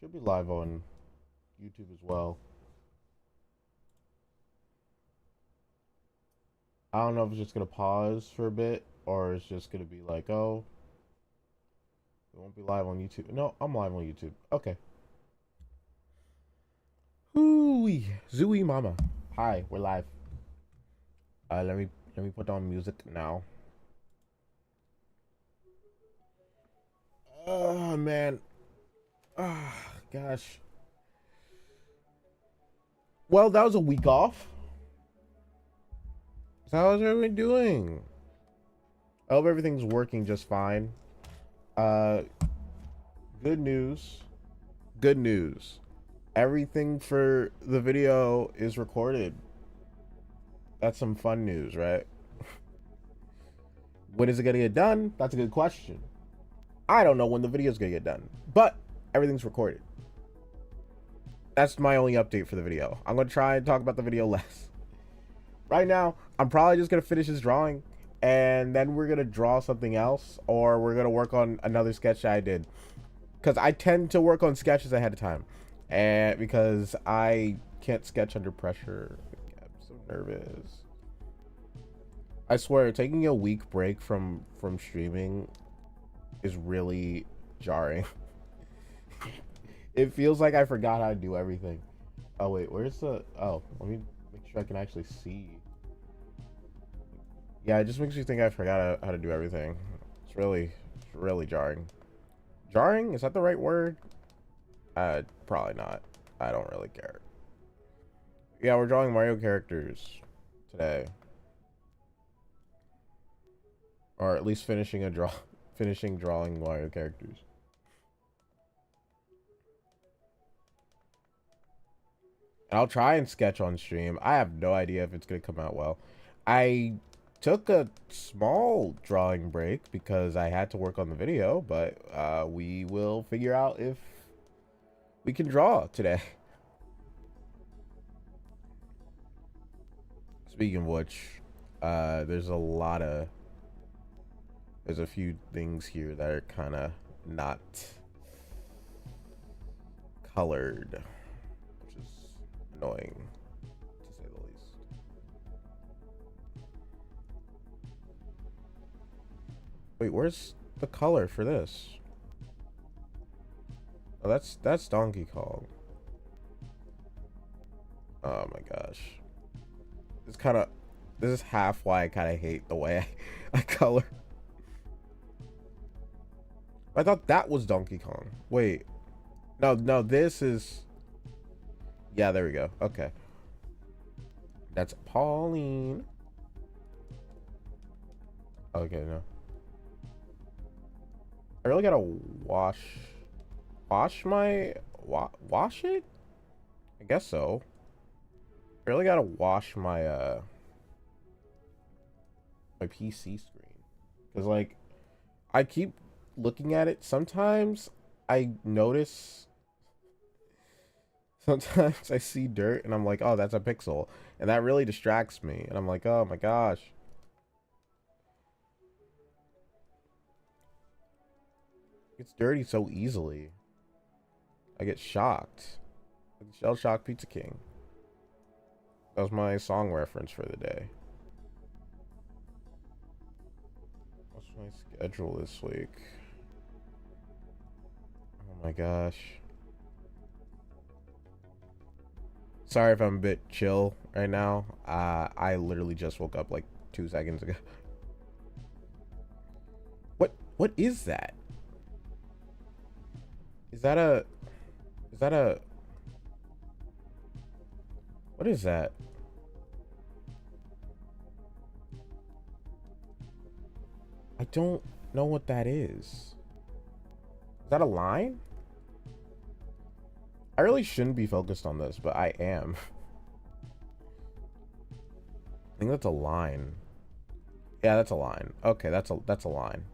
Should be live on YouTube as well. I don't know if it's just gonna pause for a bit or it's just gonna be like, oh, it won't be live on YouTube. No, I'm live on YouTube. Okay. Hooey, Zooey Mama. Hi, we're live. Let me put on music now. Oh man. Ah, gosh. Well, that was a week off. So how's everyone doing? I hope everything's working just fine. Uh, good news. Good news. Everything for the video is recorded. That's some fun news, right? When is it gonna get done? That's a good question. I don't know when the video's gonna get done, but everything's recorded. That's my only update for the video. I'm gonna try and talk about the video less. Right now, I'm probably just gonna finish this drawing and then we're gonna draw something else, or we're gonna work on another sketch that I did. Because I tend to work on sketches ahead of time. And because I can't sketch under pressure. I'm so nervous. I swear, taking a week break from streaming is really jarring. It feels like I forgot how to do everything. Oh wait, where's the... Oh, let me make sure I can actually see. Yeah, it just makes me think I forgot how to do everything. It's really jarring. Jarring? Is that the right word? Probably not. I don't really care. Yeah, we're drawing Mario characters today. Or at least finishing drawing Mario characters. I'll try and sketch on stream. I have no idea if it's gonna come out well. I took a small drawing break because I had to work on the video, but we will figure out if we can draw today. Speaking of which, there's a few things here that are kind of not colored, which is annoying to say the least. Wait, where's the color for this? Oh, that's Donkey Kong. Oh my gosh. This is half why I kind of hate the way I color. I thought that was Donkey Kong. Wait. No, this is... Yeah, there we go. Okay. That's Pauline. Okay, no. I really gotta wash it? I guess so. I really gotta wash my my PC screen. Because like I keep looking at it. Sometimes I notice sometimes I see dirt and I'm like, oh, that's a pixel. And that really distracts me. And I'm like, oh my gosh. It's dirty so easily. I get shocked. Like Shell Shock Pizza King. That was my song reference for the day. What's my schedule this week? Oh my gosh. Sorry if I'm a bit chill right now. I literally just woke up like 2 seconds ago. What is that? Is that a what is that? I don't know what that is. Is that a line? I really shouldn't be focused on this, but I am. I think that's a line. Yeah, that's a line. Okay, that's a line.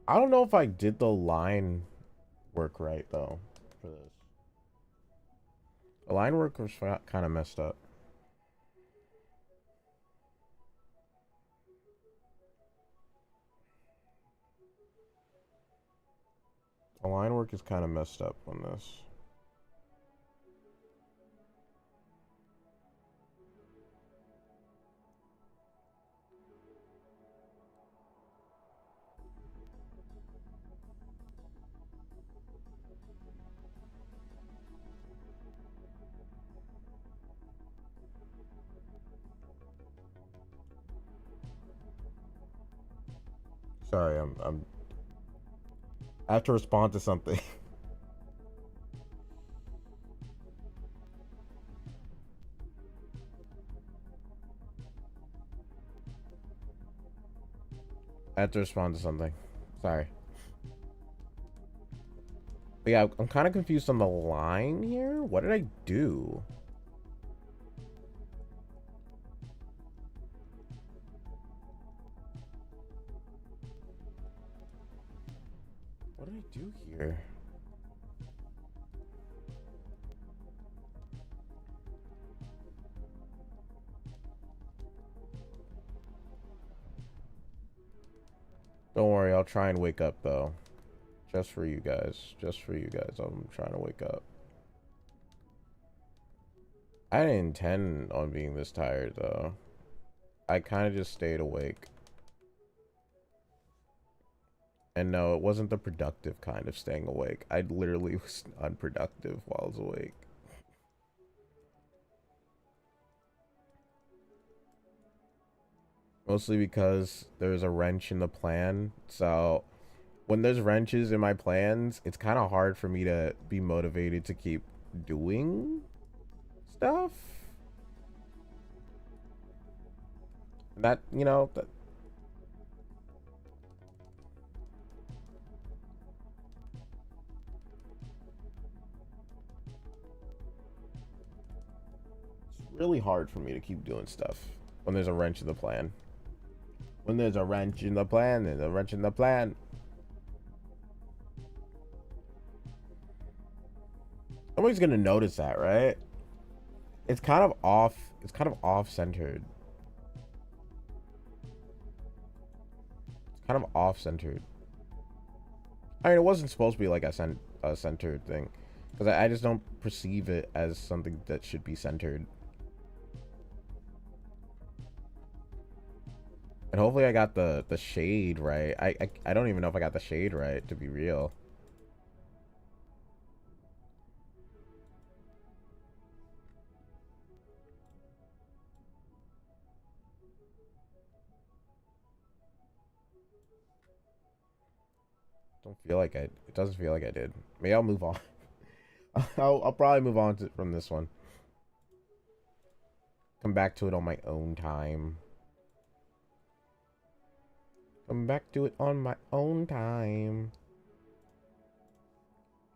I don't know if I did the line work right though for this. The line work was kind of messed up. The line work is kind of messed up on this. Sorry, I have to respond to something. I have to respond to something. Sorry. But yeah, I'm kind of confused on the line here. What did I do? What did I do here? Don't worry, I'll try and wake up though. Just for you guys. Just for you guys. I'm trying to wake up. I didn't intend on being this tired though. I kind of just stayed awake. And no, it wasn't the productive kind of staying awake. I literally was unproductive while I was awake. Mostly because there's a wrench in the plan. So when there's wrenches in my plans, it's kind of hard for me to be motivated to keep doing stuff. That, you know, that, it's really hard for me to keep doing stuff when there's a wrench in the plan. When there's a wrench in the plan, there's a wrench in the plan. Nobody's gonna notice that, right? It's kind of off. It's kind of off-centered. It's kind of off-centered. I mean, it wasn't supposed to be like a centered thing, because I just don't perceive it as something that should be centered. And hopefully I got the shade right. I don't even know if I got the shade right, to be real. Don't feel like I. It doesn't feel like I did. Maybe I'll move on. I'll probably move on from this one. Come back to it on my own time. Come back to it on my own time.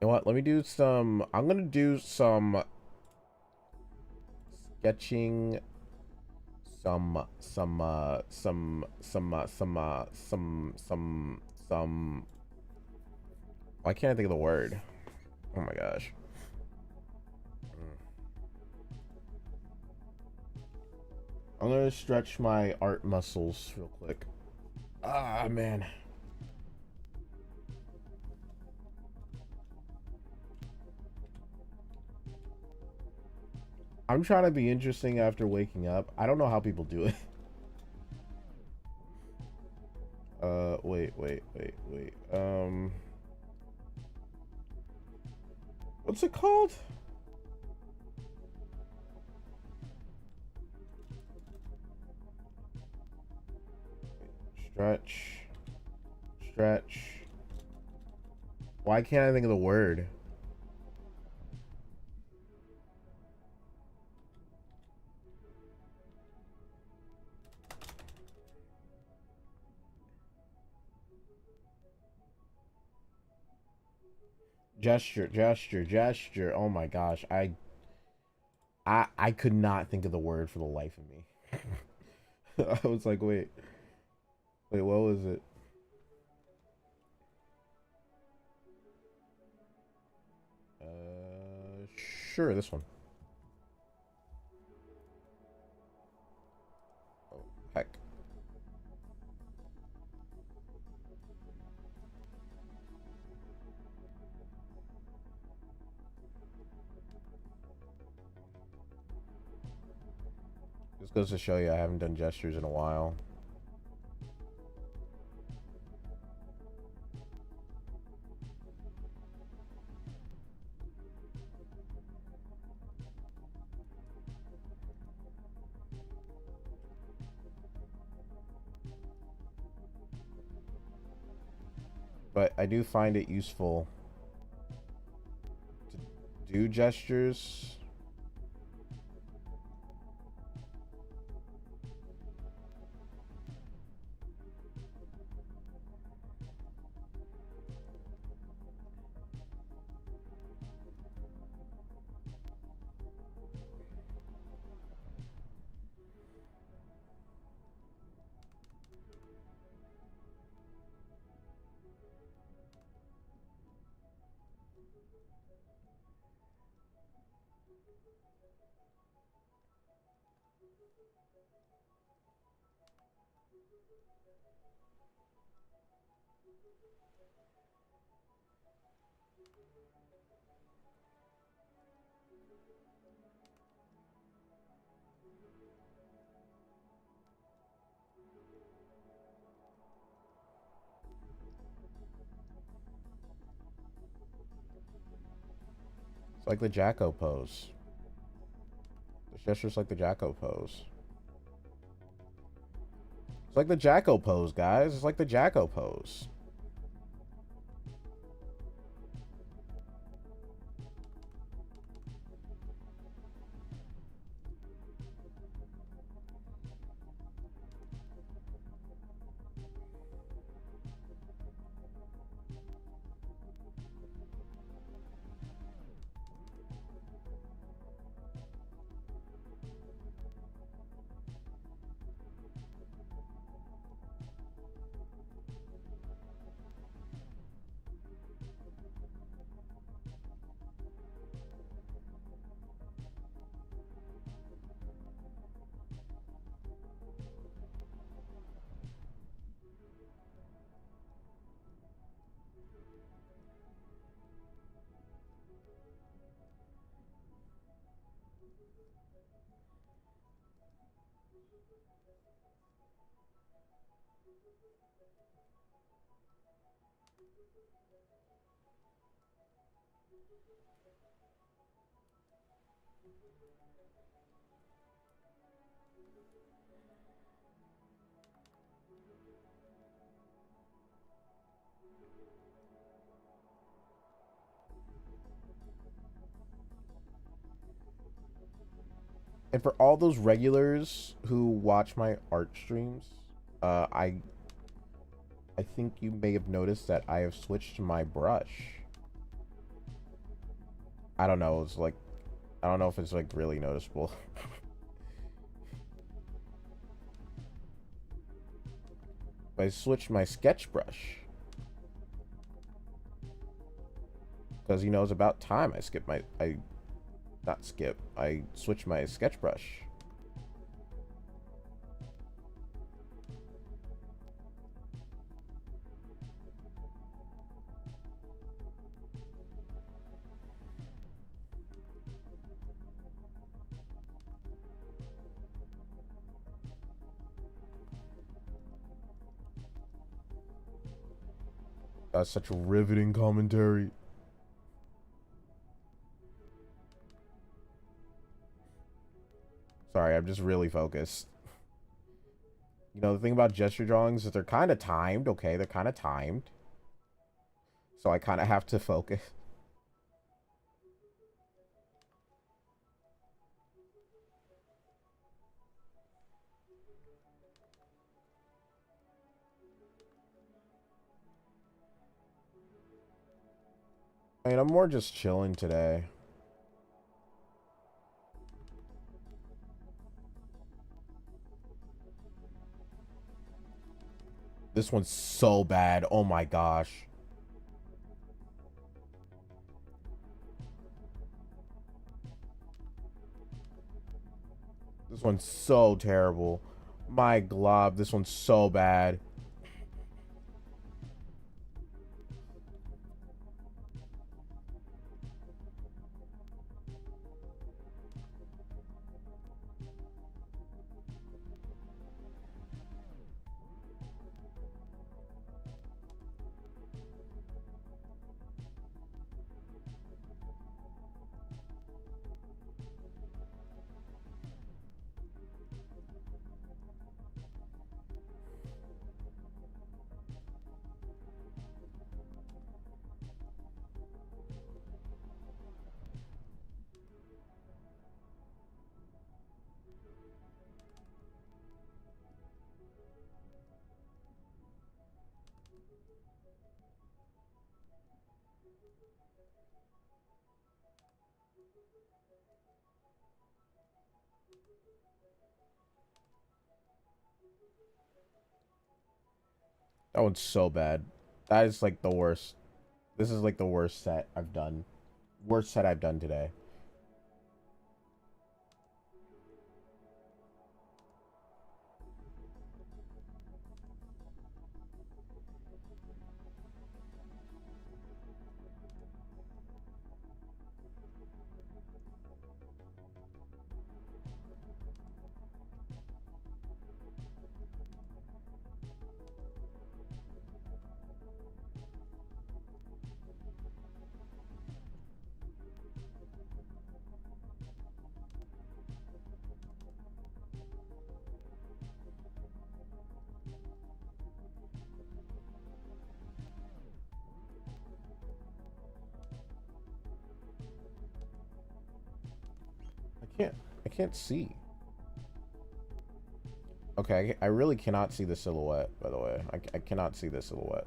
You know what? Let me do some. I'm gonna do some sketching. Some. Why can't I think of the word? Oh my gosh. I'm gonna stretch my art muscles real quick. Ah, man. I'm trying to be interesting after waking up. I don't know how people do it. Wait. What's it called? Stretch. Why can't I think of the word? Gesture. Oh my gosh. I could not think of the word for the life of me. I was like, wait, what was it? Sure, this one. Goes to show you I haven't done gestures in a while. But I do find it useful to do gestures. It's like the Jacko pose. The gesture's like the Jacko pose. It's like the Jacko pose, guys. It's like the Jacko pose. And for all those regulars who watch my art streams, I think you may have noticed that I have switched my brush. I don't know. It's like, I don't know if it's like really noticeable. But I switched my sketch brush. Because, you know, it's about time I skipped my... I switched my sketch brush. That's such a riveting commentary. Sorry, I'm just really focused. You know, the thing about gesture drawings is they're kind of timed, okay? They're kind of timed. So I kind of have to focus. I mean, I'm more just chilling today. This one's so bad. Oh my gosh. This one's so terrible. My glob, this one's so bad. That one's so bad. That is like the worst. This is like the worst set I've done. Worst set I've done today. I can't see. Okay, I really cannot see the silhouette, by the way. I cannot see the silhouette.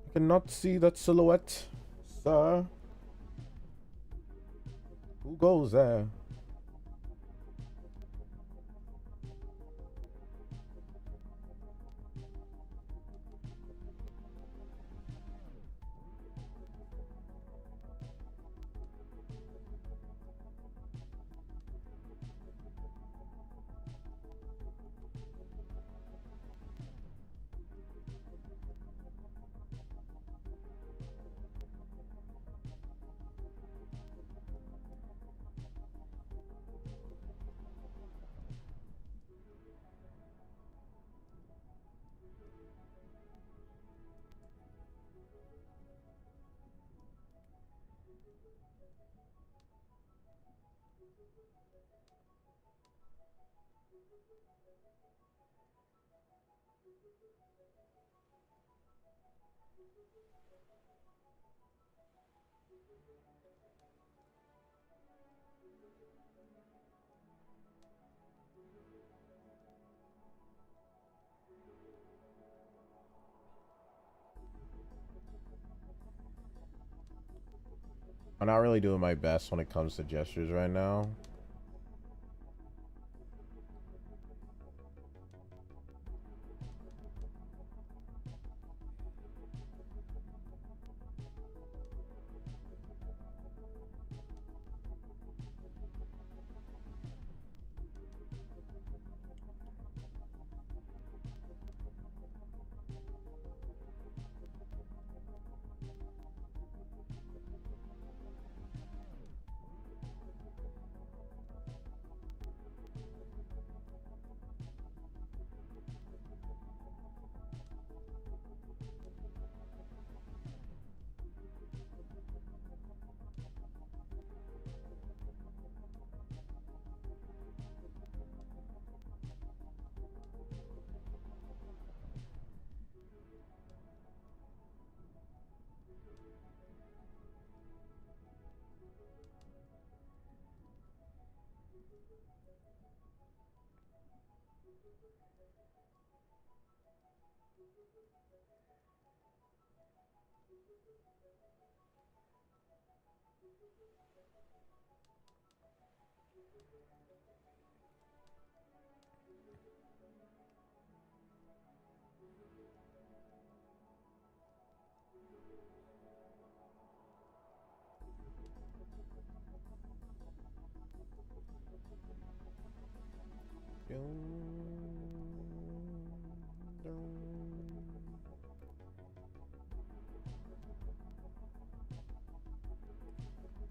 I cannot see that silhouette, sir. Who goes there? I'm not really doing my best when it comes to gestures right now.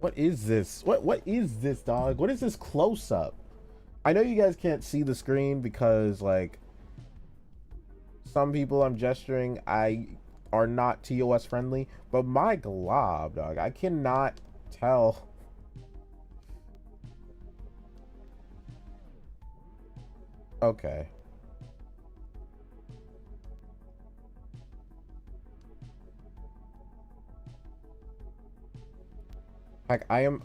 What is this? What is this, dog? What is this close up? I know you guys can't see the screen because like some people I'm gesturing I are not TOS friendly, but my glob, dog, I cannot tell. Okay. Heck, I am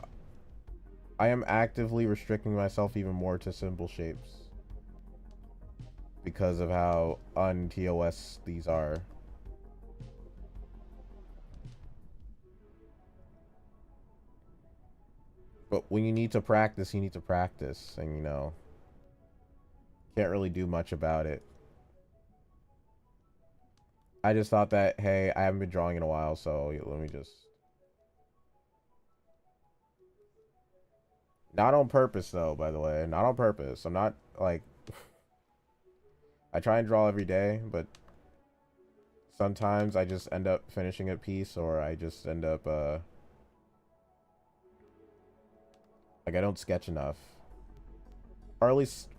actively restricting myself even more to simple shapes because of how un-TOS these are. But when you need to practice, you need to practice, and you know, can't really do much about it. I just thought that, hey, I haven't been drawing in a while, so let me just... Not on purpose, though, by the way. Not on purpose. I'm not, like... I try and draw every day, but sometimes I just end up finishing a piece, or I just end up, like, I don't sketch enough. Or at least,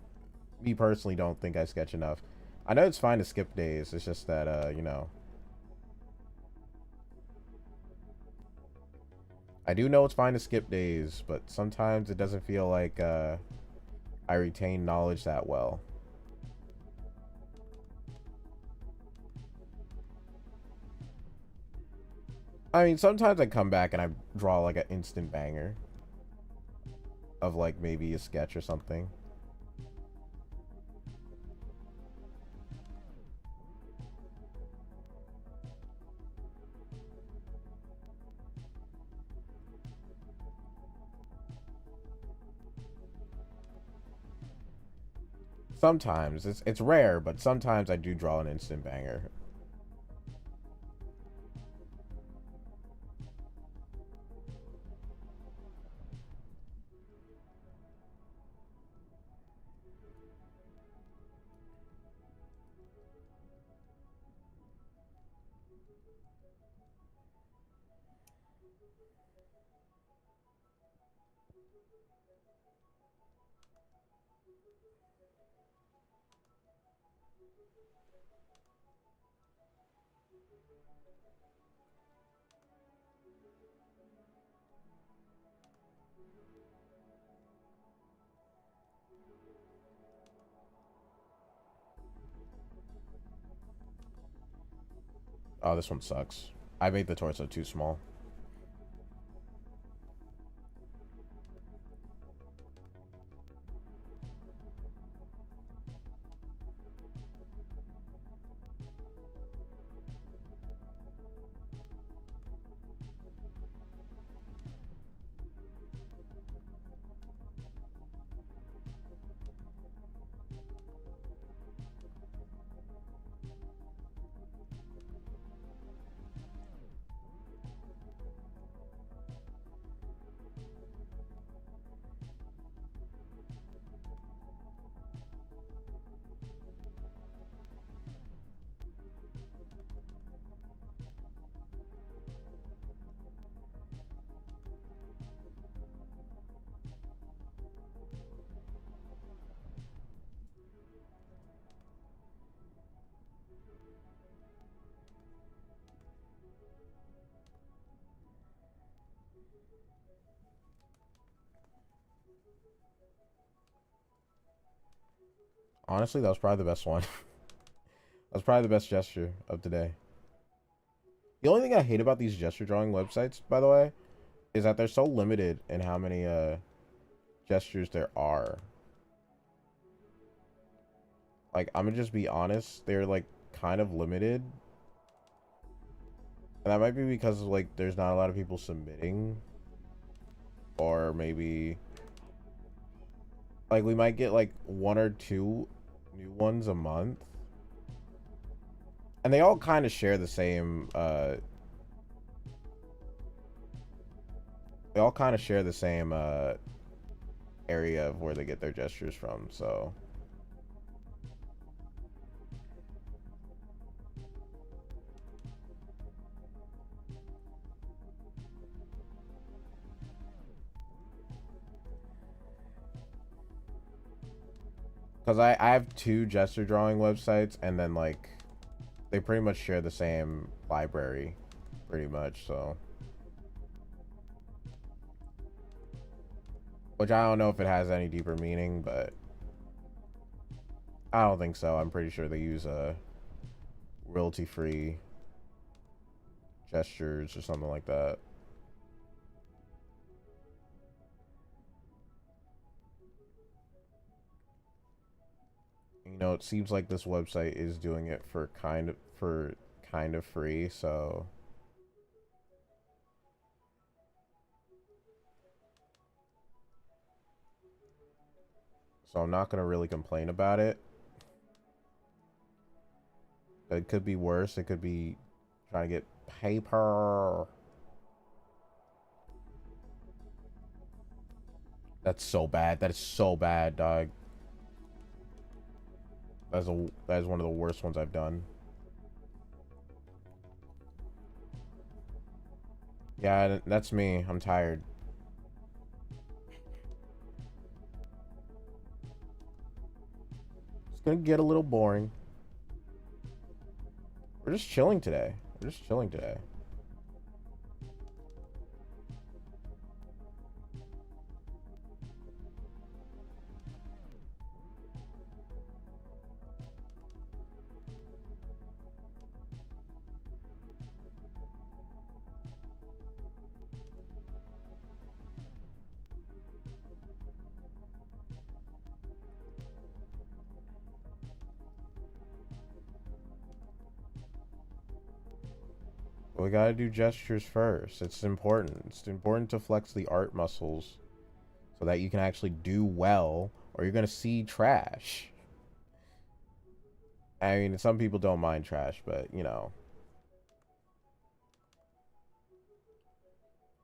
me personally don't think I sketch enough. I know it's fine to skip days, it's just that, you know... I do know it's fine to skip days, but sometimes it doesn't feel like, I retain knowledge that well. I mean, sometimes I come back and I draw like an instant banger of like maybe a sketch or something. Sometimes it's rare, but sometimes I do draw an instant banger. Oh, this one sucks. I made the torso too small. Honestly, that was probably the best one. That was probably the best gesture of today. The only thing I hate about these gesture drawing websites, by the way, is that they're so limited in how many gestures there are. Like, I'm gonna just be honest, they're like kind of limited. And that might be because like there's not a lot of people submitting. Or maybe like we might get like 1 or 2 new ones a month. And they all kind of share the same they all kind of share the same area of where they get their gestures from, so. Because I have 2 gesture drawing websites, and then, like, they pretty much share the same library, pretty much, so. Which I don't know if it has any deeper meaning, but I don't think so. I'm pretty sure they use royalty-free gestures or something like that. You know, it seems like this website is doing it for kind of free, so I'm not gonna really complain about it. It could be worse. It could be trying to get paper. That's so bad. That is so bad, dog. That is one of the worst ones I've done. Yeah, that's me. I'm tired. It's gonna get a little boring. We're just chilling today. We're just chilling today. We gotta do gestures first. It's important. It's important to flex the art muscles so that you can actually do well, or you're gonna see trash. I mean, some people don't mind trash, but you know,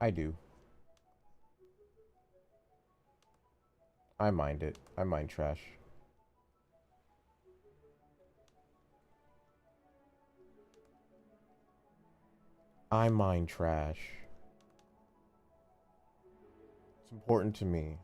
I do. I mind it. I mind trash. I mind trash. It's important to me.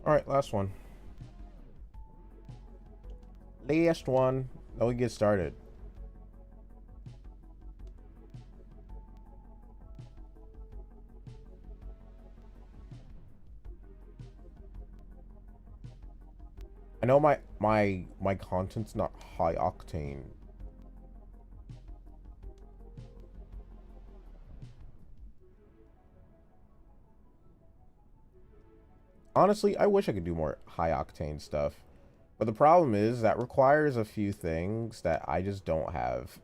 Alright, last one. Last one. Then we get started. I know my content's not high octane. Honestly, I wish I could do more high octane stuff. But the problem is that requires a few things that I just don't have.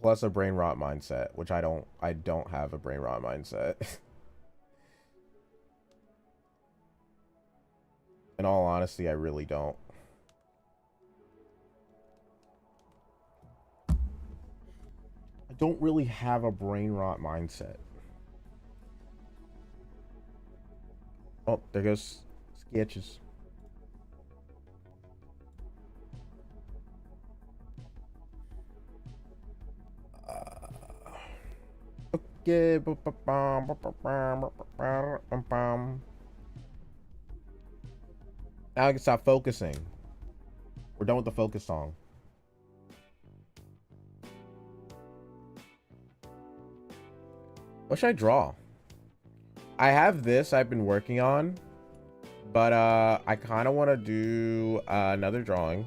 Plus a brain rot mindset, which I don't have a brain rot mindset. In all honesty, I really don't. I don't really have a brain rot mindset. Oh, there goes sketches. Okay. Now I can stop focusing. We're done with the focus song. What should I draw? I have this I've been working on, But I kind of want to do another drawing.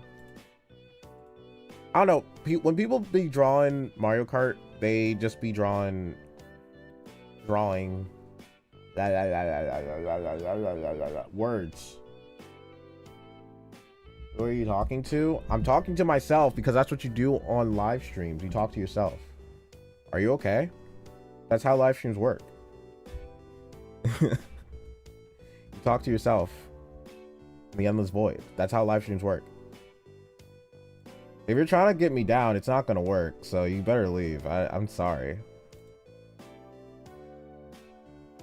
I don't know. When people be drawing Mario Kart, they just be drawing words. Who are you talking to? I'm talking to myself because that's what you do on live streams. You talk to yourself. Are you okay? That's how live streams work. You talk to yourself in the endless void. That's how live streams work. If you're trying to get me down, it's not gonna work, so you better leave. I'm sorry.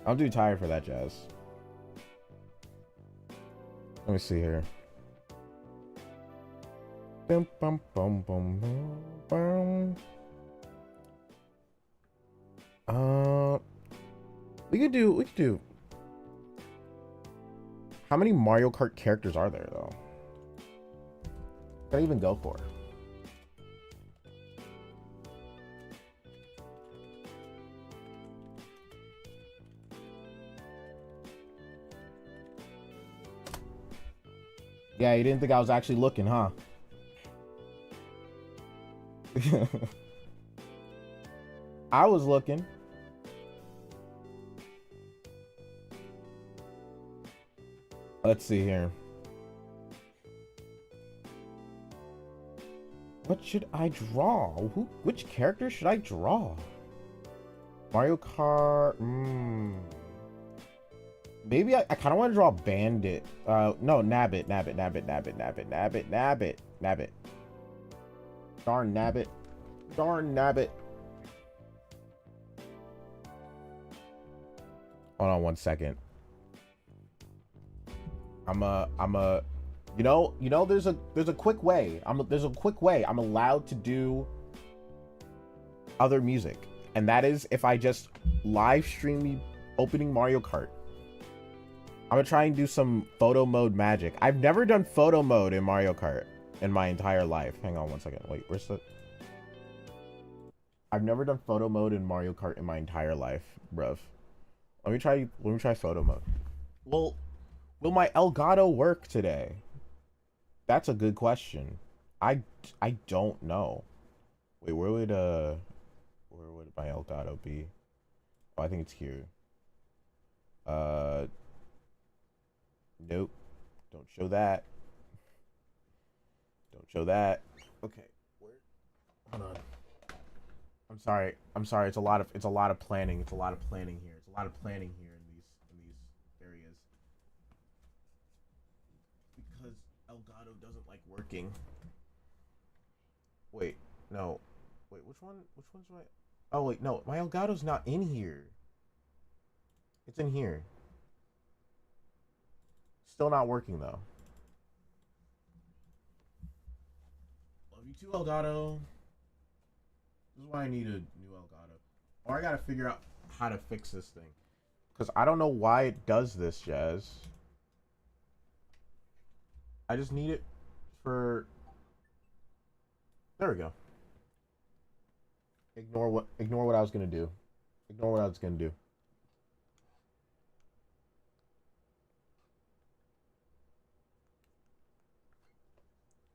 I'm too tired for that, Jazz. Let me see here. Bum, bum, bum, bum, bum, bum. We could do. How many Mario Kart characters are there though? Can I even go for? Yeah, you didn't think I was actually looking, huh? I was looking. Let's see here. What should I draw? Which character should I draw? Mario Kart. Maybe I kind of want to draw Bandit. No, Nabbit. Darn Nabbit. Hold on one second. There's a quick way. There's a quick way I'm allowed to do other music, and that is if I just live stream me opening Mario Kart. I'm gonna try and do some photo mode magic. I've never done photo mode in Mario Kart in my entire life. Hang on one second. Wait, where's the... I've never done photo mode in Mario Kart in my entire life, bruv. Let me try photo mode. Well, will my Elgato work today? That's a good question. I don't know. Wait, where would my Elgato be? Oh, I think it's here. Nope. Don't show that. Don't show that. Okay. Where? Hold on. I'm sorry. It's a lot of planning. It's a lot of planning here. It's a lot of planning here in these areas. Because Elgato doesn't like working. Wait, no. Wait, which one's my... Oh wait, no, my Elgato's not in here. It's in here. Still not working though. Love you too, Elgato. This is why I need a new Elgato. Or I gotta figure out how to fix this thing. Because I don't know why it does this, Jazz. I just need it for... There we go. Ignore what I was gonna do. Ignore what I was gonna do.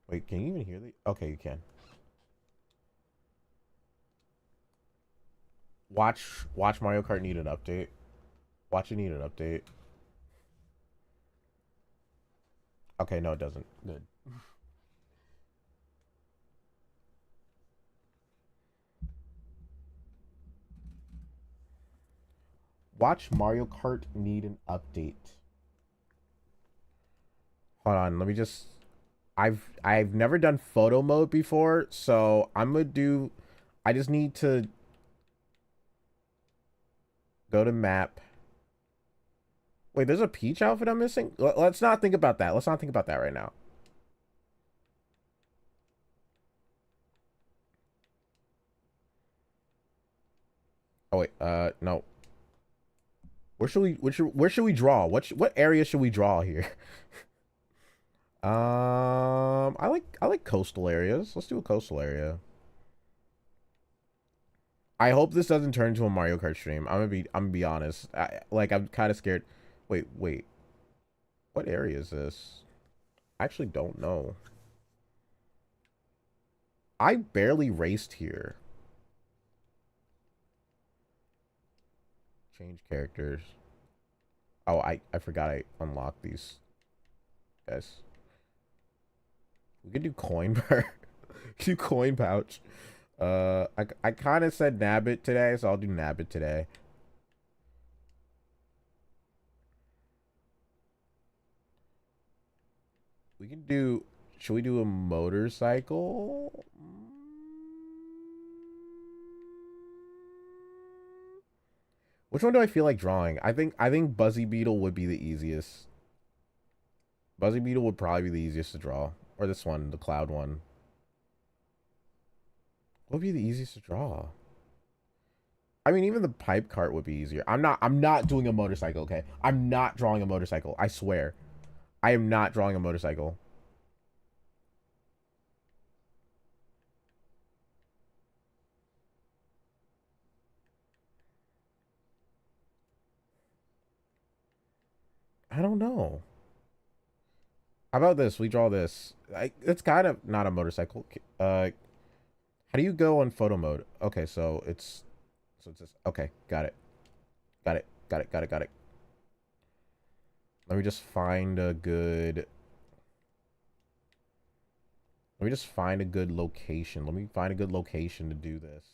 Wait, can you even hear the... Okay, you can. Watch Mario Kart need an update. Watch it need an update. Okay, no, it doesn't. Good. Watch Mario Kart need an update. Hold on, let me just... I've never done photo mode before, so I'm gonna do... I just need to go to map. Wait, there's a Peach outfit I'm missing? Let's not think about that. Let's not think about that right now. Oh wait, no. Where should we draw? What area should we draw here? I like coastal areas. Let's do a coastal area. I hope this doesn't turn into a Mario Kart stream. I'm gonna be honest. I'm kind of scared. Wait. What area is this? I actually don't know. I barely raced here. Change characters. Oh, I forgot I unlocked these guys. We could do coin bar. Do coin pouch. I kind of said nabbit today, so I'll do nabbit today. We can do. Should we do a motorcycle? Which one do I feel like drawing? I think Buzzy Beetle would be the easiest. Buzzy Beetle would probably be the easiest to draw, or this one, the cloud one. What would be the easiest to draw? I mean, even the pipe cart would be easier. I'm not doing a motorcycle, okay? I'm not drawing a motorcycle. I swear. I am not drawing a motorcycle. I don't know. How about this? We draw this. It's kind of not a motorcycle. How do you go on photo mode? Okay, so it's this. Okay, got it. Got it. Got it. Got it. Got it. Let me just find a good. Let me just find a good location. Let me find a good location to do this.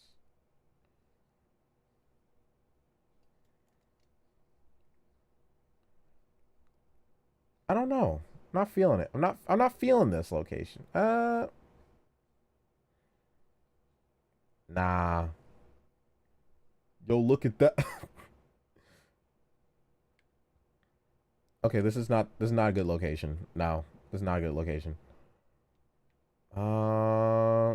I don't know. I'm not feeling it. I'm not feeling this location. Nah. Yo, look at that. Okay, this is not a good location. No, this is not a good location. Hmm.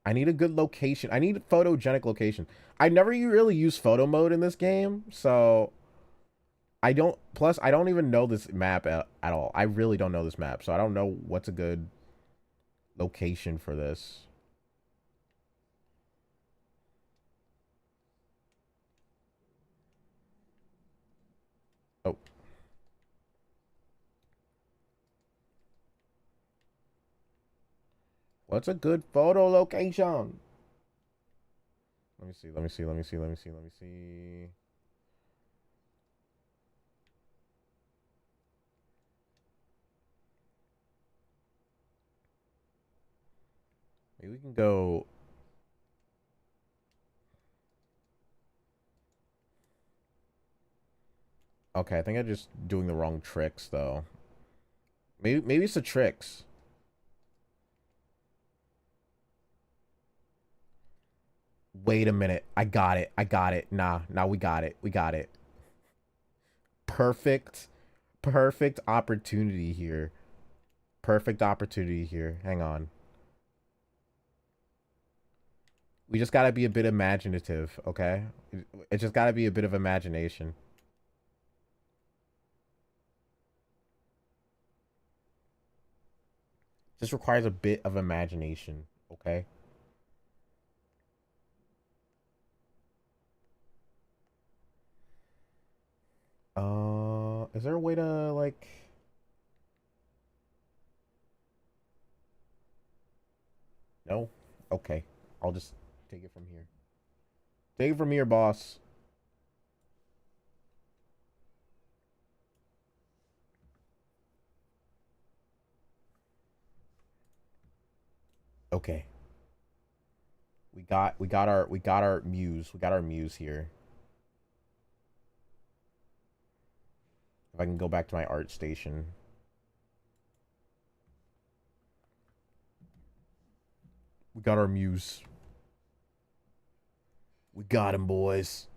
I need a good location. I need a photogenic location. I never really use photo mode in this game, so I don't. Plus, I don't even know this map at all. I really don't know this map, so I don't know what's a good location for this. Oh, what's a good photo location? Let me see. Let me see. Let me see. Let me see. Let me see. Maybe we can go. Okay, I think I'm just doing the wrong tricks though. Maybe it's the tricks. Wait a minute. I got it. I got it. Nah, we got it. We got it. Perfect. Perfect opportunity here. Perfect opportunity here. Hang on. We just gotta be a bit imaginative, okay? It just gotta be a bit of imagination. Just requires a bit of imagination, okay? Is there a way to like no? Okay. I'll just take it from here. Take it from here, boss. Okay. We got our muse. We got our muse here. If I can go back to my art station. We got our muse. We got him, boys.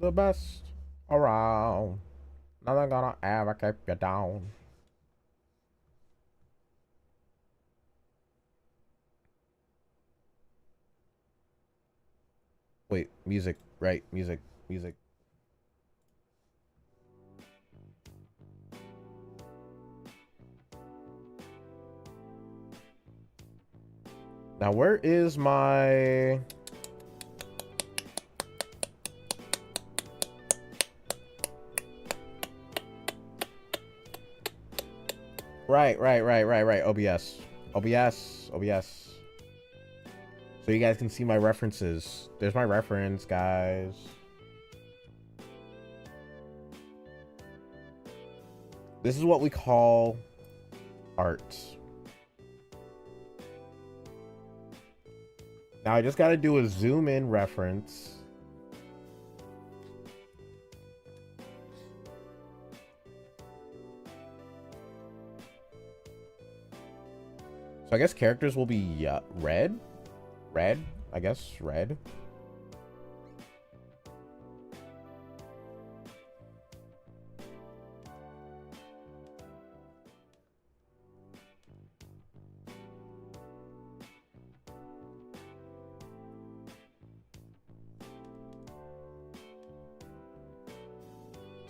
the best around. Nothing gonna ever keep you down. Wait, music, right? Music. Now, where is my... Right. OBS. So you guys can see my references. There's my reference, guys. This is what we call art. Now I just got to do a zoom in reference. So I guess characters will be red, I guess red.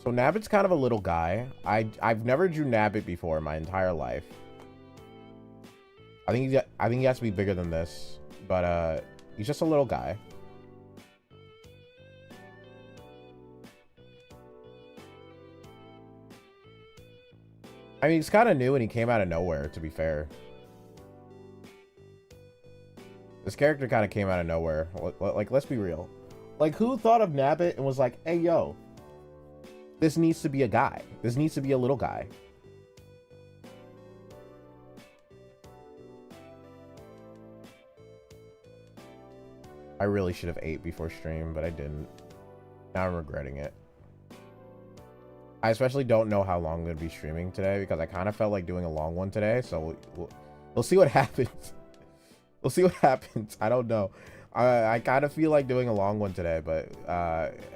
So Nabbit's kind of a little guy. I've never drew Nabbit before in my entire life. I think he has to be bigger than this, but he's just a little guy. I mean, he's kind of new and he came out of nowhere, to be fair. This character kind of came out of nowhere. Like, let's be real. Like, who thought of Nabbit and was like, hey, yo, this needs to be a guy. This needs to be a little guy. I really should have ate before stream, but I didn't. Now I'm regretting it. I especially don't know how long I'm going to be streaming today because I kind of felt like doing a long one today. So we'll see what happens. We'll see what happens. I don't know. I kind of feel like doing a long one today, but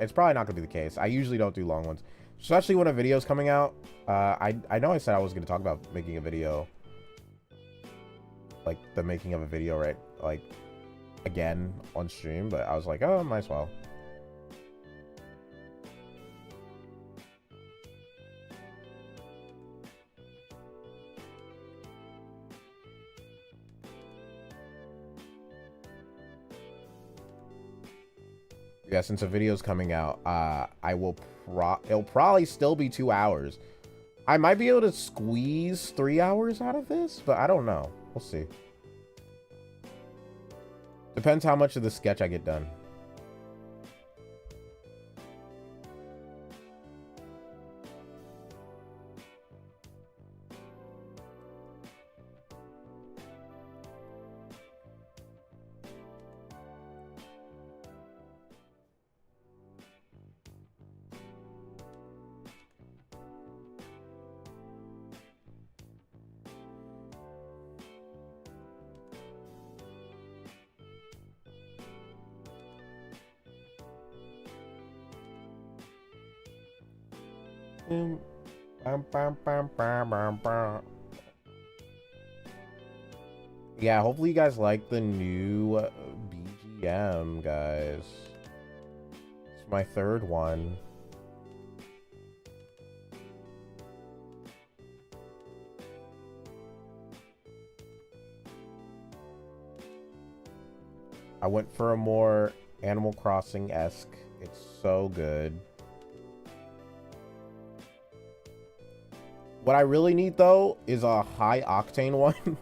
it's probably not going to be the case. I usually don't do long ones, especially when a video's coming out. I know I said I was going to talk about making a video, like the making of a video, right? Like again on stream, but I was like, oh, might as well. Yeah, since a video's coming out, it'll probably still be 2 hours. I might be able to squeeze 3 hours out of this, but I don't know. We'll see. Depends how much of the sketch I get done. Yeah, hopefully you guys like the new BGM, guys. It's my third one. I went for a more Animal Crossing-esque. It's so good. What I really need, though, is a high-octane one.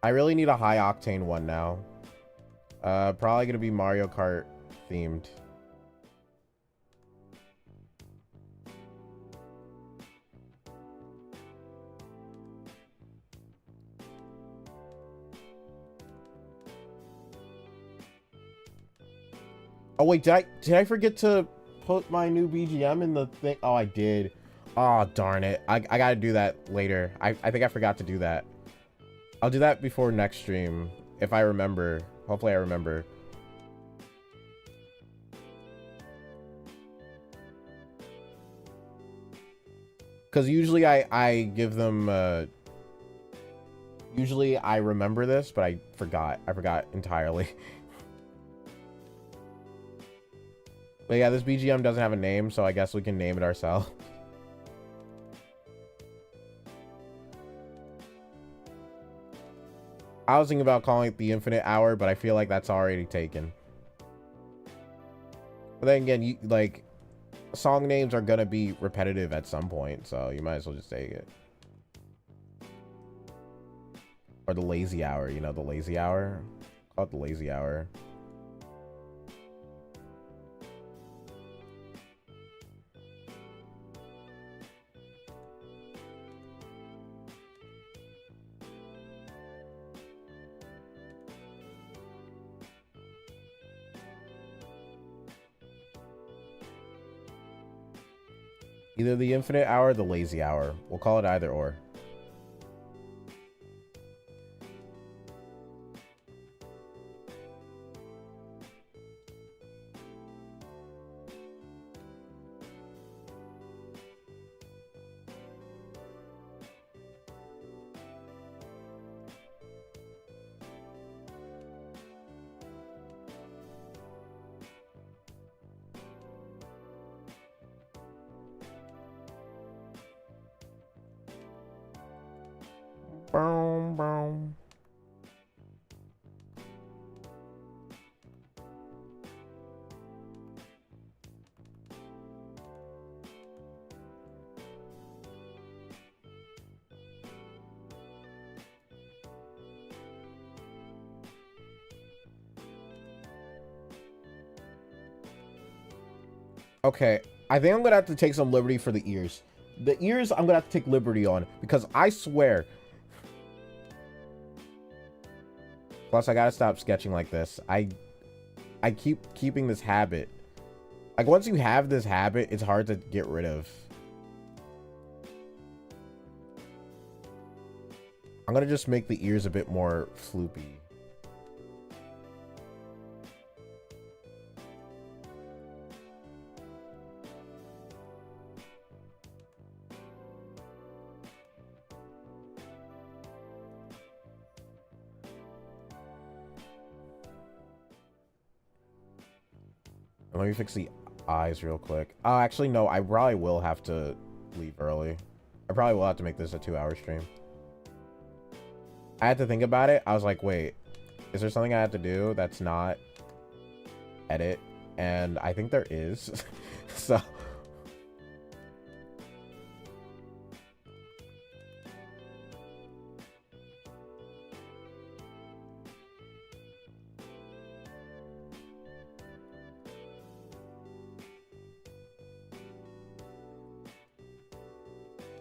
I really need a high-octane one now. Probably going to be Mario Kart themed. Oh, wait, did I forget to put my new BGM in the thing? Oh, I did. Oh, darn it. I gotta do that later. I think I forgot to do that. I'll do that before next stream if I remember. Hopefully I remember. Because usually I give them usually I remember this, but I forgot entirely. But yeah, this BGM doesn't have a name, so I guess we can name it ourselves. I was thinking about calling it the Infinite Hour, but I feel like that's already taken. But then again, you like song names are gonna be repetitive at some point, so you might as well just take it. Or the lazy hour, you know, the lazy hour. Call it the lazy hour. Either the Infinite Hour or the Lazy Hour. We'll call it either or. Boom, boom. Okay, I think I'm gonna have to take some liberty for the ears. The ears I'm gonna have to take liberty on because I swear. Plus, I gotta stop sketching like this. I keep keeping this habit. Like, once you have this habit, it's hard to get rid of. I'm gonna just make the ears a bit more floopy. Let me fix the eyes real quick. Oh, actually, no. I probably will have to leave early. I probably will have to make this a 2-hour stream. I had to think about it. I was like, wait, is there something I have to do that's not edit? And I think there is. So...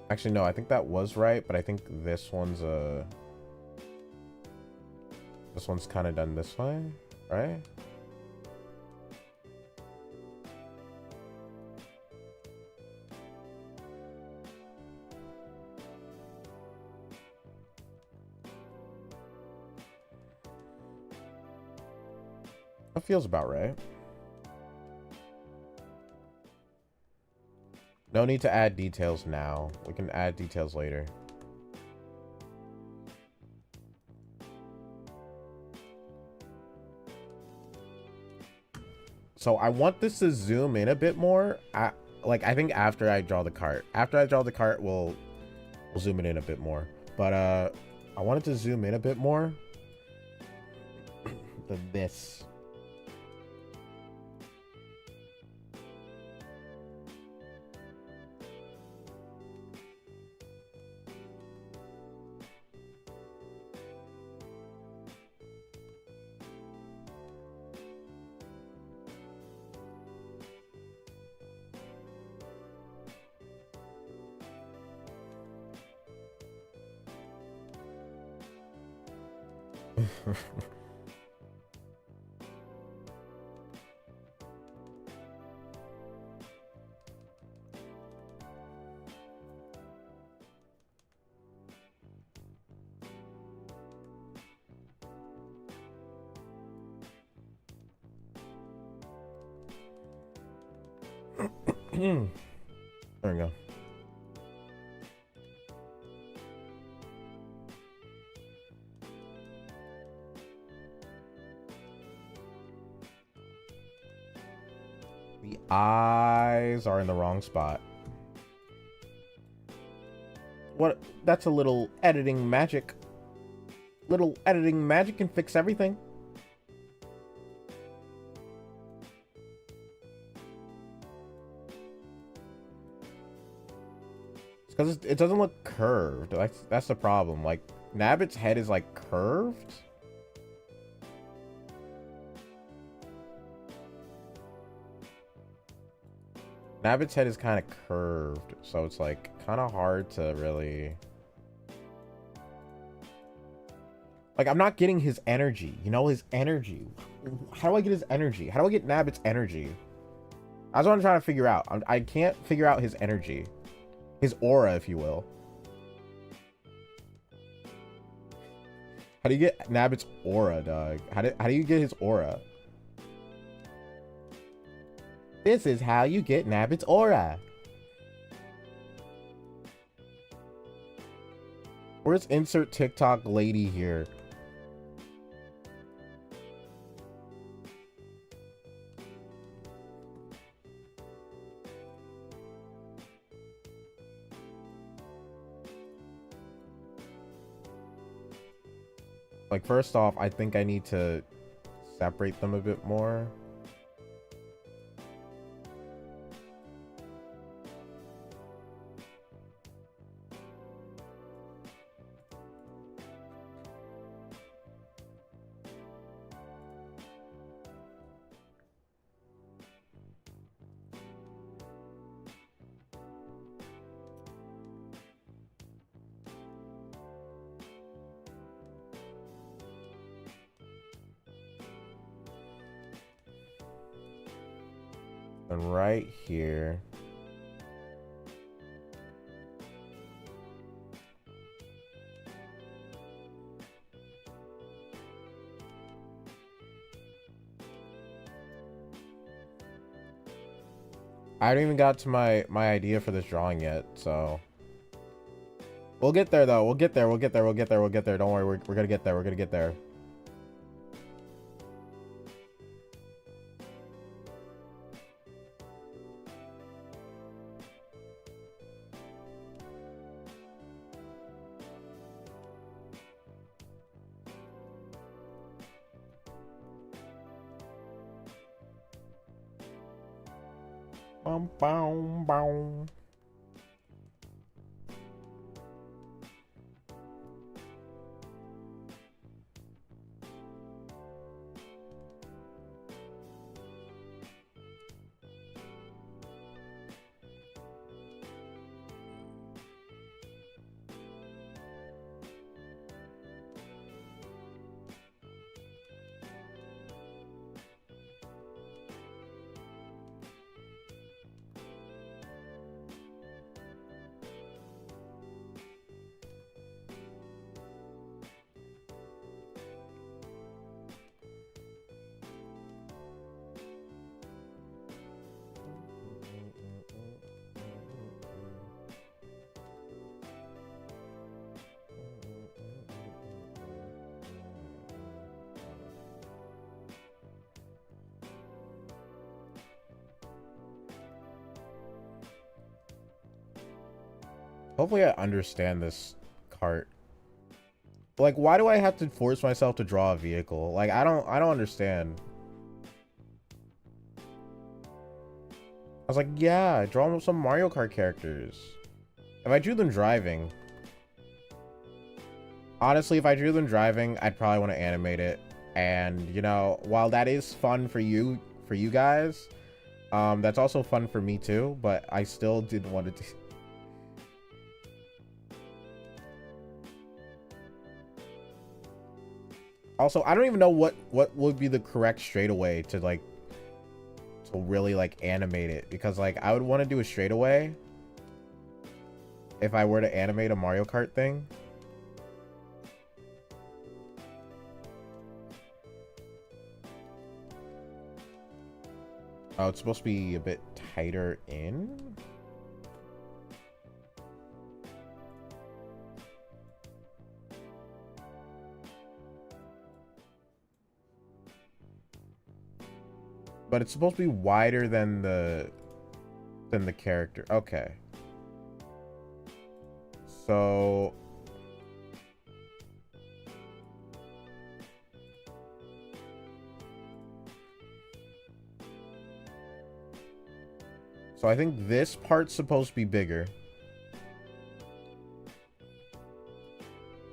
Actually, no, I think that was right, but I think this one's this one's kind of done this way, right? That feels about right. No need to add details now. We can add details later. So I want this to zoom in a bit more. I think after I draw the cart. After I draw the cart, we'll zoom it in a bit more. But I want it to zoom in a bit more than this. There we go. The eyes are in the wrong spot. What? That's a little editing magic. Little editing magic can fix everything. It's because it doesn't look curved. That's the problem. Like, Nabbit's head is like curved. Nabbit's head is kind of curved, so it's like kind of hard to really... Like, I'm not getting his energy, you know, his energy. How do I get his energy? How do I get Nabbit's energy? That's what I'm trying to figure out. I can't figure out his energy. His aura, if you will. How do you get Nabbit's aura, dog? How do you get his aura? This is how you get Nabbit's aura. Where's insert TikTok lady here? Like, first off, I think I need to separate them a bit more. And right here. I haven't even got to my idea for this drawing yet, so we'll get there though. We'll get there. Don't worry, we're gonna get there. We're gonna get there. Boom, boom. Hopefully I understand this cart. Like, why do I have to force myself to draw a vehicle? Like, I don't understand. I was like, yeah, draw some Mario Kart characters. If I drew them driving, honestly, if I drew them driving, I'd probably want to animate it. And, you know, while that is fun for you guys, that's also fun for me too, but I still didn't want to do... Also, I don't even know what would be the correct straightaway to, like, to really, like, animate it. Because, like, I would want to do a straightaway if I were to animate a Mario Kart thing. Oh, it's supposed to be a bit tighter in? But it's supposed to be wider than the character. Okay. So I think this part's supposed to be bigger.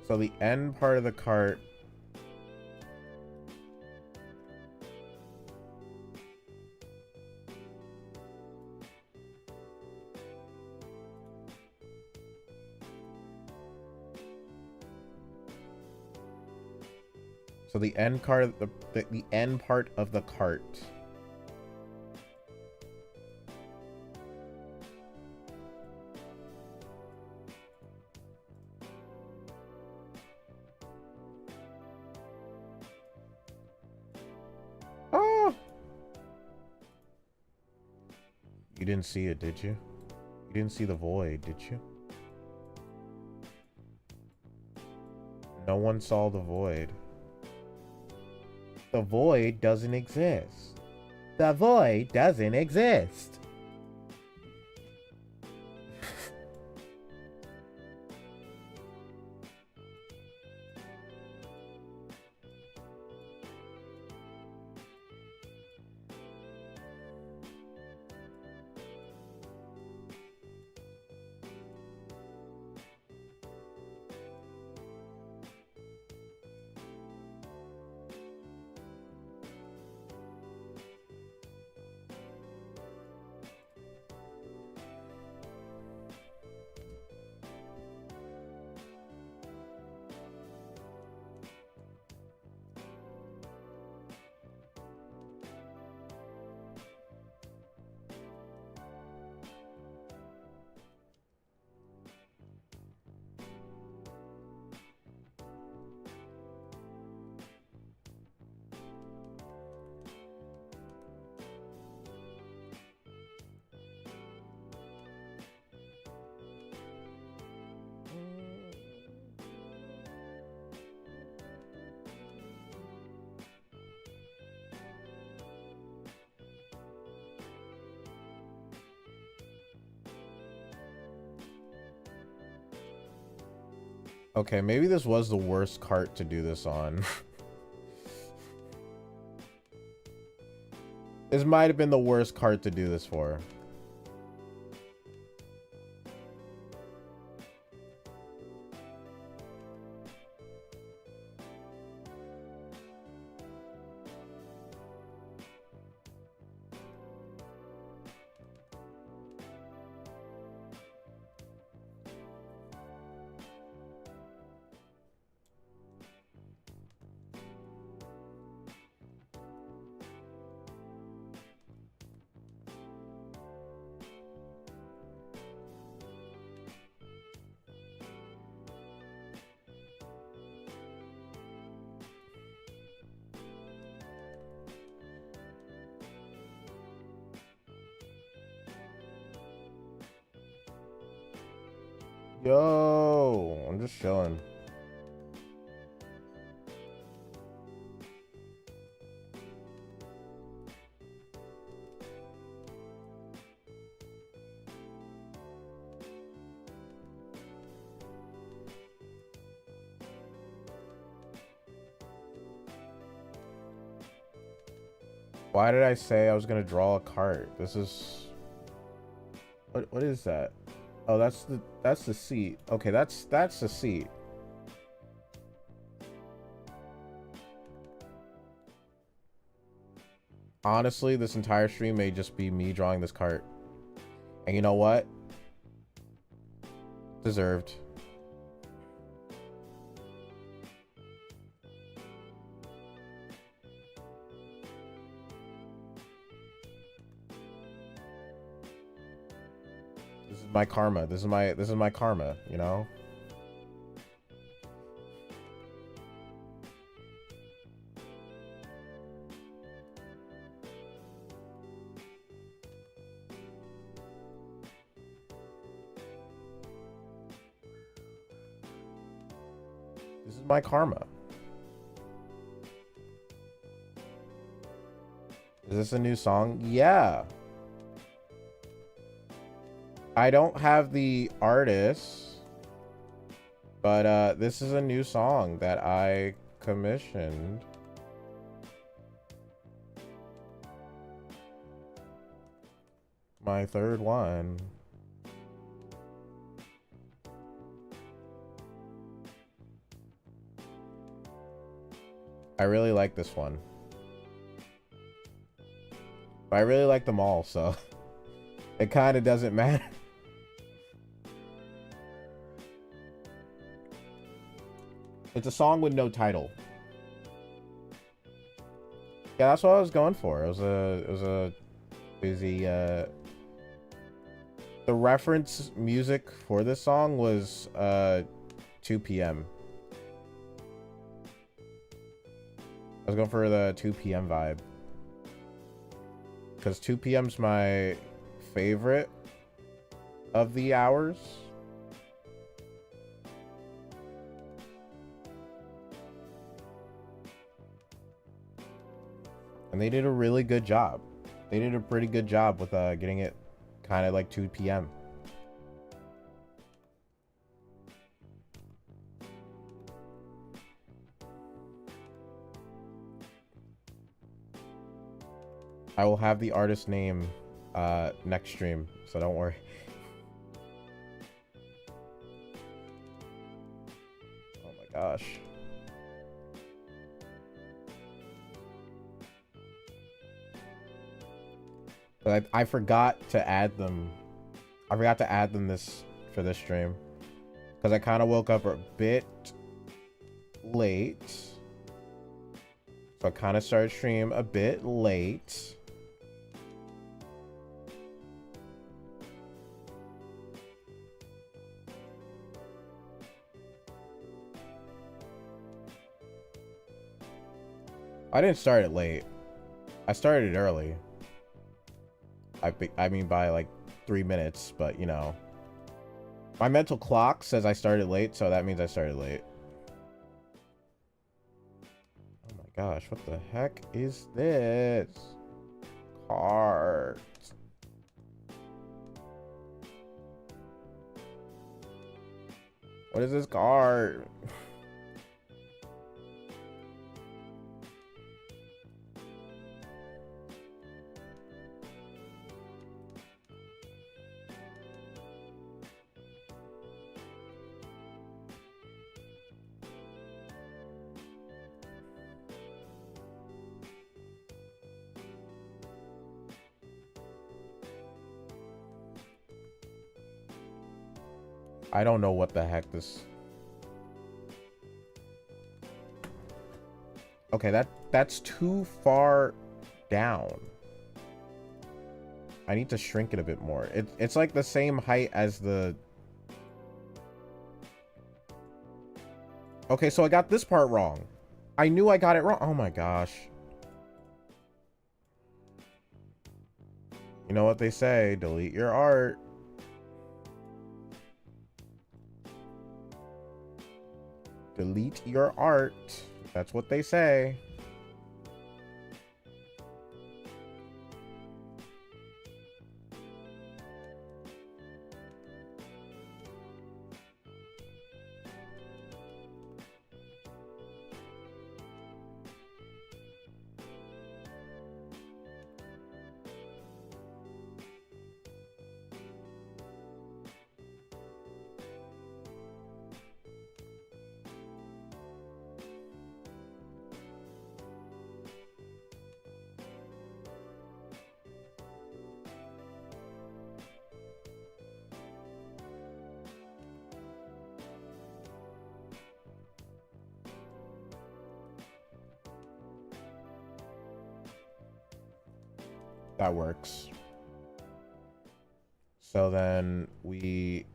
So the end part of the cart. So the end cart, the end part of the cart. Oh! You didn't see it, did you? You didn't see the void, did you? No one saw the void. The void doesn't exist. The void doesn't exist. Okay, maybe this was the worst cart to do this on. This might have been the worst cart to do this for. Yo, I'm just chilling. Why did I say I was gonna draw a cart? This is what is that? Oh, that's the seat. Okay, that's the seat. Honestly, this entire stream may just be me drawing this cart. And you know what? Deserved. This is my karma. This is my karma, you know? This is my karma. Is this a new song? Yeah. I don't have the artist, but this is a new song that I commissioned. My third one. I really like this one. But I really like them all, so it kind of doesn't matter. It's a song with no title. Yeah, that's what I was going for. It was a busy the reference music for this song was 2 p.m. I was going for the 2 p.m. vibe. Because 2 p.m.'s my favorite of the hours. And they did a really good job. They did a pretty good job with getting it kind of like 2 p.m. I will have the artist name next stream, so don't worry. Oh my gosh. But I forgot to add them. I forgot to add them for this stream. Because I kind of woke up a bit late. So I kind of started stream a bit late. I didn't start it late. I started it early. I mean by like 3 minutes, but you know. My mental clock says I started late, so that means I started late. Oh my gosh, what the heck is this? Cart. What is this card? I don't know what the heck this... Okay, that's too far down. I need to shrink it a bit more. It's like the same height as the... Okay, so I got this part wrong. I knew I got it wrong. Oh my gosh. You know what they say, delete your art. Delete your art. That's what they say. That works. So then we...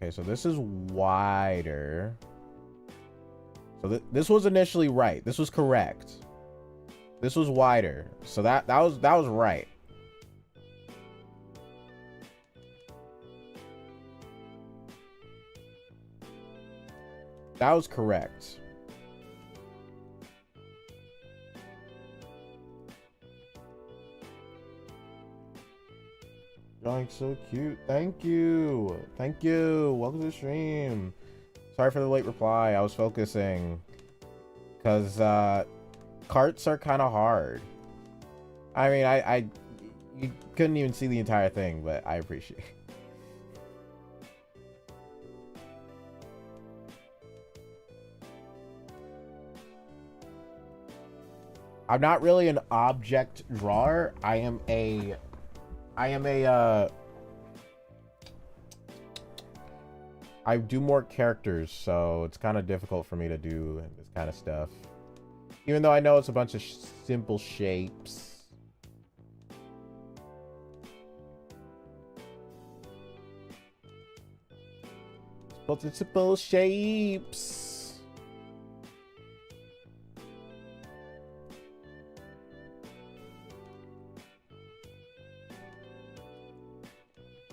Okay, so this is wider. So this was initially right. This was correct. This was wider. So that was right. That was correct. Drawing so cute. Thank you. Thank you. Welcome to the stream. Sorry for the late reply. I was focusing. Because carts are kind of hard. I mean, you couldn't even see the entire thing, but I appreciate it. I'm not really an object drawer. I do more characters, so it's kind of difficult for me to do this kind of stuff. Even though I know it's a bunch of simple shapes. Multiple shapes.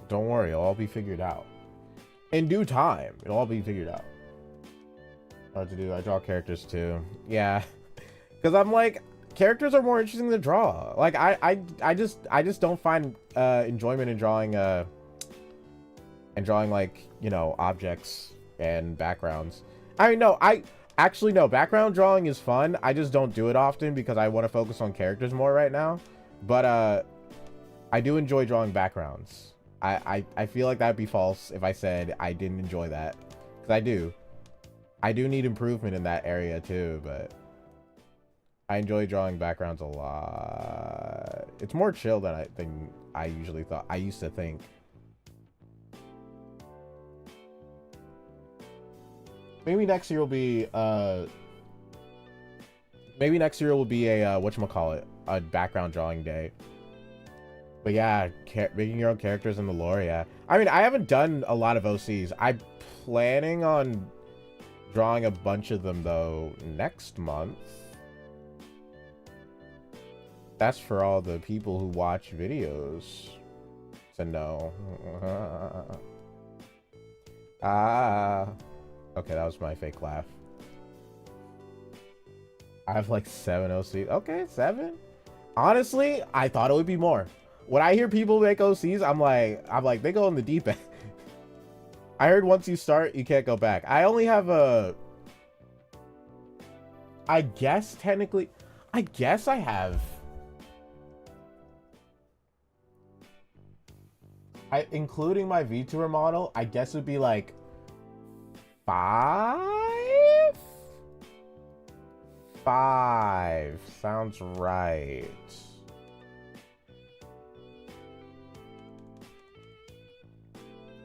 Don't worry, it'll all be figured out. In due time, it'll all be figured out. Hard to do. I draw characters too. Yeah. Because I'm like, characters are more interesting to draw. Like I just don't find enjoyment in drawing like, you know, objects and backgrounds. I mean, no, actually no, background drawing is fun. I just don't do it often because I want to focus on characters more right now. But I do enjoy drawing backgrounds. I feel like that'd be false if I said I didn't enjoy that, because I do. I do need improvement in that area too, but I enjoy drawing backgrounds a lot. It's more chill than I usually thought. I used to think. Maybe next year will be a whatchamacallit, a background drawing day. But yeah, making your own characters in the lore, yeah. I mean, I haven't done a lot of OCs. I'm planning on drawing a bunch of them, though, next month. That's for all the people who watch videos to know. Okay, that was my fake laugh. I have like 7 OCs. Okay, 7? Honestly, I thought it would be more. When I hear people make OCs, I'm like, they go in the deep end. I heard once you start, you can't go back. I only have I guess technically, I have. Including my VTuber model, I guess it would be like 5? 5 sounds right.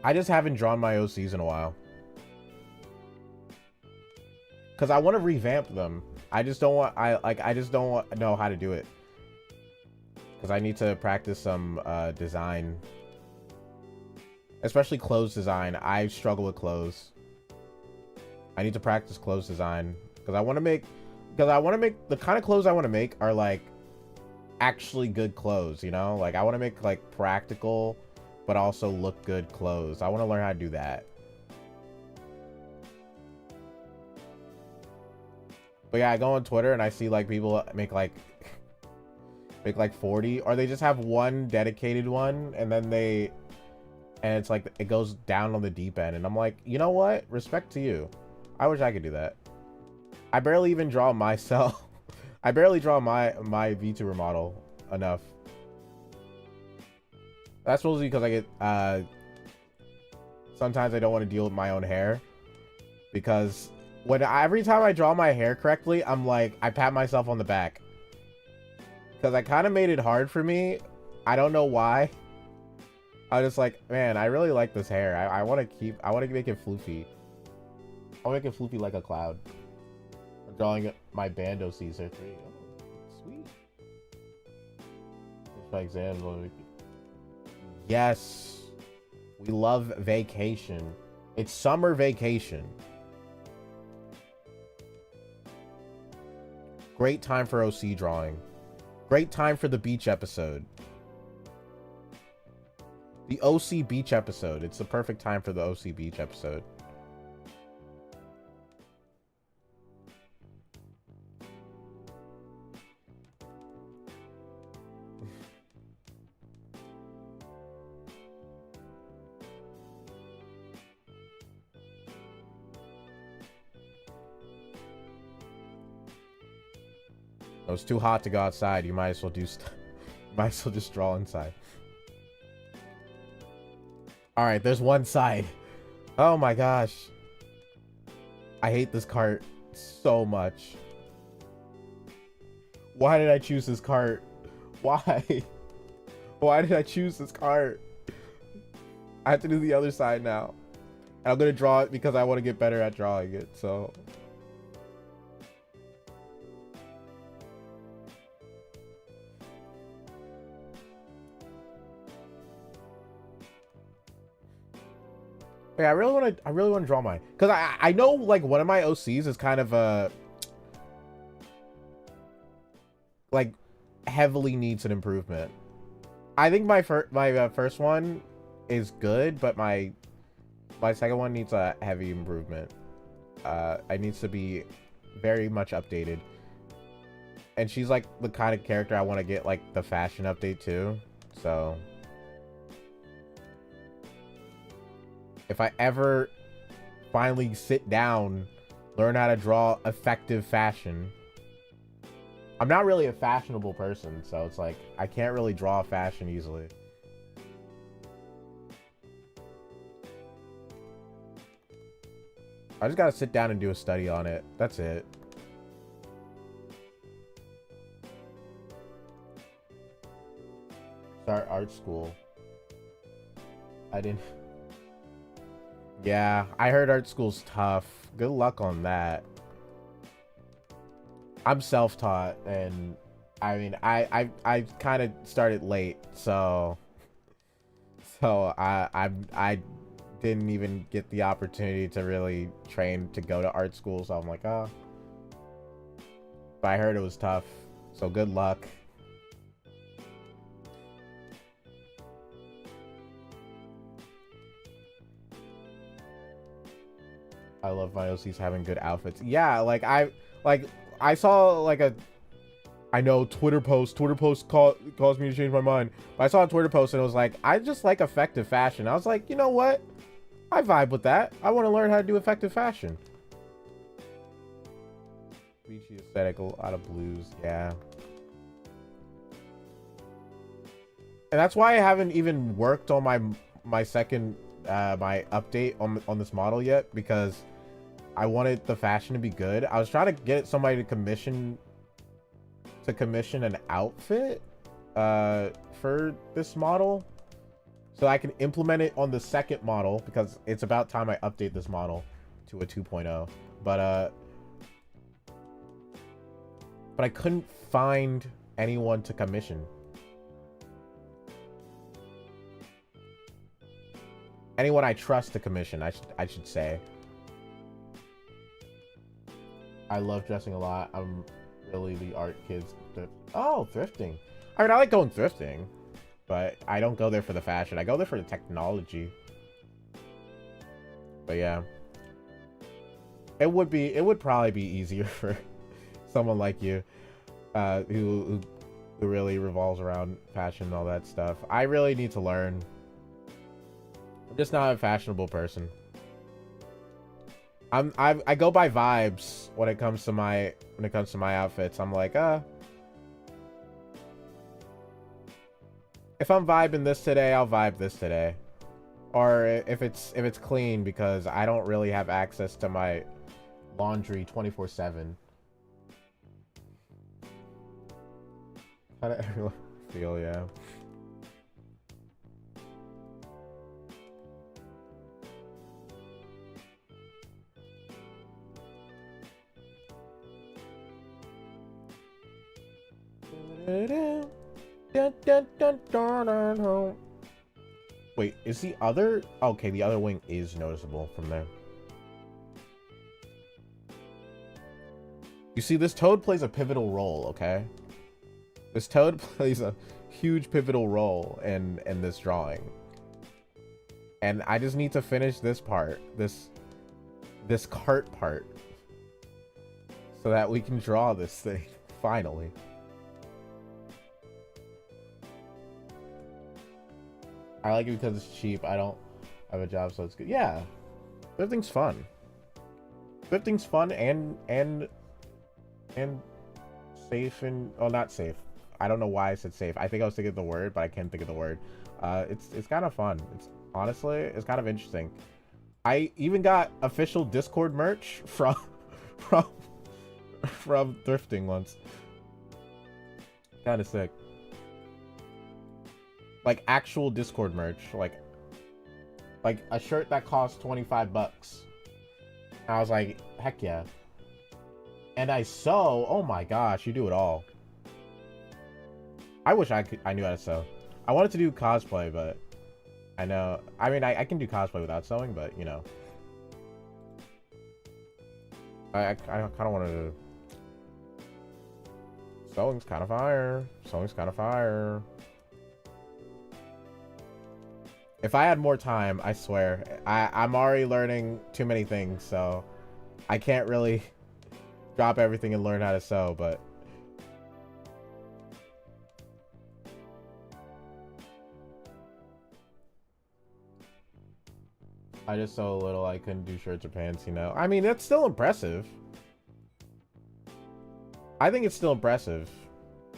I just haven't drawn my OCs in a while. Because I want to revamp them. I just don't want, I just don't know how to do it. Because I need to practice some design. Especially clothes design. I struggle with clothes. I need to practice clothes design. Because I want to make, the kind of clothes I want to make are like actually good clothes, you know? Like I want to make like practical, but also look good clothes. I want to learn how to do that. But yeah, I go on Twitter and I see like people make like 40, or they just have one dedicated one, and then it's like it goes down on the deep end, and I'm like, you know what? Respect to you. I wish I could do that. I barely even draw myself. I barely draw my VTuber model enough. That's mostly because I get sometimes I don't want to deal with my own hair, because every time I draw my hair correctly, I'm like, I pat myself on the back, because I kind of made it hard for me. I don't know why. I was just like, man, I really like this hair. I want to make it floofy. I want to make it floofy like a cloud. I'm drawing my Bando Caesar 3. Oh, sweet. It's my exam. Yes, we love vacation. It's summer vacation. Great time for OC drawing. Great time for the beach episode. The OC beach episode. It's the perfect time for the OC beach episode. Oh, it's too hot to go outside. You might as well do might as well just draw inside. All right, there's one side. Oh my gosh. I hate this cart so much. Why did I choose this cart? Why? Why did I choose this cart? I have to do the other side now. And I'm gonna draw it because I want to get better at drawing it, so. Yeah, I really want to draw mine. Because I know, like, one of my OCs is kind of, like, heavily needs an improvement. I think my first one is good, but my second one needs a heavy improvement. It needs to be very much updated. And she's, like, the kind of character I want to get, like, the fashion update, too. So if I ever finally sit down, learn how to draw effective fashion. I'm not really a fashionable person, so it's like, I can't really draw fashion easily. I just gotta sit down and do a study on it. That's it. Start art school. I didn't... Yeah, I heard art school's tough. Good luck on that. I'm self-taught, and I mean, I kind of started late, so I didn't even get the opportunity to really train to go to art school. So I'm like, oh. But I heard it was tough, so good luck. I love my OCs having good outfits. Yeah, like I saw like a, I know Twitter post caused me to change my mind. But I saw a Twitter post and it was like, I just like effective fashion. I was like, you know what? I vibe with that. I want to learn how to do effective fashion. Beachy aesthetic, a lot of blues, yeah. And that's why I haven't even worked on my second my update on this model yet, because I wanted the fashion to be good. I was trying to get somebody to commission an outfit for this model so I can implement it on the second model, because it's about time I update this model to a 2.0. But I couldn't find anyone to commission. Anyone I trust to commission, I should say. I love dressing a lot. I'm really the art kids. Oh, thrifting. I mean, I like going thrifting, but I don't go there for the fashion. I go there for the technology. But yeah, it would probably be easier for someone like you, who really revolves around fashion and all that stuff. I really need to learn. I'm just not a fashionable person. I go by vibes when it comes to my outfits. I'm like, if I'm vibing this today, I'll vibe this today. Or if it's clean, because I don't really have access to my laundry 24/7. How do everyone feel? Yeah. Wait, is the other... Okay, the other wing is noticeable from there. You see, this toad plays a pivotal role, okay? This toad plays a huge pivotal role in this drawing. And I just need to finish this part. This cart part. So that we can draw this thing, finally. I like it because it's cheap. I don't have a job, so it's good. Yeah, thrifting's fun. Thrifting's fun and safe and... Oh, not safe. I don't know why I said safe. I think I was thinking of the word, but I can't think of the word. It's kind of fun. Honestly, it's kind of interesting. I even got official Discord merch from thrifting once. Kind of sick. Like actual Discord merch, like a shirt that costs 25 bucks. I was like, heck yeah. And I sew. Oh my gosh, you do it all. I wish I knew how to sew. I wanted to do cosplay, but I know. I mean, I can do cosplay without sewing, but you know, I kind of wanted to. Sewing's kind of fire. Sewing's kind of fire. If I had more time, I swear, I'm already learning too many things, so I can't really drop everything and learn how to sew, but I just sew a little. I couldn't do shirts or pants, you know. I mean, that's still impressive. I think it's still impressive.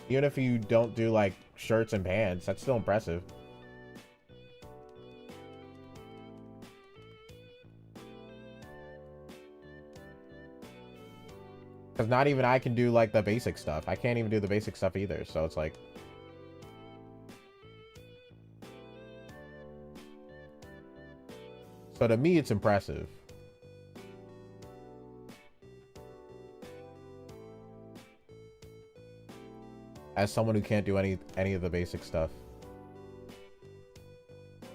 Even if you don't do like shirts and pants, that's still impressive. Because not even I can do like the basic stuff. I can't even do the basic stuff either. So it's like... So to me, it's impressive. As someone who can't do any of the basic stuff.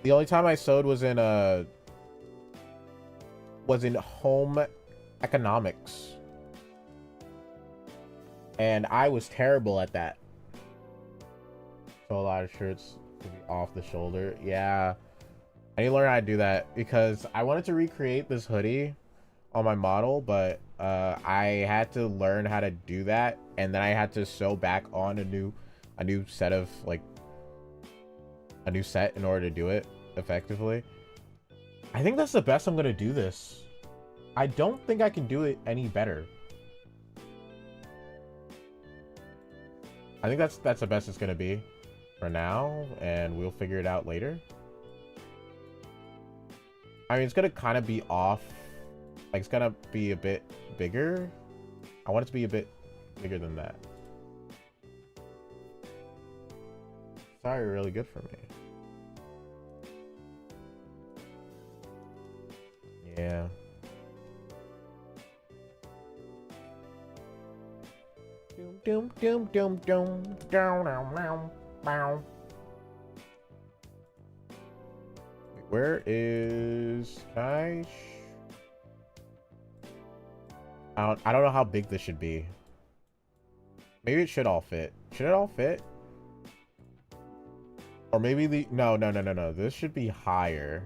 The only time I sewed was in home economics. And I was terrible at that. So a lot of shirts to be off the shoulder. Yeah. I need to learn how to do that because I wanted to recreate this hoodie on my model, but I had to learn how to do that, and then I had to sew back on a new set of like a new set in order to do it effectively. I think that's the best I'm gonna do this. I don't think I can do it any better. I think that's the best it's gonna be for now, and we'll figure it out later. I mean, it's gonna kind of be off. Like, it's gonna be a bit bigger. I want it to be a bit bigger than that. Sorry, really good for me. Yeah. Doom doom doom doom down down down. Where is I don't know how big this should be. Maybe it should all fit. Should it all fit? Or maybe the no. This should be higher.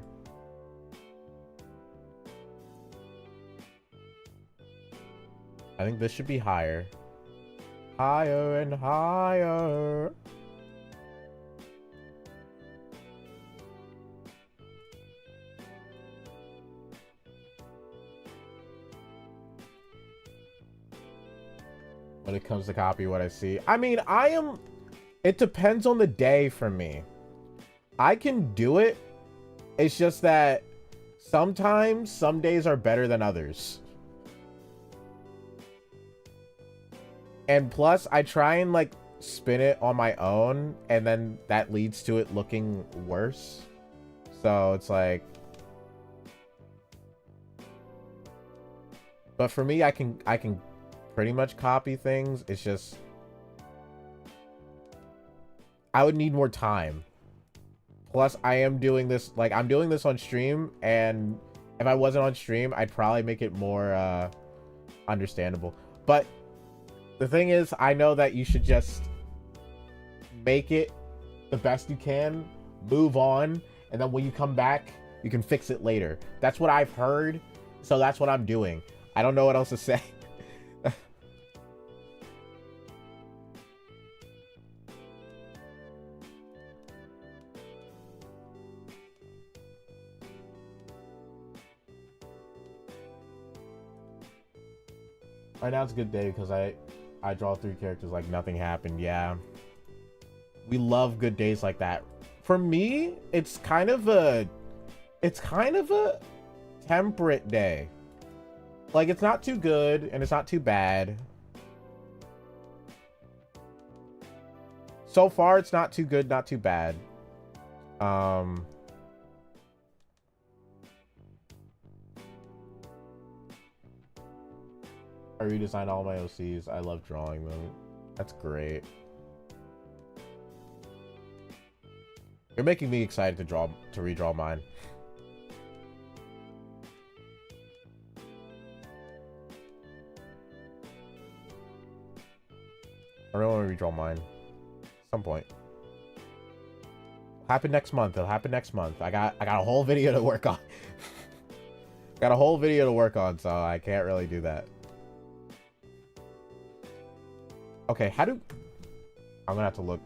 I think this should be higher. Higher and higher. When it comes to copy what I see. I mean, it depends on the day for me. I can do it. It's just that sometimes some days are better than others. And plus, I try and like spin it on my own, and then that leads to it looking worse. So it's like... But for me, I can pretty much copy things. It's just I would need more time Plus, I am doing this, like, I'm doing this on stream, and if I wasn't on stream, I'd probably make it more, understandable. But the thing is, I know that you should just make it the best you can, move on, and then when you come back, you can fix it later. That's what I've heard, so that's what I'm doing. I don't know what else to say. Right now it's a good day because I draw 3 characters like nothing happened. Yeah. We love good days like that. For me, it's kind of a temperate day. Like, it's not too good and it's not too bad. So far it's not too good, not too bad. I redesigned all my OCs. I love drawing them. That's great. You're making me excited to redraw mine. I really want to redraw mine. At some point. It'll happen next month. It'll happen next month. I got a whole video to work on. Got a whole video to work on, so I can't really do that. Okay, how do... I'm gonna have to look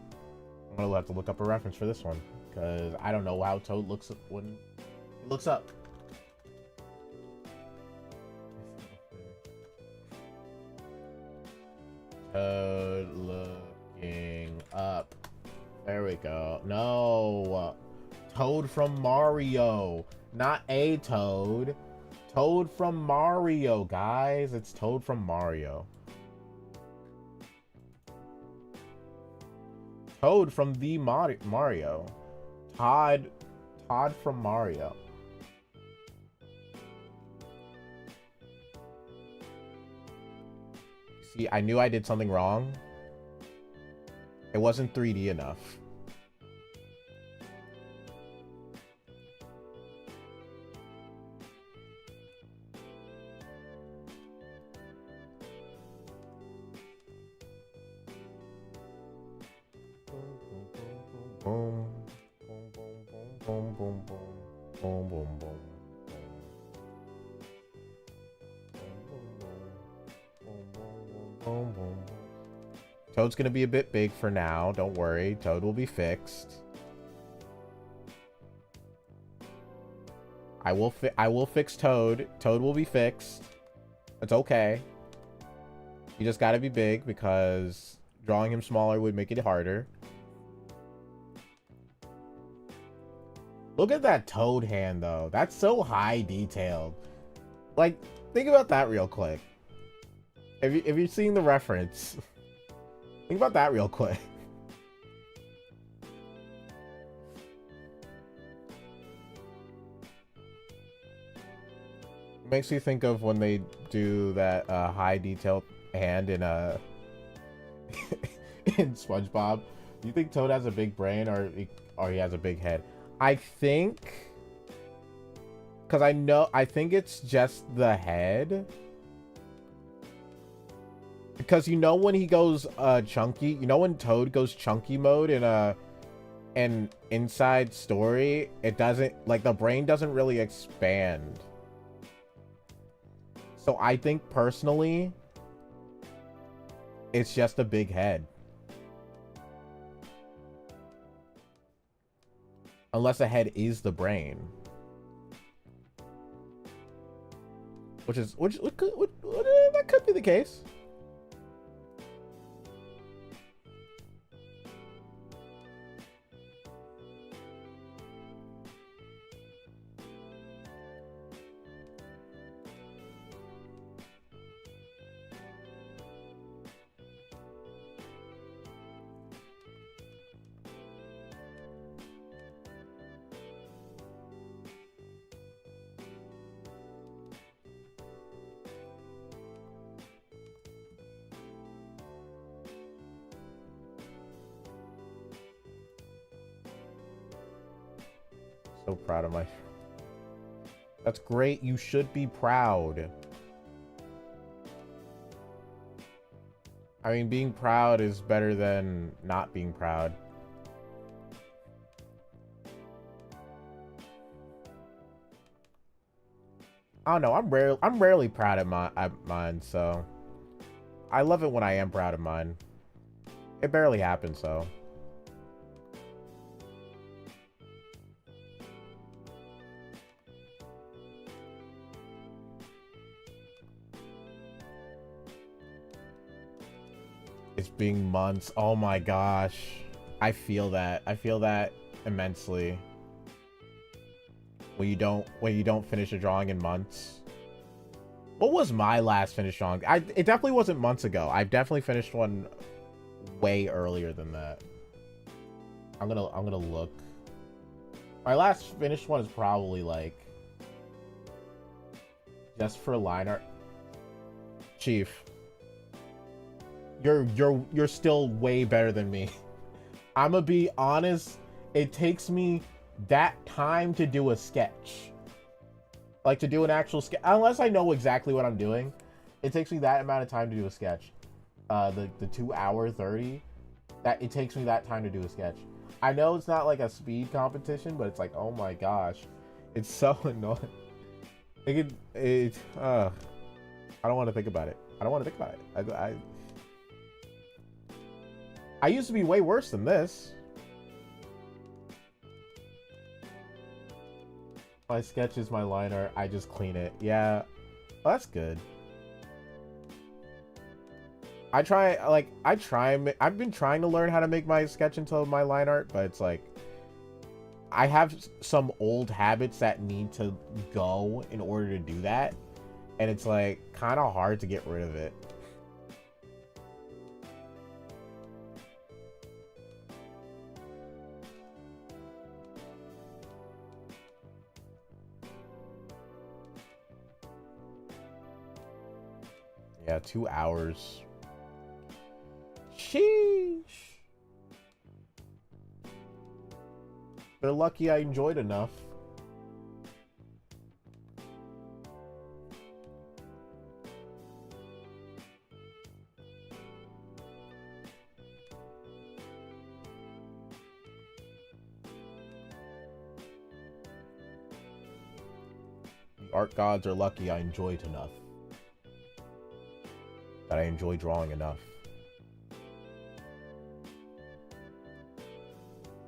up a reference for this one. Because I don't know how Toad looks when he looks up. Toad looking up. There we go. No. Toad from Mario. Not a Toad. Toad from Mario, guys. It's Toad from Mario. Toad from the Mario. Todd from Mario. See, I knew I did something wrong. It wasn't 3D enough. Boom, boom, boom, boom, boom, boom, boom, boom. Toad's gonna be a bit big for now. Don't worry. Toad will be fixed. I will fix Toad. Toad will be fixed. It's okay. You just gotta be big because drawing him smaller would make it harder. Look at that Toad hand, though. That's so high detailed. Like, think about that real quick. If you're seeing the reference, think about that real quick. It makes me think of when they do that high detailed hand in in SpongeBob. Do you think Toad has a big brain or he has a big head? I think, because I think it's just the head. Because you know when he goes chunky, you know when Toad goes chunky mode in an Inside Story, it doesn't, like, the brain doesn't really expand. So I think personally, it's just a big head. Unless the head is the brain. That could be the case. So proud of my... That's great. You should be proud. I mean, being proud is better than not being proud. I don't know. I'm rarely proud of mine, so I love it when I am proud of mine. It barely happens, so. It's being months. Oh my gosh. I feel that. I feel that immensely. When you don't finish a drawing in months. What was my last finished drawing? It definitely wasn't months ago. I've definitely finished one way earlier than that. I'm gonna look. My last finished one is probably like just for line art. Chief, you're still way better than me. I'm gonna be honest, it takes me that time to do a sketch. Like to do an actual sketch, unless I know exactly what I'm doing, it takes me that amount of time to do a sketch. The 2 hour 30, that it takes me that time to do a sketch. I know it's not like a speed competition, but it's like, oh my gosh, it's so annoying. I don't want to think about it. I don't want to think about it. I used to be way worse than this. My sketch is my line art. I just clean it. Yeah, well, that's good. I've been trying to learn how to make my sketch into my line art, but it's like I have some old habits that need to go in order to do that, and it's like kind of hard to get rid of it. Yeah, 2 hours. Sheesh. They're lucky I enjoyed enough. The art gods are lucky I enjoyed enough. That I enjoy drawing enough.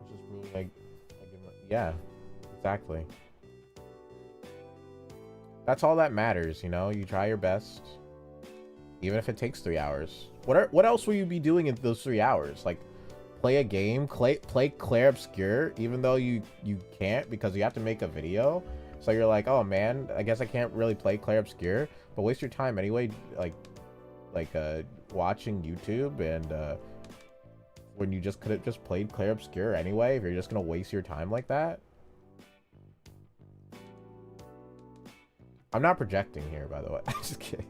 Just really like yeah, exactly. That's all that matters, you know. You try your best, even if it takes 3 hours. What else will you be doing in those 3 hours? Like, play a game, play Clair Obscur, even though you can't because you have to make a video. So you're like, oh man, I guess I can't really play Clair Obscur, but waste your time anyway. Like watching YouTube, and when you just could have just played Clair Obscur anyway, if you're just gonna waste your time like that. I'm not projecting here, by the way. I'm just kidding.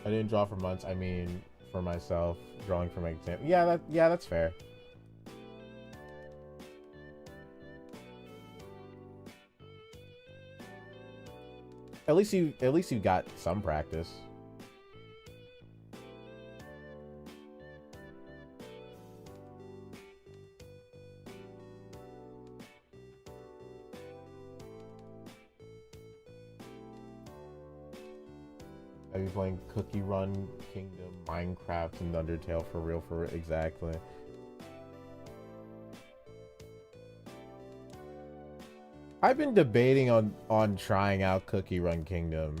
I didn't draw for months. I mean, for myself, drawing for my exam. Yeah, that's fair. At least you got some practice. I've been playing Cookie Run, Kingdom, Minecraft, and Undertale for real, exactly. I've been debating on trying out Cookie Run Kingdom.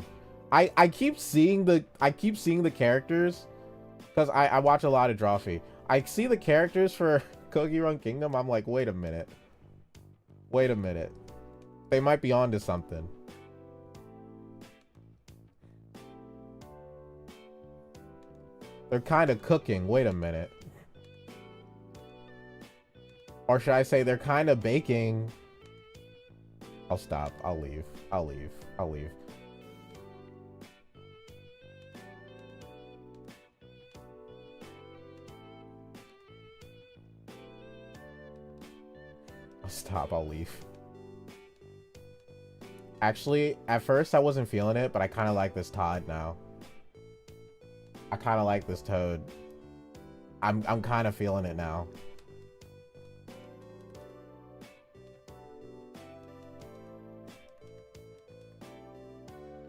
I keep seeing the characters because I watch a lot of Drawfee. I see the characters for Cookie Run Kingdom. I'm like, wait a minute. They might be onto something. They're kind of cooking. Wait a minute. Or should I say they're kind of baking? I'll stop. I'll leave. stop. I'll leave. Actually, at first I wasn't feeling it, but I kind of like this Todd now. I kind of like this Toad. I'm kind of feeling it now.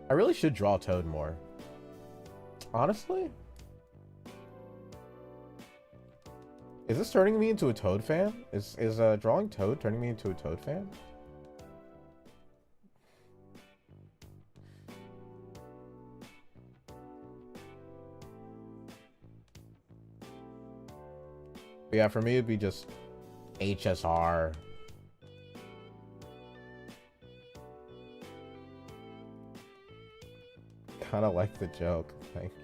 I really should draw Toad more. Honestly? Is this turning me into a Toad fan? Is drawing Toad turning me into a Toad fan? But yeah, for me it'd be just HSR. Kind of like the joke. Thank you.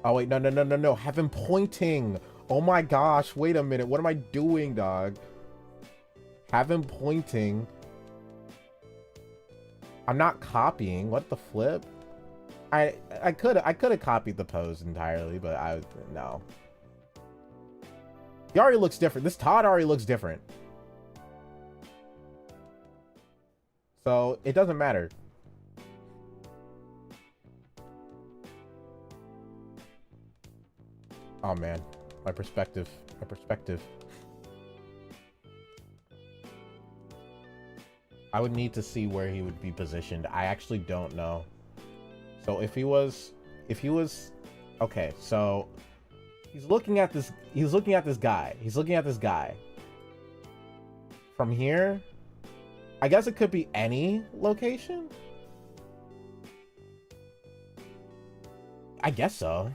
Oh wait, no. Have him pointing. Oh my gosh, wait a minute. What am I doing, dog? Have him pointing. I'm not copying. What the flip? I could have copied the pose entirely, but no. He already looks different. This Todd already looks different. So it doesn't matter. Oh man, my perspective. I would need to see where he would be positioned. I actually don't know. So if he was, okay, so he's looking at this guy. From here, I guess it could be any location. I guess so.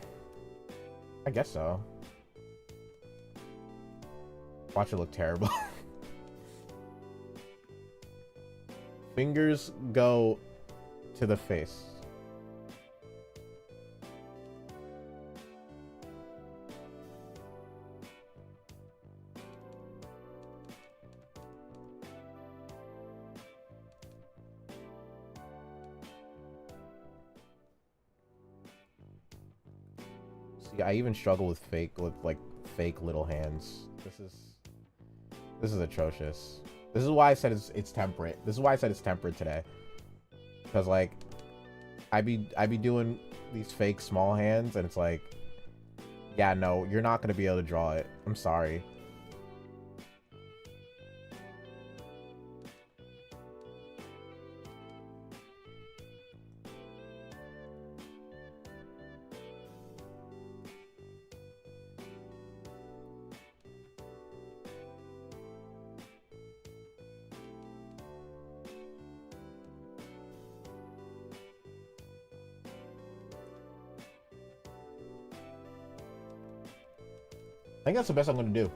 Watch it look terrible. Fingers go to the face. See, I even struggle with fake little hands. This is atrocious. This is why I said it's temperate. This is why I said it's temperate today. Because like I be doing these fake small hands and it's like, yeah, no, you're not gonna be able to draw it. I'm sorry. I think that's the best I'm going to do.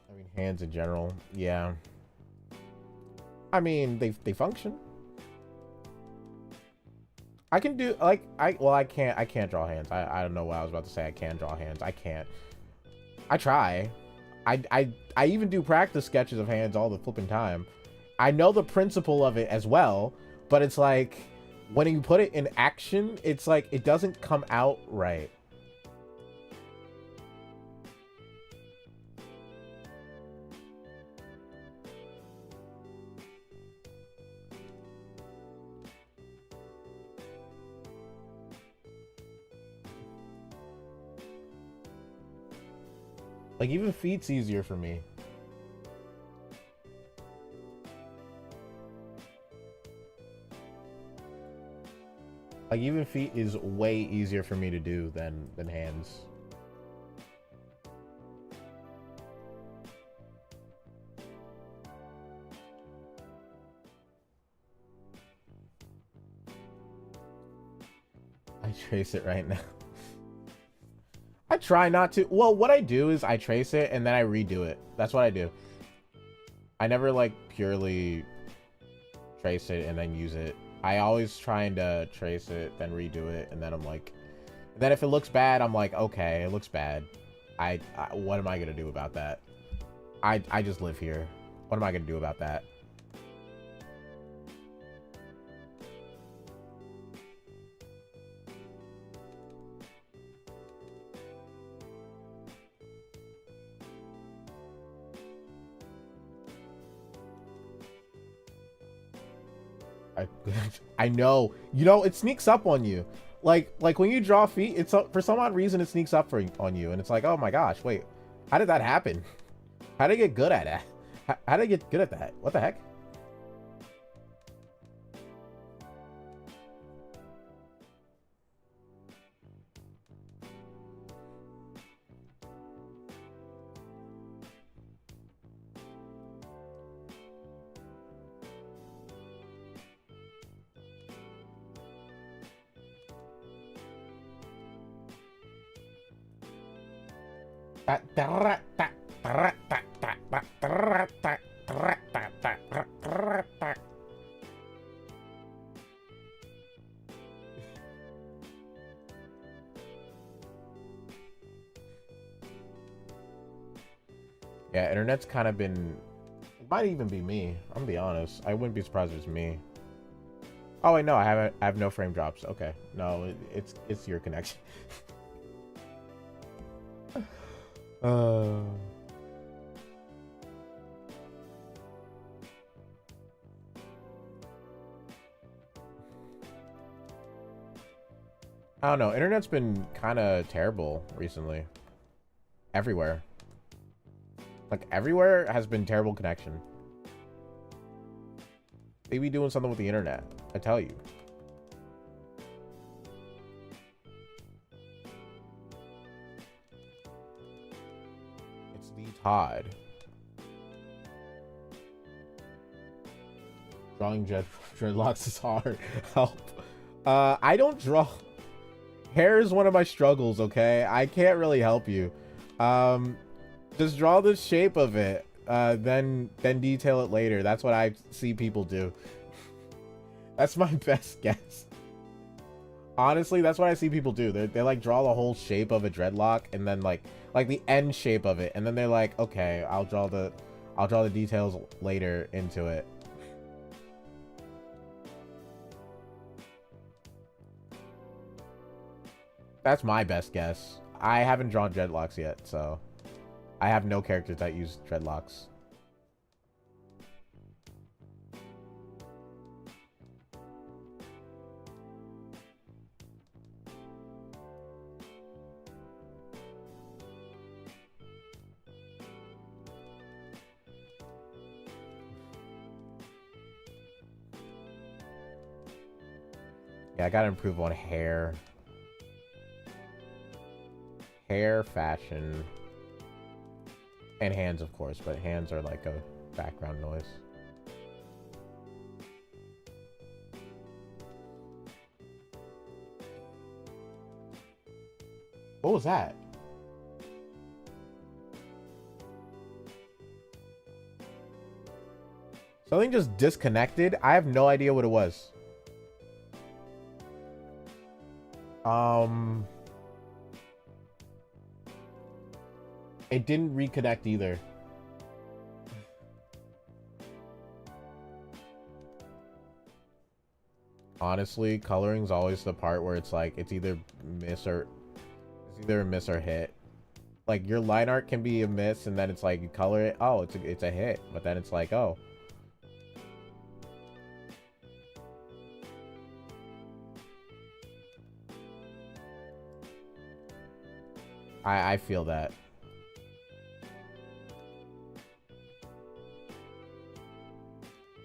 I mean, hands in general, yeah. I mean, they function. I can do like I can't draw hands. I don't know what I was about to say. I can draw hands. I can't. I try. I even do practice sketches of hands all the flipping time. I know the principle of it as well, but it's like when you put it in action, it's like it doesn't come out right. Like, even feet's easier for me. Like, even feet is way easier for me to do than hands. I trace it right now. try not to. Well, what I do is I trace it and then I redo it. That's what I do. I never like purely trace it and then use it. I always trying to trace it, then redo it, and then I'm like, then if it looks bad, I'm like, okay, it looks bad. I what am I gonna do about that? I just live here. What am I gonna do about that? I know. You know, it sneaks up on you. Like when you draw feet, it's for some odd reason it sneaks up on you, and it's like, oh my gosh, wait, how did that happen? How did I get good at that? How did I get good at that? What the heck? Yeah, internet's kind of been... It might even be me. I'm gonna be honest. I wouldn't be surprised if it's me. Oh wait, no, I have no frame drops. Okay, no, it's your connection. I don't know. Internet's been kind of terrible recently. Everywhere. Like, everywhere has been terrible connection. They be doing something with the internet. I tell you. It's the Todd. Drawing dreadlocks is hard. Help. I don't draw... Hair is one of my struggles, okay? I can't really help you. Just draw the shape of it, then detail it later. That's what I see people do. That's my best guess. Honestly, that's what I see people do. They like draw the whole shape of a dreadlock and then like the end shape of it, and then they're like, okay, I'll draw the details later into it. That's my best guess. I haven't drawn dreadlocks yet, so I have no characters that use dreadlocks. Yeah, I gotta improve on hair. Hair, fashion, and hands, of course, but hands are like a background noise. What was that? Something just disconnected? I have no idea what it was. It didn't reconnect either. Honestly, coloring's always the part where it's like it's either a miss or hit. Like your line art can be a miss, and then it's like you color it, oh, it's a hit, but then it's like, oh. I feel that.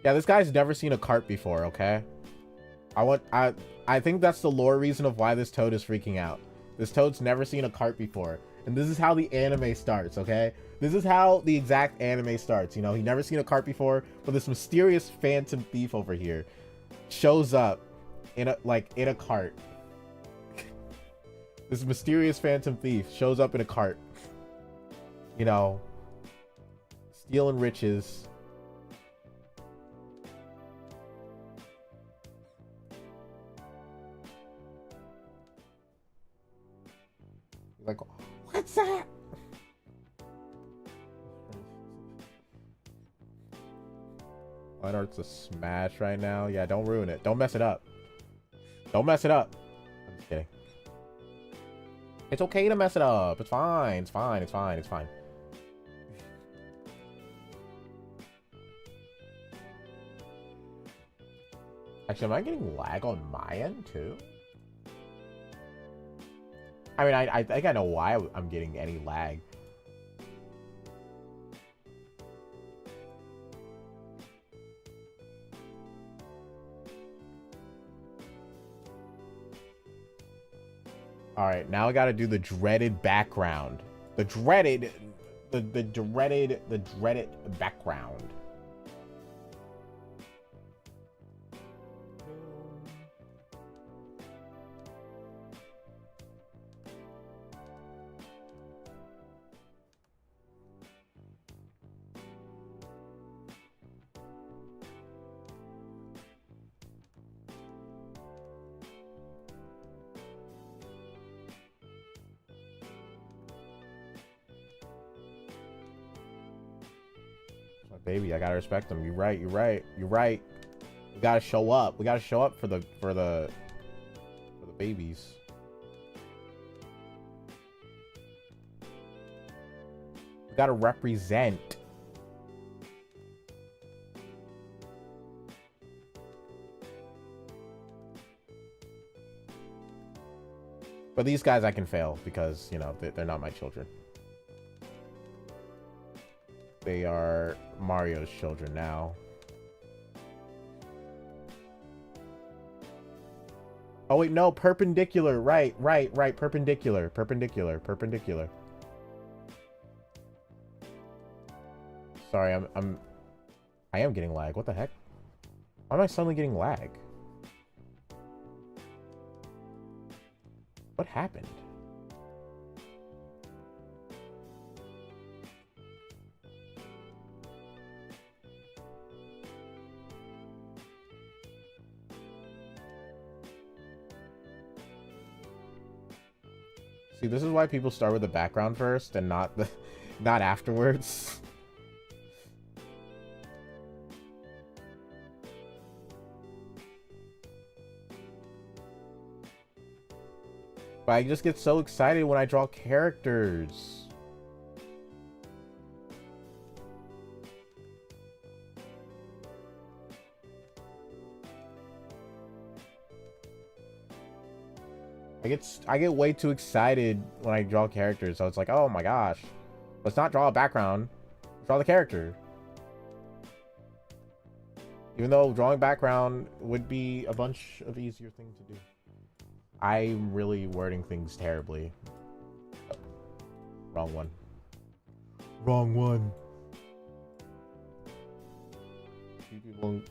Yeah, this guy's never seen a cart before, okay? I think that's the lore reason of why this toad is freaking out. This toad's never seen a cart before. And this is how the anime starts, okay? This is how the exact anime starts, you know? He never seen a cart before, but this mysterious phantom thief over here shows up in a cart. This mysterious phantom thief shows up in a cart. You know, stealing riches. Like, what's that? Fanart's a smash right now. Yeah, don't ruin it. Don't mess it up. Don't mess it up. I'm just kidding. It's okay to mess it up. It's fine. It's fine. It's fine. It's fine. Actually, am I getting lag on my end too? I mean, I think I know why I'm getting any lag. All right, now I got to do the dreaded background. The dreaded background. Baby, I gotta respect them. You're right. You're right. You're right. We gotta show up. We gotta show up for the babies. We gotta represent. But these guys I can fail because, you know, they're not my children. They are Mario's children now. Oh wait, no, perpendicular. Right. Perpendicular. Sorry, I am getting lag. What the heck? Why am I suddenly getting lag? What happened? See, this is why people start with the background first and not afterwards. But I just get so excited when I draw characters. I get way too excited when I draw characters, so it's like, oh my gosh, let's not draw a background, draw the character. Even though drawing background would be a bunch of easier things to do. I'm really wording things terribly. Oh, wrong one. Wrong one. Few people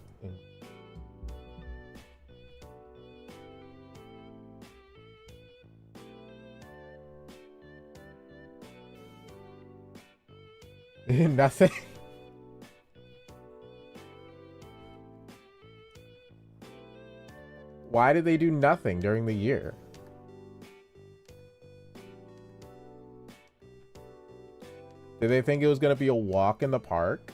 nothing. Why did they do nothing during the year? Did they think it was gonna be a walk in the park?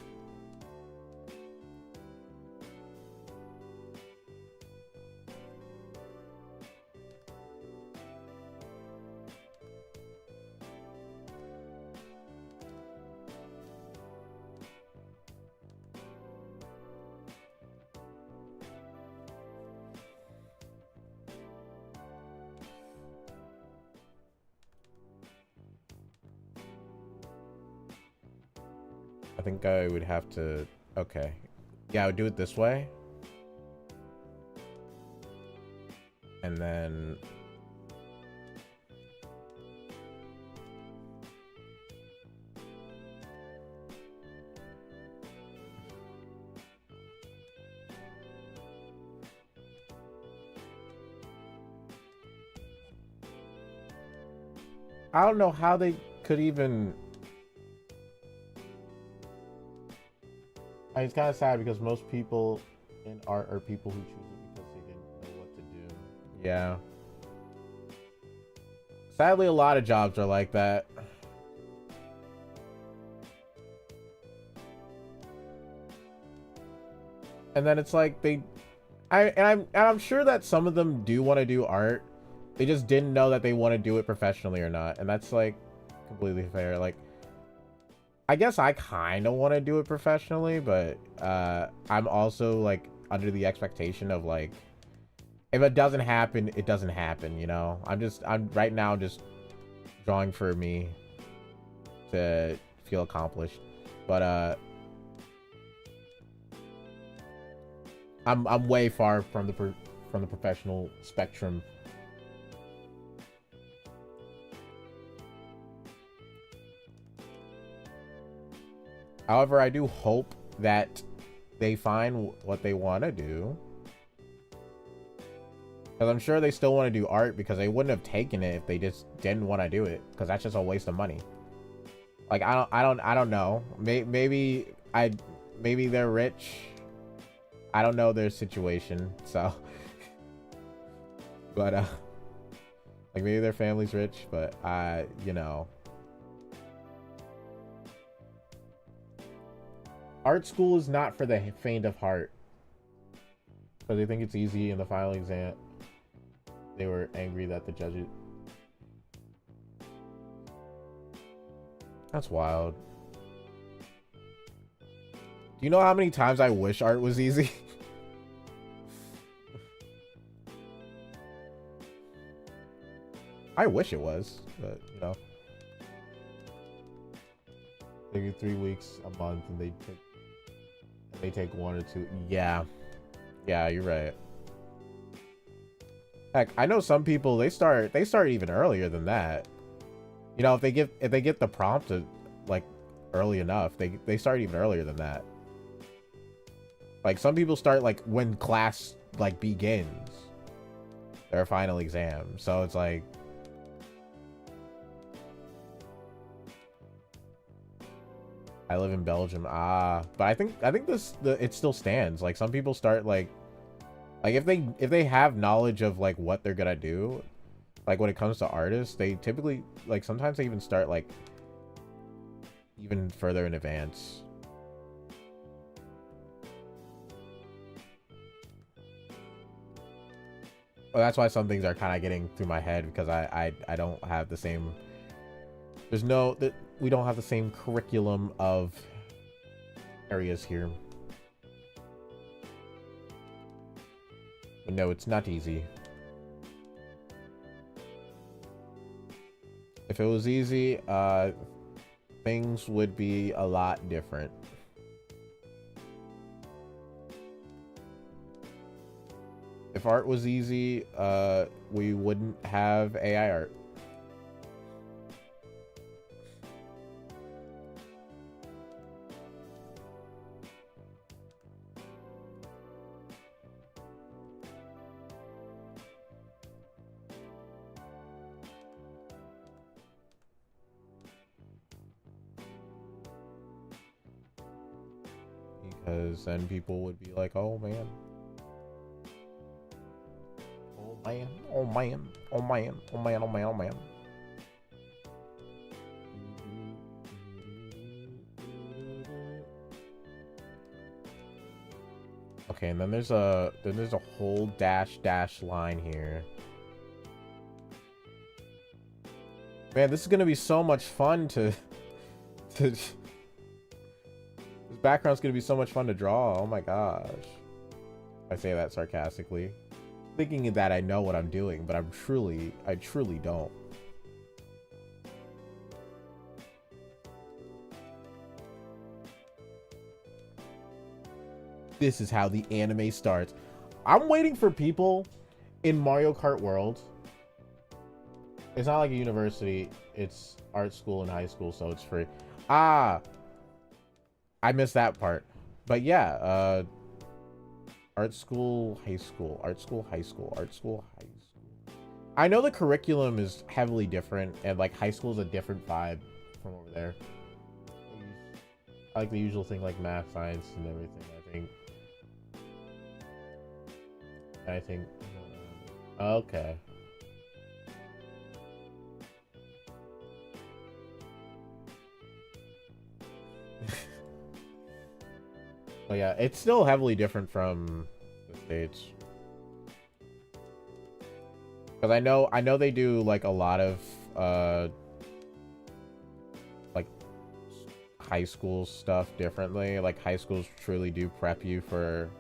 I think I would have to... Okay. Yeah, I would do it this way. And then... I don't know how they could even. It's kind of sad because most people in art are people who choose it because they didn't know what to do. Yeah. Sadly, a lot of jobs are like that. And then it's like I'm sure that some of them do want to do art. They just didn't know that they want to do it professionally or not. And that's like completely fair. Like, I guess I kind of want to do it professionally, but I'm also like under the expectation of like, if it doesn't happen, it doesn't happen, you know? I'm right now just drawing for me to feel accomplished. But I'm way far from the professional spectrum. However, I do hope that they find what they want to do. Because I'm sure they still want to do art because they wouldn't have taken it if they just didn't want to do it. Because that's just a waste of money. Like, I don't know. Maybe they're rich. I don't know their situation, so. But, like, maybe their family's rich, but, you know. Art school is not for the faint of heart. Because they think it's easy in the final exam. They were angry that the judges. That's wild. Do you know how many times I wish art was easy? I wish it was, but you know. They do 3 weeks a month and they take 1 or 2. Yeah. Yeah, you're right. Heck, I know some people they start even earlier than that. You know, if they get the prompt to, like, early enough, they start even earlier than that. Like, some people start like when class like begins their final exam. So it's like, I live in Belgium. But I think it still stands. Like, some people start like if they have knowledge of like what they're gonna do, like when it comes to artists, they typically like sometimes they even start like even further in advance. Well, that's why some things are kind of getting through my head because I don't have the same. We don't have the same curriculum of areas here. But no, it's not easy. If it was easy, things would be a lot different. If art was easy, we wouldn't have AI art. Because then people would be like, oh man. Oh man, oh man, oh man, oh man, oh man, oh man. Okay, and then there's a whole dash line here. Man, this is gonna be so much fun to this background's gonna be so much fun to draw. Oh my gosh. I say that sarcastically. Thinking that I know what I'm doing, but I truly don't. This is how the anime starts. I'm waiting for people in Mario Kart World. It's not like a university. It's art school and high school, so it's free. I missed that part. But yeah, art school, high school, art school, high school, art school, high school. I know the curriculum is heavily different, and like high school is a different vibe from over there. I like the usual thing like math, science, and everything. I think. Okay. But yeah, it's still heavily different from the States. Because I know they do like a lot of like high school stuff differently. Like high schools truly do prep you for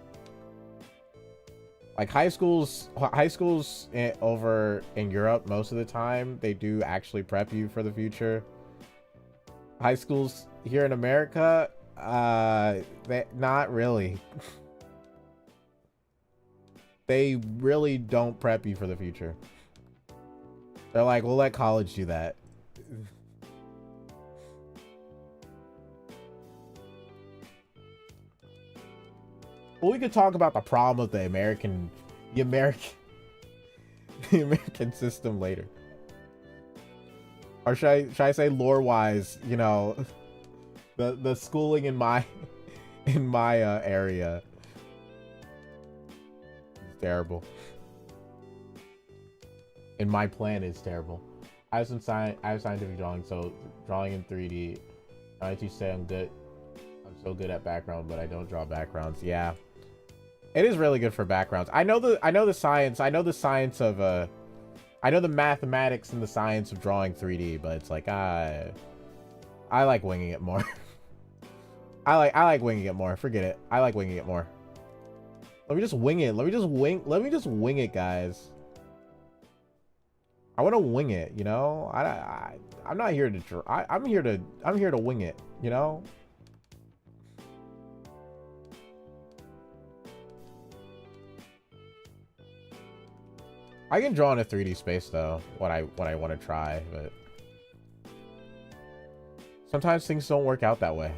like high schools over in Europe most of the time they do actually prep you for the future. High schools here in America, they not really. They really don't prep you for the future. They're like, we'll let college do that. Well, we could talk about the problem of the American system later. Or should I say lore-wise, you know, the schooling in my area is terrible. And my plan is terrible. I have scientific drawing, so drawing in 3D. I to say I'm so good at background, but I don't draw backgrounds. Yeah. It is really good for backgrounds. I know the science of I know the mathematics and the science of drawing 3D, but it's like I like winging it more. I like winging it more. Forget it. I like winging it more. Let me just wing it. Let me just wing it, guys. I want to wing it, you know? I'm not here to draw. I'm here to wing it, you know? I can draw in a 3D space though, when I want to try, but sometimes things don't work out that way.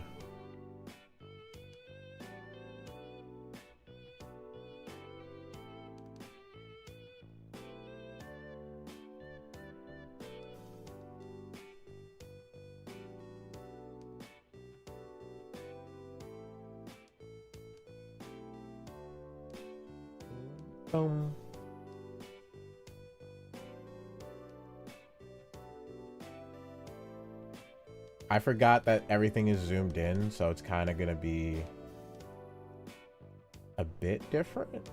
I forgot that everything is zoomed in, so it's kind of gonna be a bit different.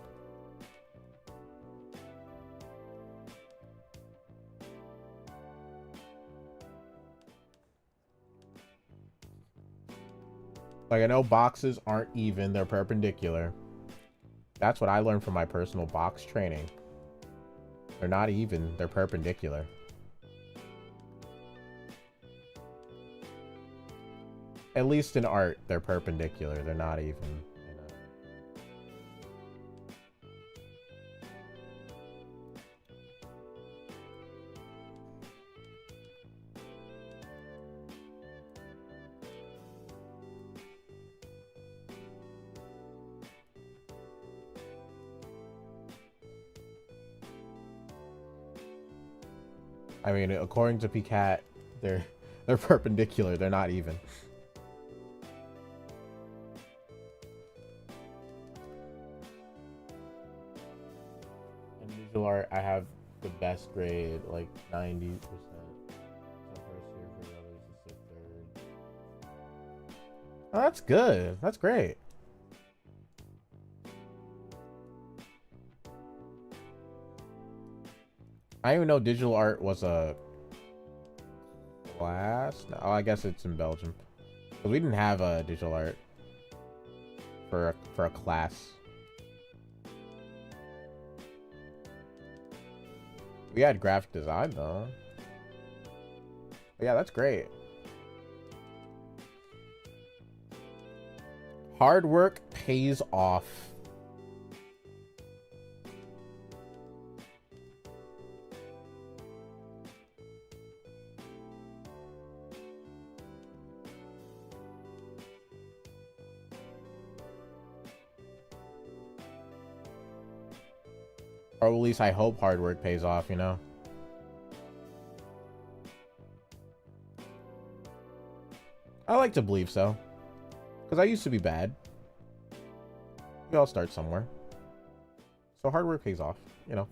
Like, I know boxes aren't even, they're perpendicular. That's what I learned from my personal box training. They're not even, they're perpendicular. At least in art, they're perpendicular. They're not even, you know. I mean, according to PCAT, they're perpendicular. They're not even. Art, I have the best grade, like 90%. So first year, for the others, it's the third. Oh, that's good. That's great. I didn't even know digital art was a class. Oh, I guess it's in Belgium. But we didn't have a digital art for a class. We had graphic design though. But yeah, that's great. Hard work pays off. Or at least I hope hard work pays off, you know? I like to believe so. Because I used to be bad. We all start somewhere. So hard work pays off, you know.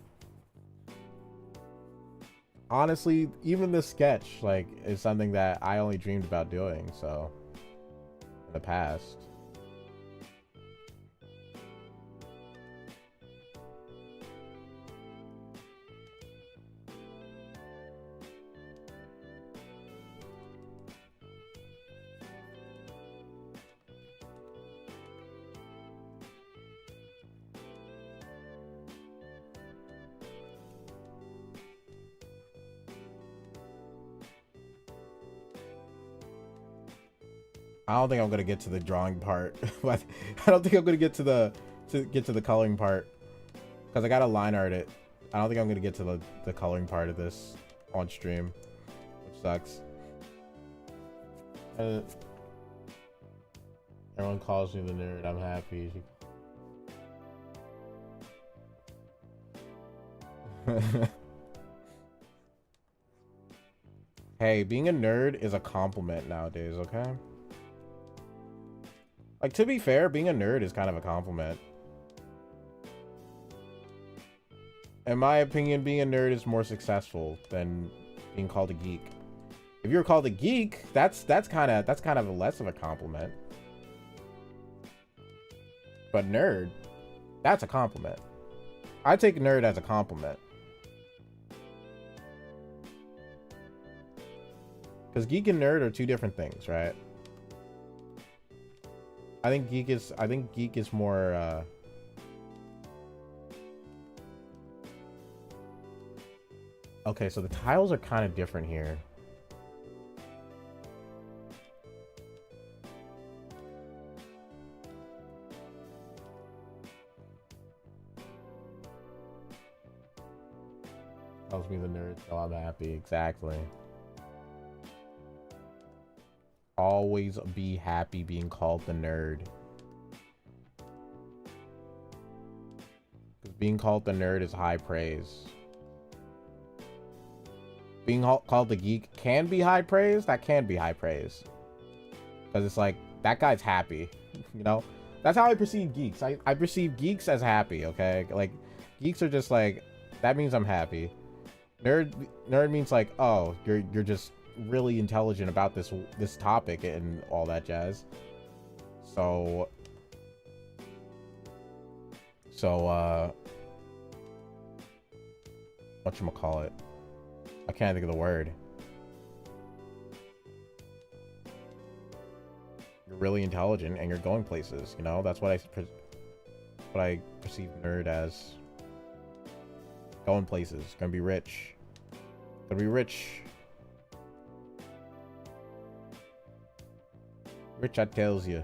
Honestly, even this sketch, like, is something that I only dreamed about doing, so... in the past. I don't think I'm gonna get to the drawing part, but I don't think I'm gonna get to the coloring part because I gotta line art it. I don't think I'm gonna get to the coloring part of this on stream, which sucks. Everyone calls me the nerd. I'm happy. Hey, being a nerd is a compliment nowadays, okay? Like, to be fair, being a nerd is kind of a compliment. In my opinion, being a nerd is more successful than being called a geek. If you're called a geek, that's kind of less of a compliment. But nerd, that's a compliment. I take nerd as a compliment. Because geek and nerd are two different things, right? I think geek is more okay, so the tiles are kind of different here. Tells me the nerd, so I'm happy. Exactly. Always be happy being called the nerd. Because being called the nerd is high praise. Being called the geek can be high praise. That can be high praise. Because it's like, that guy's happy. You know? That's how I perceive geeks. I perceive geeks as happy, okay? Like, geeks are just like, that means I'm happy. Nerd means like, oh, you're just really intelligent about this topic and all that jazz. So whatchamacallit? I can't think of the word. You're really intelligent and you're going places, you know? That's what I perceive nerd as. Going places, gonna be rich. Gonna be rich. Rich, I tells you.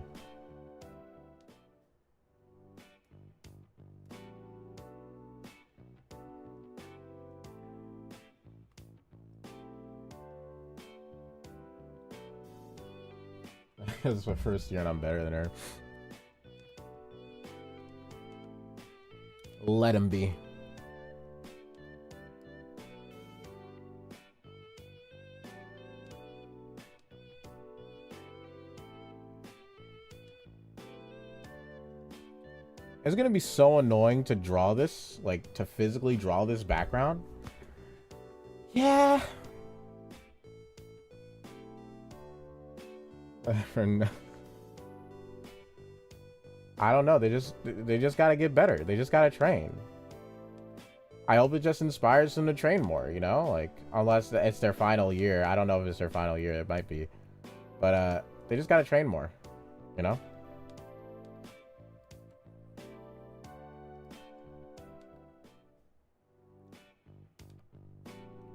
This is my first year and I'm better than her. Let him be. It's gonna be so annoying to draw this, like to physically draw this background. Yeah. I don't know. They just gotta get better. They just gotta train. I hope it just inspires them to train more, you know? Like, unless it's their final year. I don't know if it's their final year. It might be. But they just gotta train more, you know?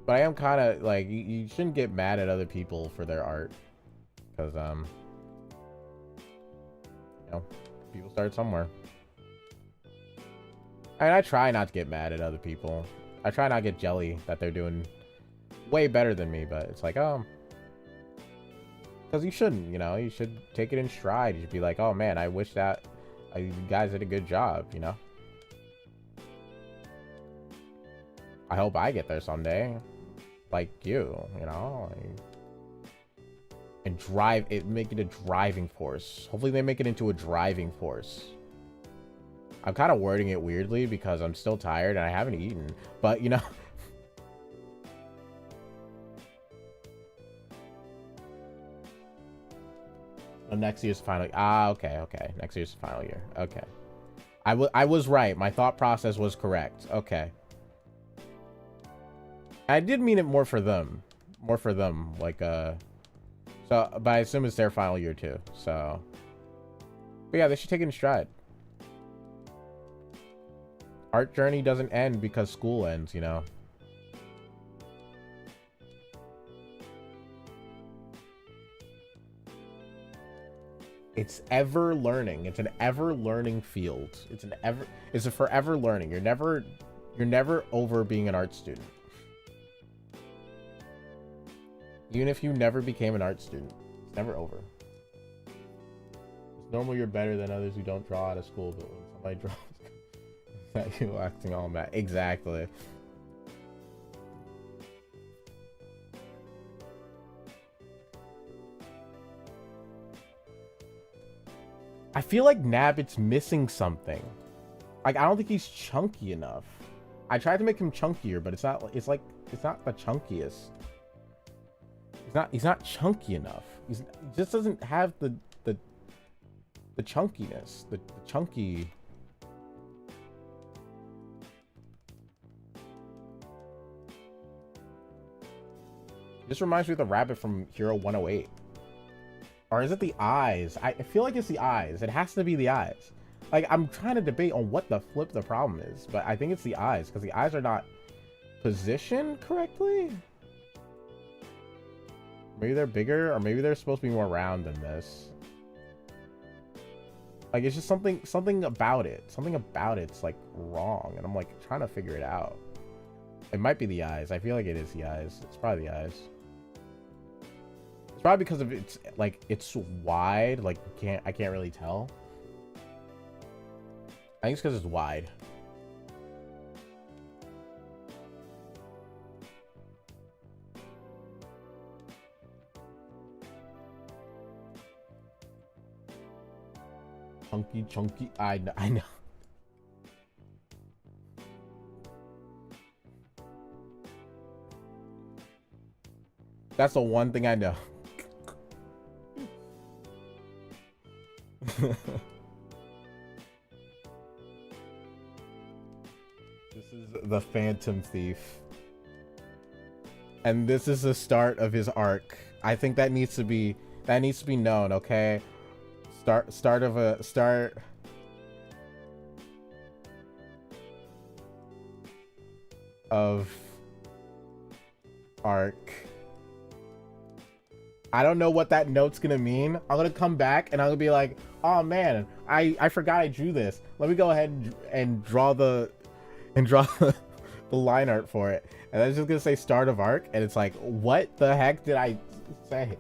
But I am kind of like, you shouldn't get mad at other people for their art. Because, you know, people start somewhere. And I try not to get mad at other people. I try not to get jelly that they're doing way better than me. But it's like, because you shouldn't, you know, you should take it in stride. You should be like, oh man, I wish that you guys did a good job, you know. I hope I get there someday. Like you know, like, and make it a driving force. Hopefully they make it into a driving force. I'm kind of wording it weirdly because I'm still tired and I haven't eaten, but you know. Oh, next year's final. Okay. Next year's final year. Okay. I was right. My thought process was correct. Okay. I did mean it more for them. Like, so, but I assume it's their final year too, so. But yeah, they should take it in stride. Art journey doesn't end because school ends, you know. It's ever learning. It's an ever learning field. It's a forever learning. You're never over being an art student. Even if you never became an art student, it's never over. It's normal you're better than others who don't draw out of school, but when somebody draws, that you acting all mad. Exactly. I feel like Nabbit's missing something. Like, I don't think he's chunky enough. I tried to make him chunkier, but it's not the chunkiest. He's not chunky enough. He just doesn't have the chunkiness. The chunky. This reminds me of the rabbit from Hero 108. Or is it the eyes? I feel like it's the eyes. It has to be the eyes. Like, I'm trying to debate on what the flip the problem is, but I think it's the eyes, because the eyes are not positioned correctly. Maybe they're bigger, or maybe they're supposed to be more round than this. Like, it's just something about it. Something about it's like wrong, and I'm like trying to figure it out. It might be the eyes. I feel like it is the eyes. It's probably the eyes. It's probably because of it's like it's wide. Like I can't really tell. I think it's because it's wide. Chunky. I know. That's the one thing I know. This is the Phantom Thief. And this is the start of his arc. I think that needs to be known, okay? Start of arc. I don't know what that note's gonna mean. I'm gonna come back and I'm gonna be like, oh man, I forgot I drew this. Let me go ahead and draw the line art for it. And then it's just gonna say start of arc, and it's like, what the heck did I say?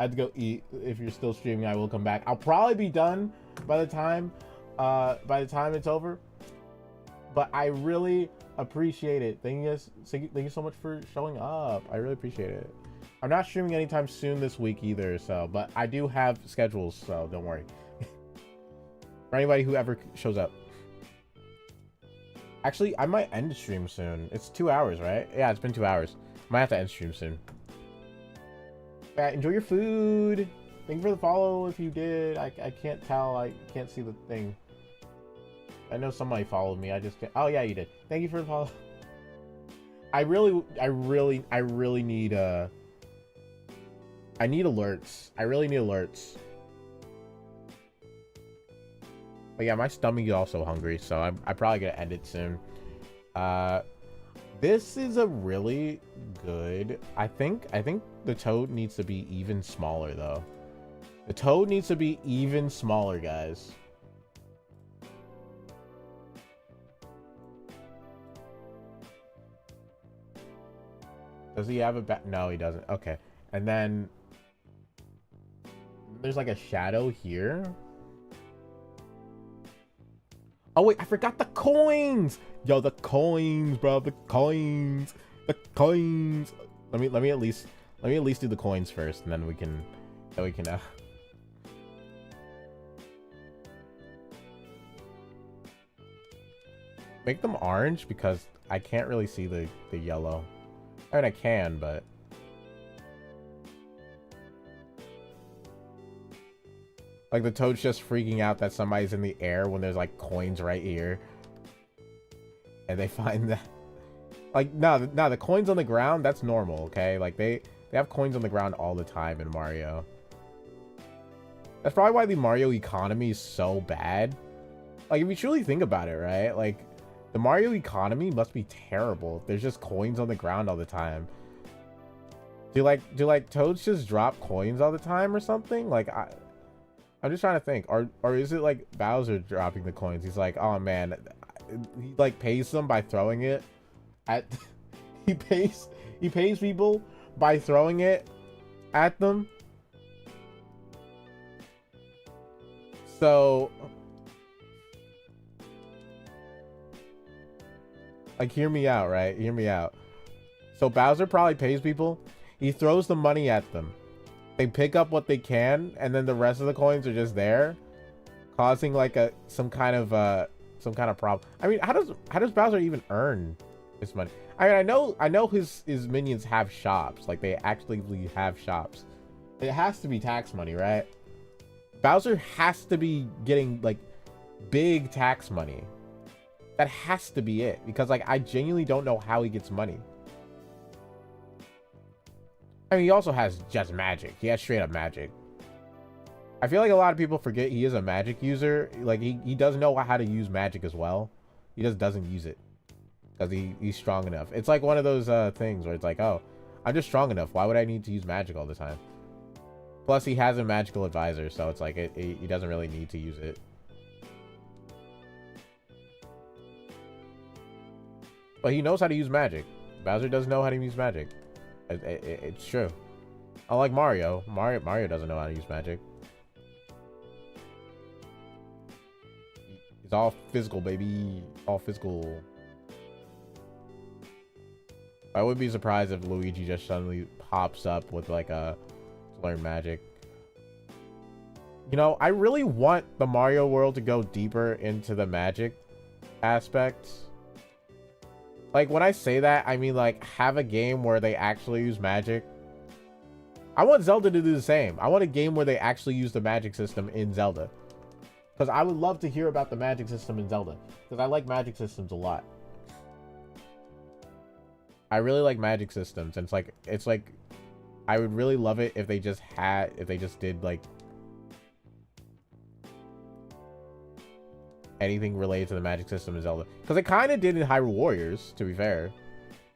I had to go eat. If you're still streaming, I will come back. I'll probably be done by the time it's over. But I really appreciate it. Thank you so much for showing up. I really appreciate it. I'm not streaming anytime soon this week either, so, but I do have schedules, so don't worry. For anybody who ever shows up. Actually, I might end the stream soon. It's 2 hours, right? Yeah, it's been 2 hours. Might have to end stream soon. Yeah, enjoy your food. Thank you for the follow if you did. I can't tell. I can't see the thing. I know somebody followed me. I just can't. Oh yeah, you did. Thank you for the follow. I really need I need alerts. I really need alerts. But yeah, my stomach is also hungry, so I'm probably gonna end it soon. This is a really good. I think the toad needs to be even smaller though. The toad needs to be even smaller, guys. Does he have a back? No, he doesn't. Okay, and then there's like a shadow here. Oh wait, I forgot the coins. Yo, the coins, bro. The coins. The coins. Let me at least do the coins first, and then we can that we can make them orange because I can't really see the yellow. I mean, I can, but like the toad's just freaking out that somebody's in the air when there's like coins right here, and they find that. Like, no, the coins on the ground, that's normal, okay? Like, they have coins on the ground all the time in Mario. That's probably why the Mario economy is so bad. Like, if you truly think about it, right? Like, the Mario economy must be terrible if there's just coins on the ground all the time. Do like toads just drop coins all the time or something? Like, I'm just trying to think. Or is it like Bowser dropping the coins? He's like, oh man, he like pays them by throwing it at he pays people by throwing it at them. So like, hear me out, right? Hear me out. So Bowser probably pays people. He throws the money at them. They pick up what they can, and then the rest of the coins are just there, causing like some kind of problem. I mean, how does Bowser even earn this money? I mean, I know his minions have shops. Like, they actually have shops. It has to be tax money, right? Bowser has to be getting like big tax money. That has to be it, because like I genuinely don't know how he gets money. I mean, he also has just magic. He has straight up magic. I feel like a lot of people forget he is a magic user. Like, he does know how to use magic as well. He just doesn't use it because he's strong enough. It's like one of those things where it's like, oh, I'm just strong enough. Why would I need to use magic all the time? Plus, he has a magical advisor, so it's like he doesn't really need to use it. But he knows how to use magic. Bowser does know how to use magic. It's true. Unlike Mario. Mario doesn't know how to use magic. He's all physical, baby. All physical. I wouldn't be surprised if Luigi just suddenly pops up with like a learn magic. You know, I really want the Mario world to go deeper into the magic aspects. Like, when I say that, I mean, like, have a game where they actually use magic. I want Zelda to do the same. I want a game where they actually use the magic system in Zelda. Because I would love to hear about the magic system in Zelda. Because I like magic systems a lot. I really like magic systems. And it's like, I would really love it if they just did, like, anything related to the magic system in Zelda, because it kind of did in Hyrule Warriors, to be fair.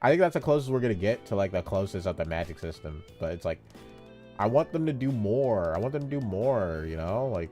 I think that's the closest we're gonna get to like the closest of the magic system, but it's like I want them to do more. I want them to do more, you know, like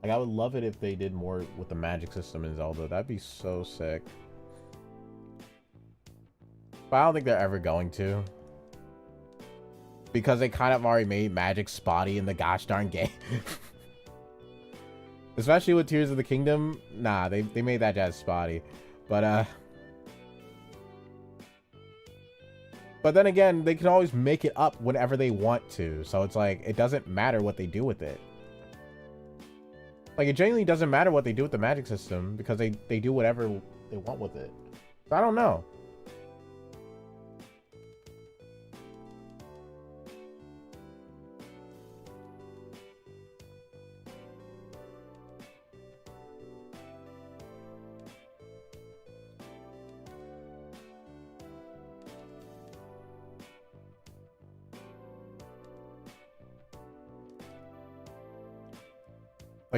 I would love it if they did more with the magic system in Zelda. That'd be so sick. But I don't think they're ever going to. Because they kind of already made magic spotty in the gosh darn game. Especially with Tears of the Kingdom. Nah, they made that jazz spotty. But then again, they can always make it up whenever they want to. So it's like, it doesn't matter what they do with it. Like, it genuinely doesn't matter what they do with the magic system, because they do whatever they want with it. So I don't know.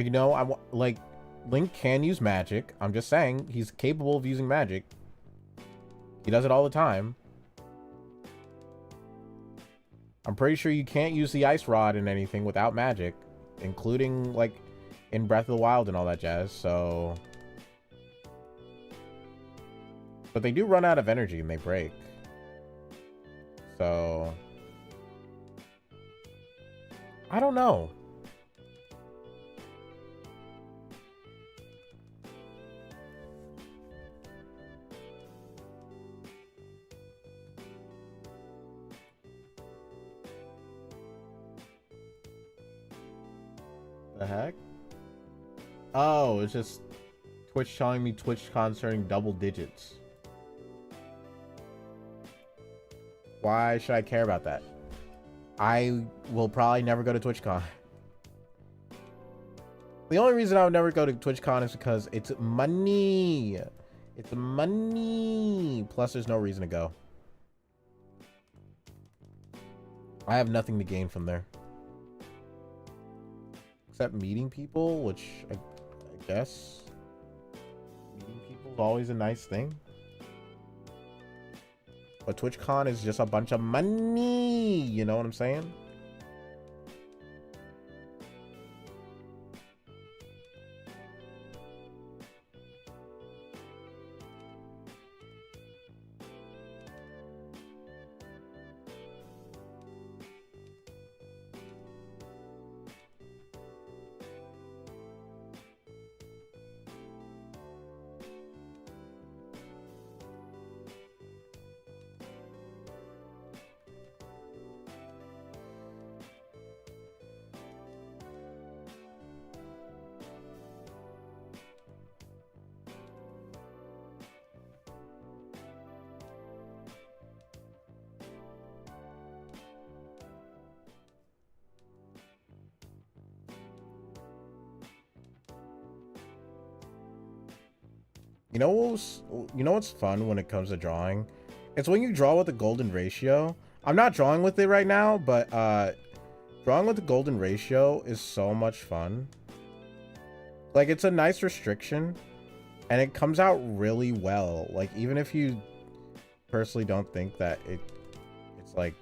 Like, you know, like, Link can use magic. I'm just saying, he's capable of using magic. He does it all the time. I'm pretty sure you can't use the ice rod in anything without magic, including, like, in Breath of the Wild and all that jazz, so... But they do run out of energy and they break. So... I don't know. The heck? Oh, it's just Twitch telling me TwitchCon's turning double digits. Why should I care about that? I will probably never go to TwitchCon. The only reason I would never go to TwitchCon is because it's money. It's money. Plus, there's no reason to go. I have nothing to gain from there. Except meeting people, which I guess meeting people is always a nice thing. But TwitchCon is just a bunch of money. You know what I'm saying? You know what's fun when it comes to drawing? It's when you draw with the golden ratio. I'm not drawing with it right now, but drawing with the golden ratio is so much fun. Like, it's a nice restriction and it comes out really well. Like, even if you personally don't think that it's like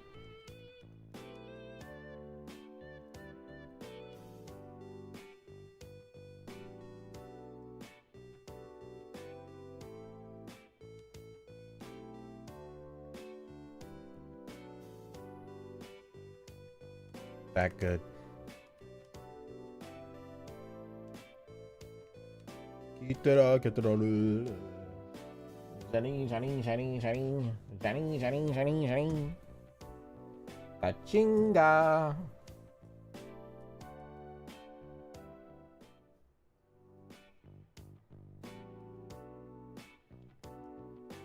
that good. Chinga.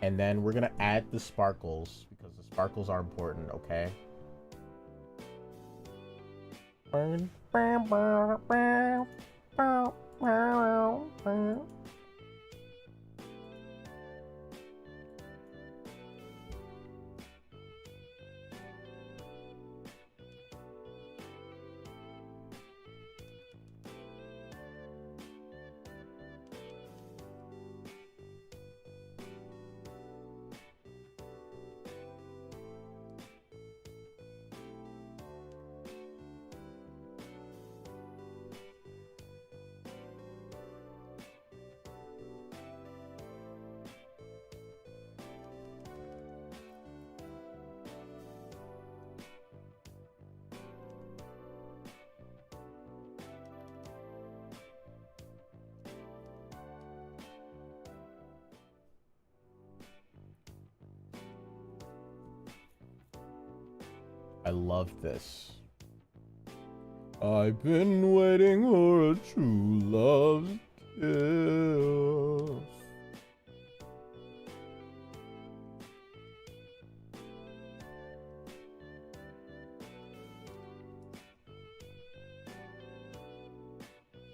And then we're gonna add the sparkles because the sparkles are important, okay? I love this. I've been waiting for a true love's kiss.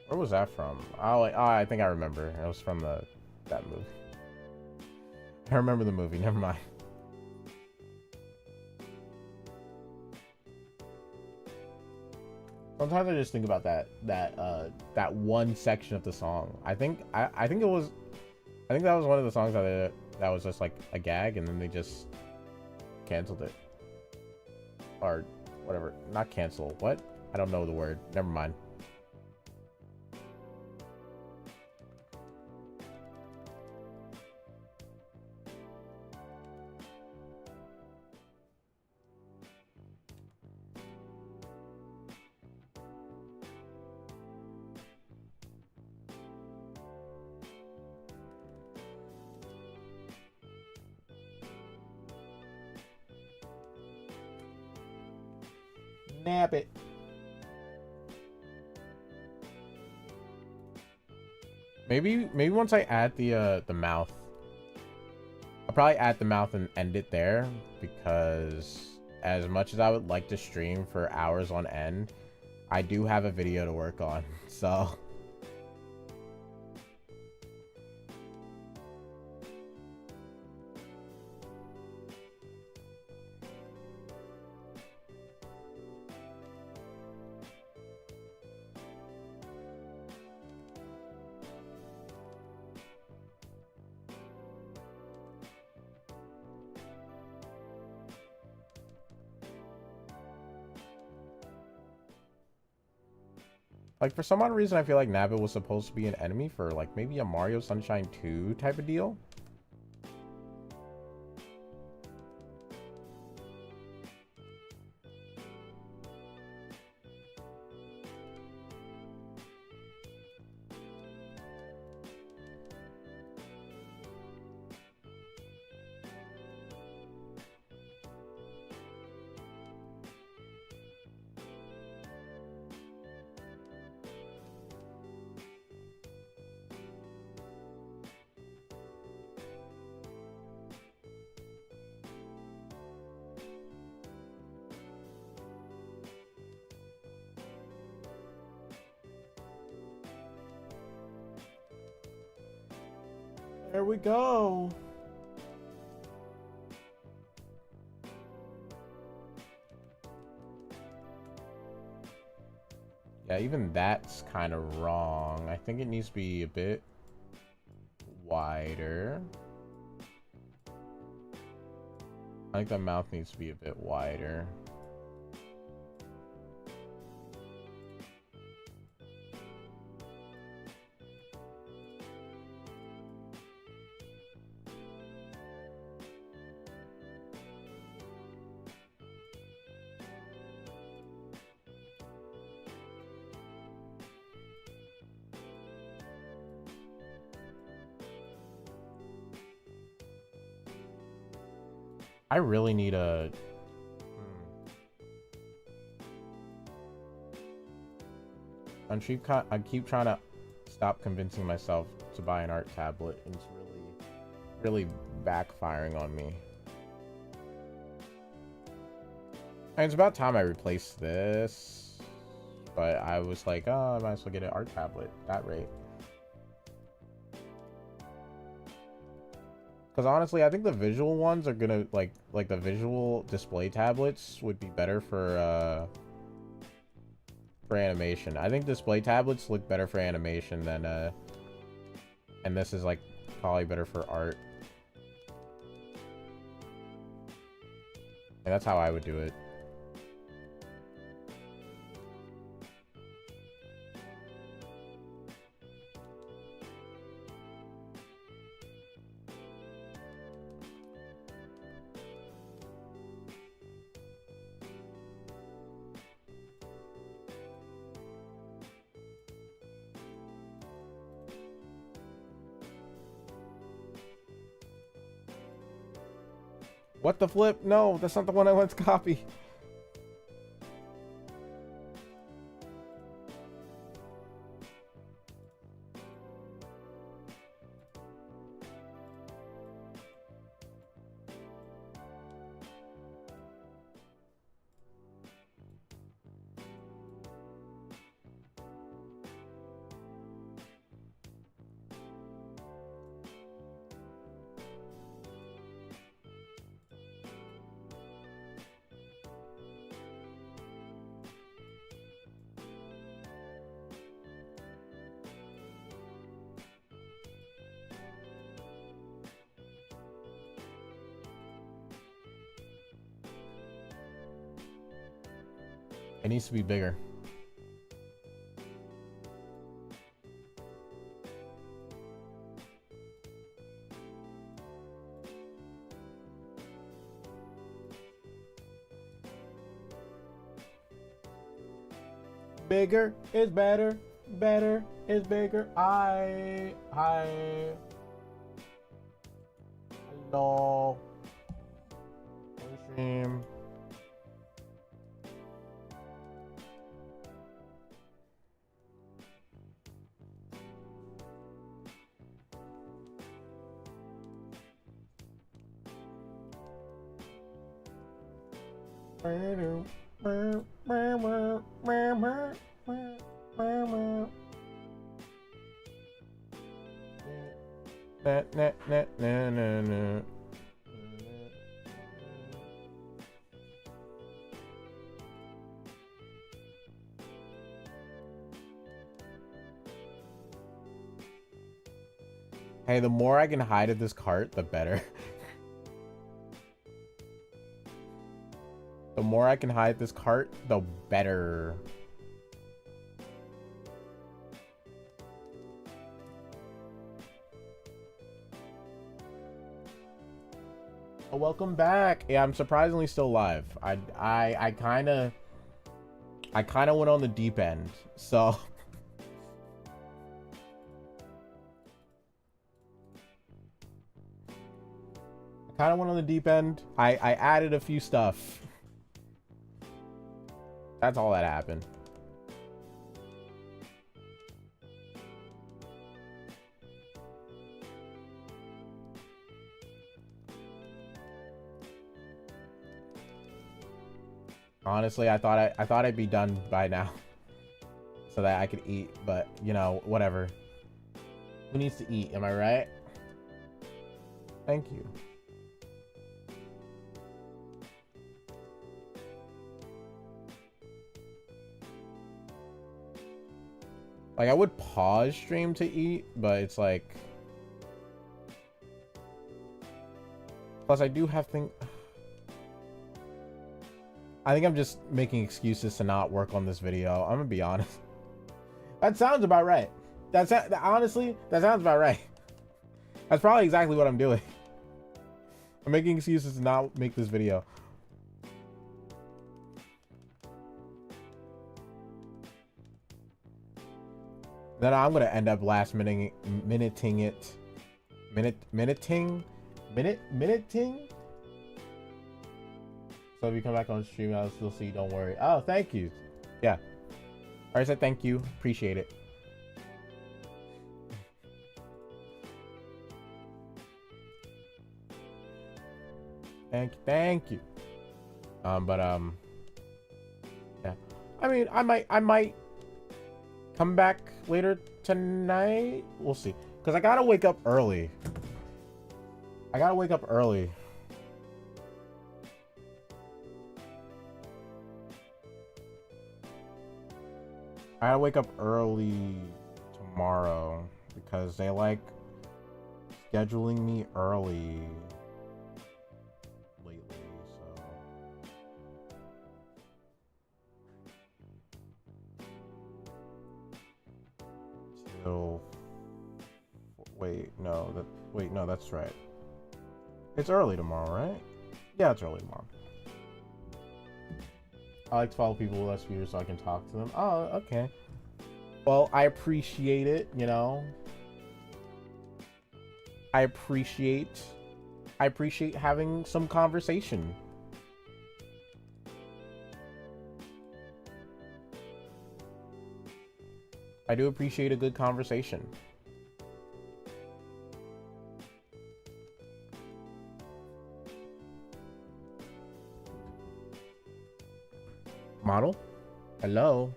Where was that from? Oh, I think I remember. It was from that movie. I remember the movie. Never mind. Sometimes I just think about that one section of the song. I think it was, I think that was one of the songs that was just like a gag, and then they just canceled it, or whatever. Not cancel. What? I don't know the word. Never mind. Nab it. Maybe once I add the mouth, I'll probably add the mouth and end it there, because as much as I would like to stream for hours on end, I do have a video to work on. So like, for some odd reason, I feel like Nabbit was supposed to be an enemy for, like, maybe a Mario Sunshine 2 type of deal. There we go. Yeah, even that's kind of wrong. I think it needs to be a bit wider. I think the mouth needs to be a bit wider. I really need a... I keep trying to stop convincing myself to buy an art tablet, and it's really backfiring on me. And it's about time I replaced this, but I was like, oh, I might as well get an art tablet at that rate. Because honestly, I think the visual ones are gonna, like the visual display tablets would be better for animation. I think display tablets look better for animation than and this is like probably better for art. And that's how I would do it. What the flip? No, that's not the one I want to copy. It needs to be bigger. Bigger is better. Better is bigger. Hi. Hello. Stream. Hey, the more I can hide at this cart, the better. The more I can hide this cart, the better. Oh, welcome back. Yeah, I'm surprisingly still live. I kind of went on the deep end, so. Kind of went on the deep end. I added a few stuff. That's all that happened. Honestly, I thought I'd be done by now, so that I could eat. But you know, whatever. Who needs to eat? Am I right? Thank you. Like, I would pause stream to eat, but it's like... Plus, I do have things... I think I'm just making excuses to not work on this video. I'm gonna be honest. That sounds about right. Honestly, that sounds about right. That's probably exactly what I'm doing. I'm making excuses to not make this video. Then I'm gonna end up minuting it. Minuting. So if you come back on stream, I'll still see you. Don't worry. Oh, thank you. Yeah. I said thank you. Appreciate it. Thank you. Yeah. I mean, I might come back later tonight. We'll see. Because I gotta wake up early. I gotta wake up early. Tomorrow because they like scheduling me early lately, so wait, no, that's right. It's early tomorrow, right? Yeah, it's early tomorrow. I like to follow people with less viewers so I can talk to them. Oh, okay. Well, I appreciate it, you know. I appreciate having some conversation. I do appreciate a good conversation. Model? Hello?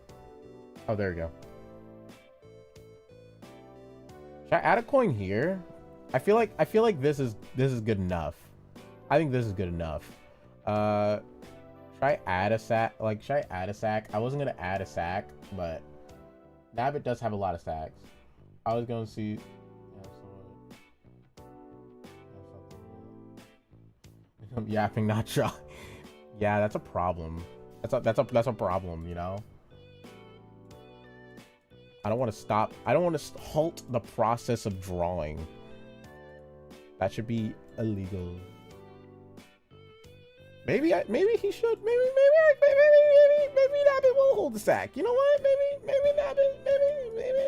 Oh, there you go. Should I add a coin here? I feel like this is good enough. I think this is good enough. Should I add a sack? Like, should I add a sack? I wasn't gonna add a sack, but Nabbit does have a lot of sacks. I was gonna see. I'm yapping, not try. Yeah, that's a problem. That's a problem, you know. I don't want to stop. I don't want to halt the process of drawing. That should be illegal. Maybe he should. Maybe Nabbit will hold the sack. You know what? Maybe Nabbit. Maybe.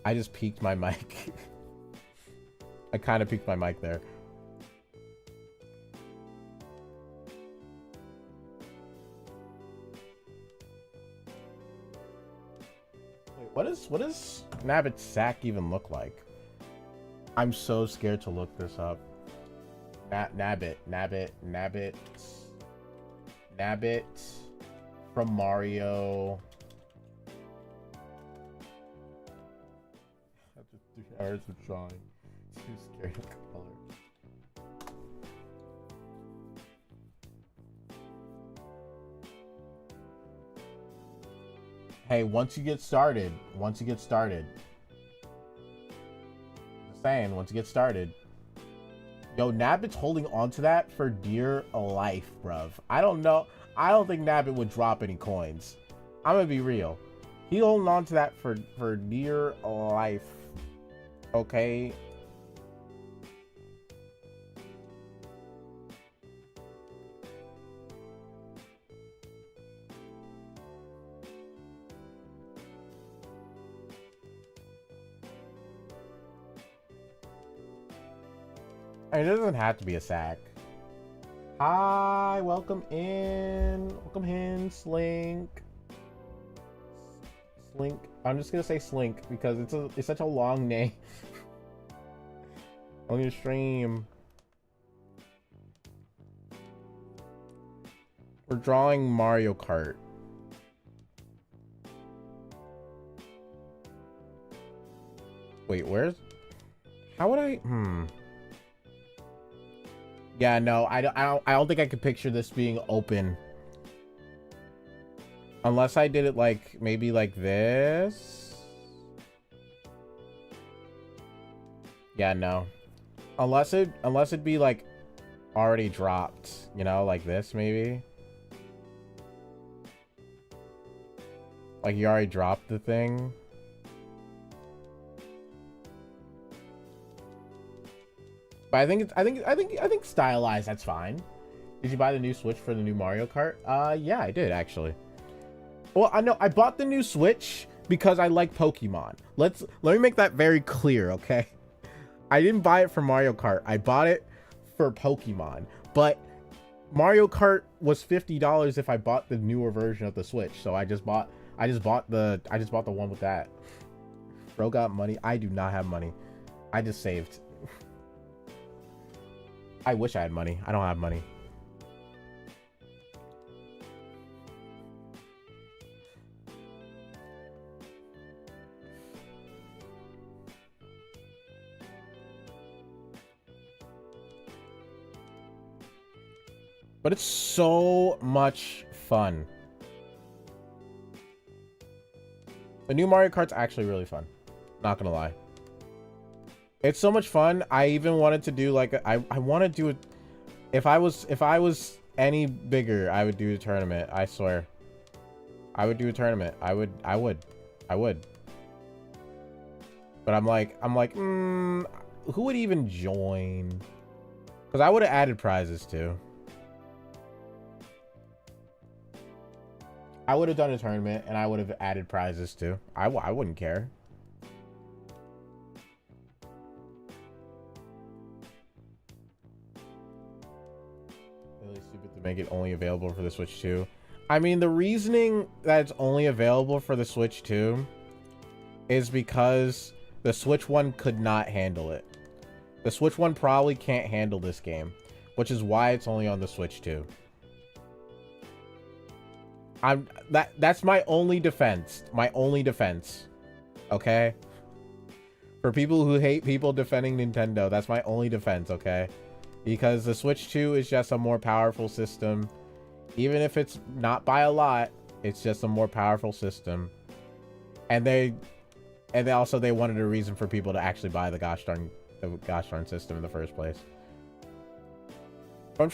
I just peaked my mic. I kind of peaked my mic there. Wait, what does Nabbit's sack even look like? I'm so scared to look this up. Nabbit from Mario. After 3 hours of drawing, too scared of color. Hey, once you get started, just saying, once you get started. Yo, Nabbit's holding on to that for dear life, bruv. I don't know. I don't think Nabbit would drop any coins. I'm gonna be real. He holding on to that for dear life. Okay. I mean, it doesn't have to be a sack. Hi, welcome in. Welcome in, Slink. Slink. I'm just gonna say Slink because it's such a long name. On your stream. We're drawing Mario Kart. Wait, where's... How would I... Yeah, no, I don't think I could picture this being open. Unless I did it like, maybe like this. Yeah, no. Unless it'd be like already dropped, you know, like this maybe. Like you already dropped the thing. But I think stylized, that's fine. Did you buy the new Switch for the new Mario Kart? Yeah, I did actually. Well, I know I bought the new Switch because I like Pokemon. Let me make that very clear, okay? I didn't buy it for Mario Kart. I bought it for Pokemon. But Mario Kart was $50 if I bought the newer version of the Switch. So I just bought the one with that. Bro got money. I do not have money. I just saved. I wish I had money. I don't have money. But it's so much fun. The new Mario Kart's actually really fun. Not gonna lie. It's so much fun. I even wanted to do like I want to do it. If I was any bigger, I would do a tournament. I swear. I would do a tournament. I would. But I'm like, who would even join? Because I would have added prizes too. I would have done a tournament and I would have added prizes too. I wouldn't care. Really stupid to make it only available for the Switch 2. I mean, the reasoning that it's only available for the Switch 2 is because the Switch 1 could not handle it. The Switch 1 probably can't handle this game, which is why it's only on the Switch 2. That's my only defense. My only defense. Okay? For people who hate people defending Nintendo, that's my only defense, okay? Because the Switch 2 is just a more powerful system. Even if it's not by a lot, it's just a more powerful system. And they wanted a reason for people to actually buy the gosh darn system in the first place. I'm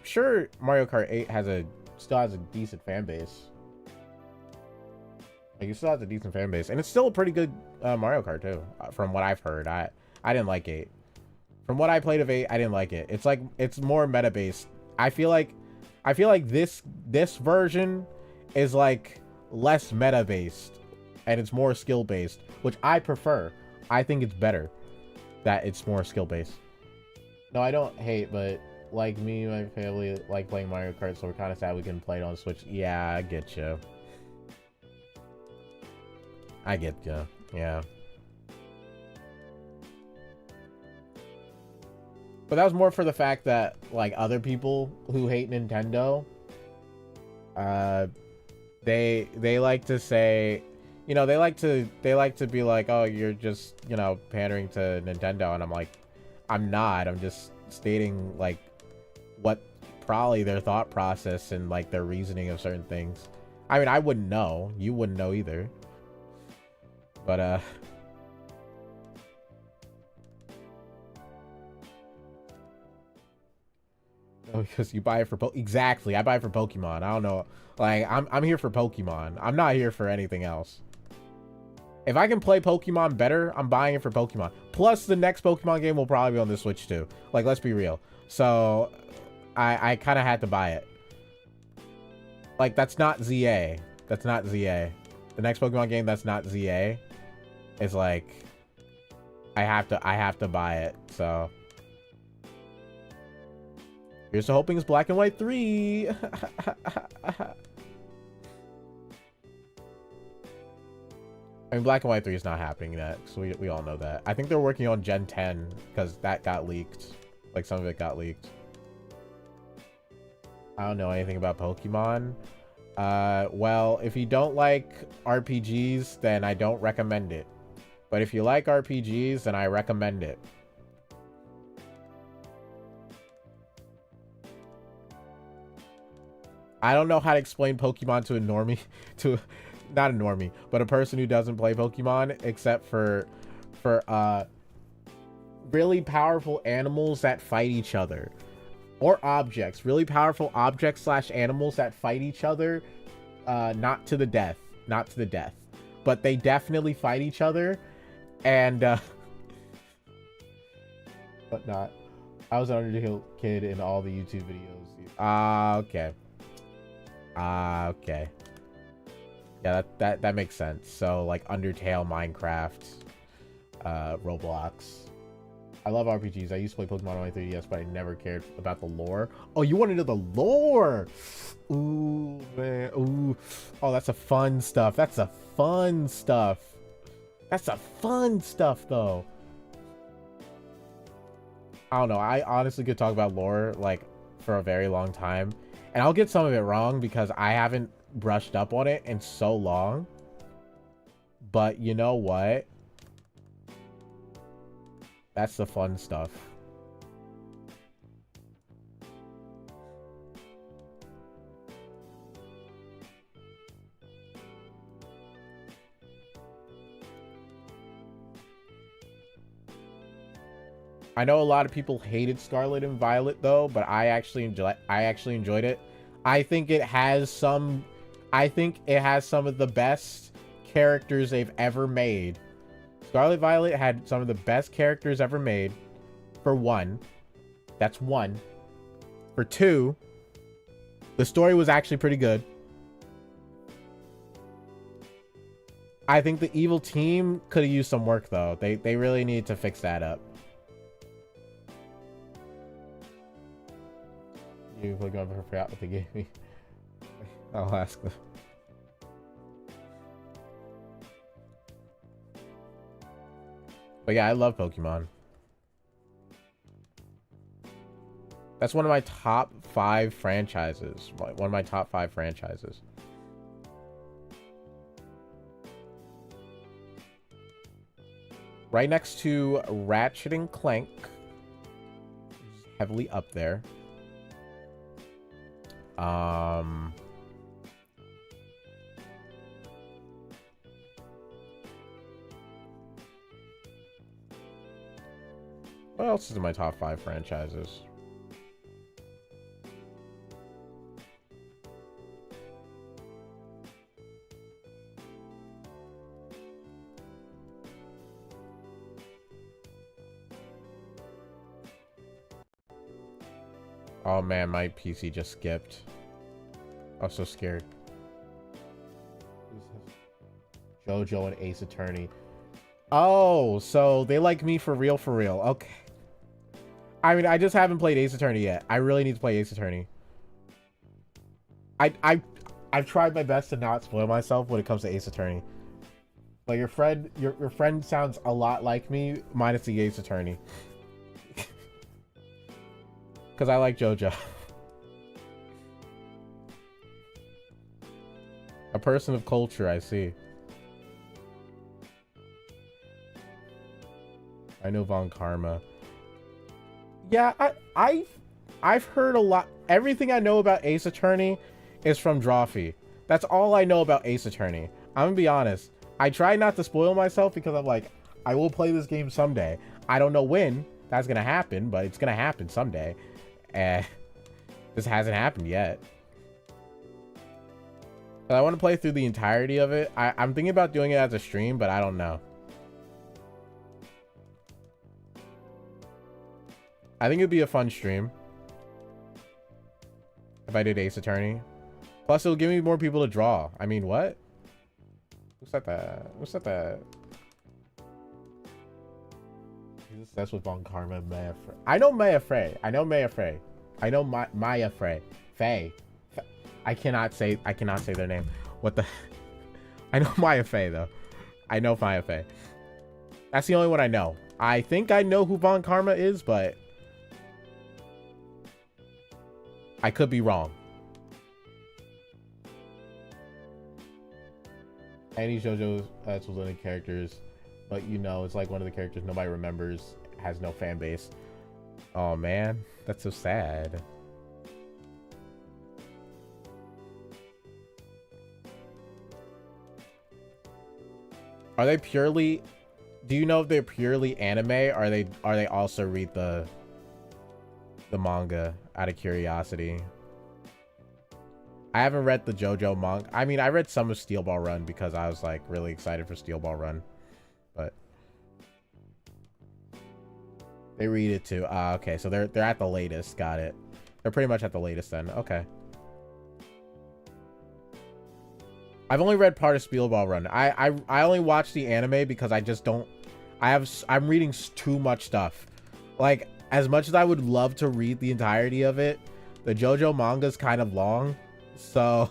sure Mario Kart 8 still has a decent fan base. Like, it still has a decent fan base, and it's still a pretty good Mario Kart too. From what I've heard, I didn't like 8. From what I played of 8, I didn't like it. It's like it's more meta based. I feel like this version is like less meta based, and it's more skill based, which I prefer. I think it's better that it's more skill based. No, I don't hate, but like me and my family like playing Mario Kart, so we're kind of sad we can play it on Switch. Yeah, I get you. I get you. Yeah. But that was more for the fact that, like, other people who hate Nintendo, they like to say, you know, they like to be like, oh, you're just, you know, pandering to Nintendo, and I'm like, I'm not. I'm just stating, like, what probably their thought process and, like, their reasoning of certain things. I mean, I wouldn't know. You wouldn't know either. But, because you buy it for exactly. I buy it for Pokemon. I don't know. Like, I'm here for Pokemon. I'm not here for anything else. If I can play Pokemon better, I'm buying it for Pokemon. Plus, the next Pokemon game will probably be on the Switch too. Like, let's be real. So, I kind of had to buy it. Like, that's not ZA. That's not ZA. The next Pokemon game that's not ZA is like, I have to buy it. So. Here's to hoping it's Black and White 3. I mean, Black and White 3 is not happening yet, so we all know that. I think they're working on Gen 10, because that got leaked. Like, some of it got leaked. I don't know anything about Pokemon. Well, if you don't like RPGs, then I don't recommend it. But if you like RPGs, then I recommend it. I don't know how to explain Pokemon to a normie, not a normie, but a person who doesn't play Pokemon, except for really powerful animals that fight each other. Or objects. Really powerful objects / animals that fight each other. Not to the death. Not to the death. But they definitely fight each other. And, but not. I was an Undertale kid in all the YouTube videos. Okay. Okay. Yeah, that makes sense. So, like, Undertale, Minecraft, Roblox. I love RPGs. I used to play Pokemon on my 3DS, but I never cared about the lore. Oh, you want to know the lore? Ooh, man. Ooh. Oh, that's a fun stuff. That's a fun stuff. That's a fun stuff, though. I don't know. I honestly could talk about lore, like, for a very long time. And I'll get some of it wrong because I haven't brushed up on it in so long. But you know what? That's the fun stuff. I know a lot of people hated Scarlet and Violet though, but I actually enjoyed it. I think it has some of the best characters they've ever made. Scarlet Violet had some of the best characters ever made. For one. That's one. For two, the story was actually pretty good. I think the evil team could have used some work though. They really need to fix that up. You click on for forgot what they gave me. I'll ask them. But yeah, I love Pokemon. That's one of my top 5 franchises. One of my top 5 franchises. Right next to Ratchet and Clank. Heavily up there. What else is in my top 5 franchises? Oh man, my PC just skipped. I was so scared. JoJo and Ace Attorney. Oh, so they like me for real, for real. Okay. I mean, I just haven't played Ace Attorney yet. I really need to play Ace Attorney. I've tried my best to not spoil myself when it comes to Ace Attorney. Like your friend sounds a lot like me, minus the Ace Attorney. Because I like JoJo. A person of culture, I see. I know Von Karma. Yeah, I've heard a lot. Everything I know about Ace Attorney is from Drawfee. That's all I know about Ace Attorney. I'm gonna be honest. I try not to spoil myself because I'm like, I will play this game someday. I don't know when that's gonna happen, but it's gonna happen someday. And this hasn't happened yet. But I want to play through the entirety of it. I'm thinking about doing it as a stream, but I don't know. I think it'd be a fun stream if I did Ace Attorney. Plus, it'll give me more people to draw. I mean, what? Who said that? Who said that? He's obsessed with Von Karma and Maya Frey. I know Maya Frey. I know Maya Frey. I know Maya Frey. Faye. I cannot say their name. What the? I know Maya Frey though. I know Maya Frey. That's the only one I know. I think I know who Von Karma is, but I could be wrong. Any JoJo's was characters, but you know, it's like one of the characters nobody remembers, has no fan base. Oh man, that's so sad. Are they purely? Do you know if they're purely anime? Or are they also read the manga out of curiosity? I haven't read the JoJo manga. I mean, I read some of Steel Ball Run because I was like really excited for Steel Ball Run, but they read it too. Okay, so they're at the latest. Got it. They're pretty much at the latest then. Okay. I've only read part of Steel Ball Run. I only watched the anime because I just don't. I'm reading too much stuff. Like, as much as I would love to read the entirety of it, the JoJo manga is kind of long, so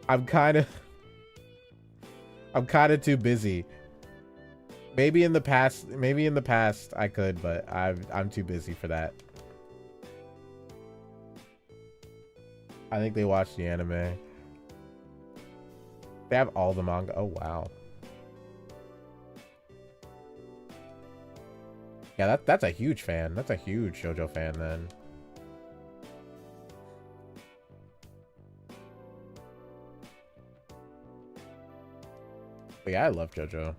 I'm kind of too busy. Maybe in the past I could, but I'm too busy for that. I think they watched the anime. They have all the manga. Oh wow. Yeah, that's a huge fan. That's a huge JoJo fan then. But yeah, I love JoJo.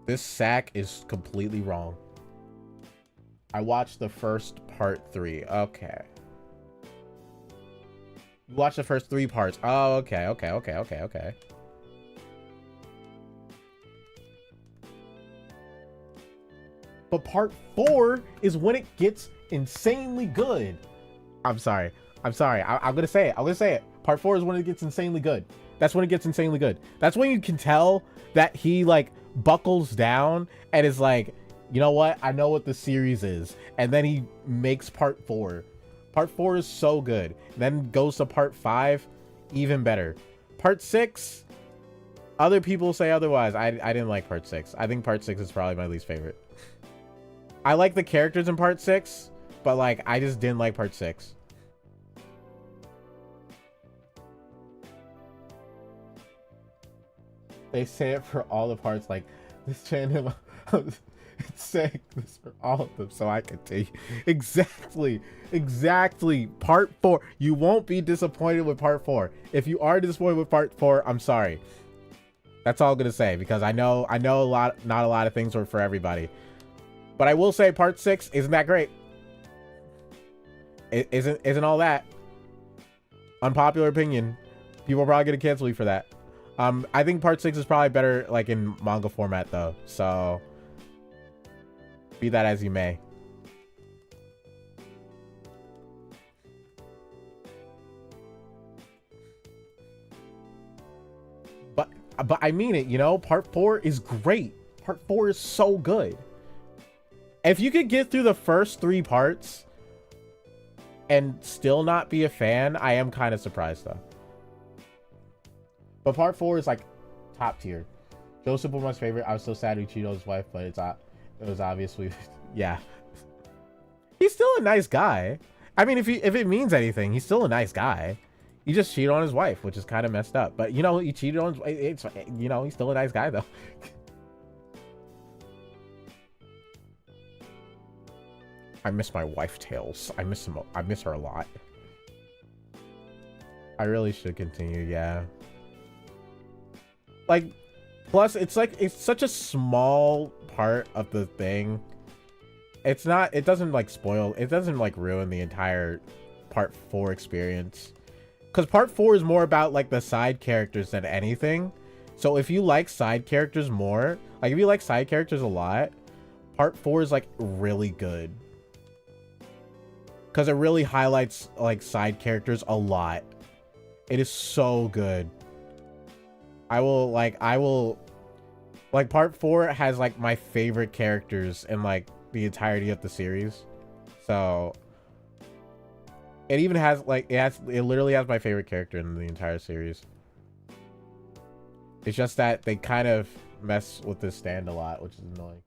This sack is completely wrong. I watched the first part 3. Okay. You watched the first 3 parts. Oh, okay. But part 4 is when it gets insanely good. I'm sorry. I'm gonna say it. Part 4 is when it gets insanely good. That's when it gets insanely good. That's when you can tell that he like buckles down and is like, you know what? I know what the series is. And then he makes part 4. Part 4 is so good. Then goes to part 5, even better. Part 6, other people say otherwise. I didn't like part 6. I think part 6 is probably my least favorite. I like the characters in part 6, but like I just didn't like part 6. They say it for all the parts, like this channel. It's saying this for all of them, so I continue. Exactly. Part 4. You won't be disappointed with part 4. If you are disappointed with part 4, I'm sorry. That's all I'm gonna say, because I know not a lot of things were for everybody. But I will say part 6 isn't that great. It isn't all that. Unpopular opinion. People are probably gonna cancel me for that. I think part 6 is probably better like in manga format though. So be that as you may. But I mean it, you know, part 4 is great. Part 4 is so good. If you could get through the first 3 parts and still not be a fan, I am kind of surprised though. But part 4 is like top tier. Joseph was my favorite. I was so sad he cheated on his wife, but it was obviously yeah. He's still a nice guy. I mean, if it means anything, he's still a nice guy. He just cheated on his wife, which is kind of messed up. But you know, he cheated on it's you know, he's still a nice guy though. I miss my wife Tails. I miss her a lot. I really should continue, yeah. Like, plus it's like it's such a small part of the thing. It doesn't like spoil, it doesn't like ruin the entire part 4 experience. Because part 4 is more about like the side characters than anything. So if you like side characters more, like if you like side characters a lot, part 4 is like really good. Because it really highlights like side characters a lot. It is so good. I will like part 4 has like my favorite characters in like the entirety of the series. So it even has like it literally has my favorite character in the entire series. It's just that they kind of mess with this stand a lot, which is annoying.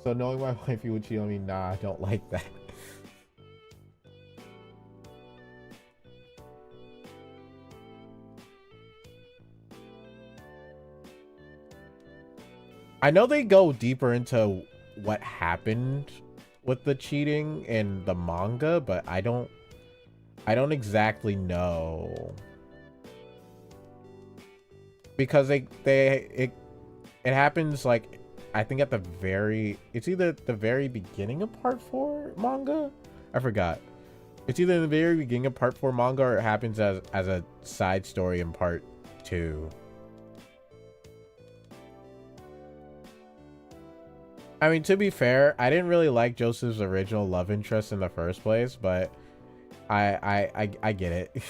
So knowing my wife, you would cheat on me, nah, I don't like that. I know they go deeper into what happened with the cheating in the manga, but I don't exactly know. Because it happens like I think at the it's either the very beginning of part 4 manga? I forgot. It's either in the very beginning of part 4 manga or it happens as a side story in part 2. I mean, to be fair, I didn't really like Joseph's original love interest in the first place, but I get it.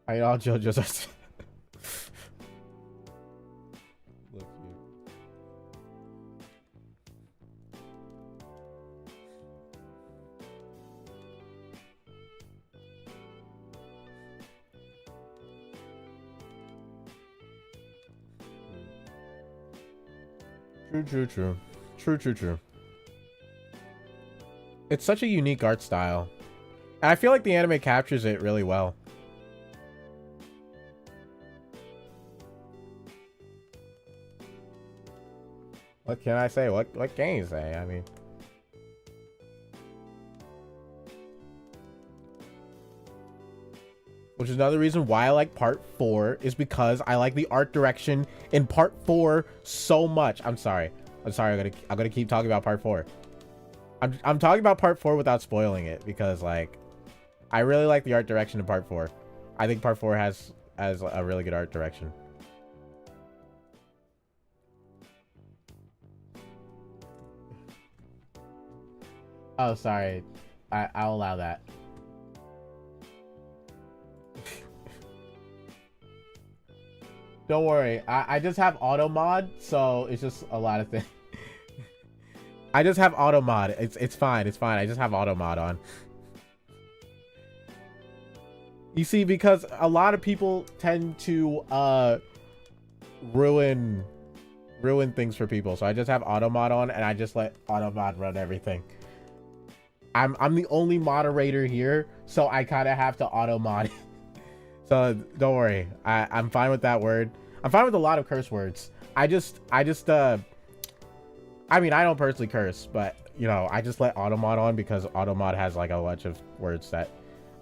I all JoJo's True. It's such a unique art style. And I feel like the anime captures it really well. What can I say? What can you say? I mean, which is another reason why I like part 4 is because I like the art direction in part 4 so much. I'm sorry. I'm gonna keep talking about part 4. I'm talking about part 4 without spoiling it because like I really like the art direction in part 4. I think part 4 has a really good art direction. Oh, sorry. I'll allow that. Don't worry. I just have auto mod, so it's just a lot of things. I just have auto mod. It's fine. It's fine. I just have auto mod on. You see, because a lot of people tend to ruin things for people, so I just have auto mod on and I just let auto mod run everything. I'm the only moderator here, so I kind of have to auto mod. So don't worry. I'm fine with that word. I'm fine with a lot of curse words. I mean, I don't personally curse, but you know, I just let automod on because automod has like a bunch of words that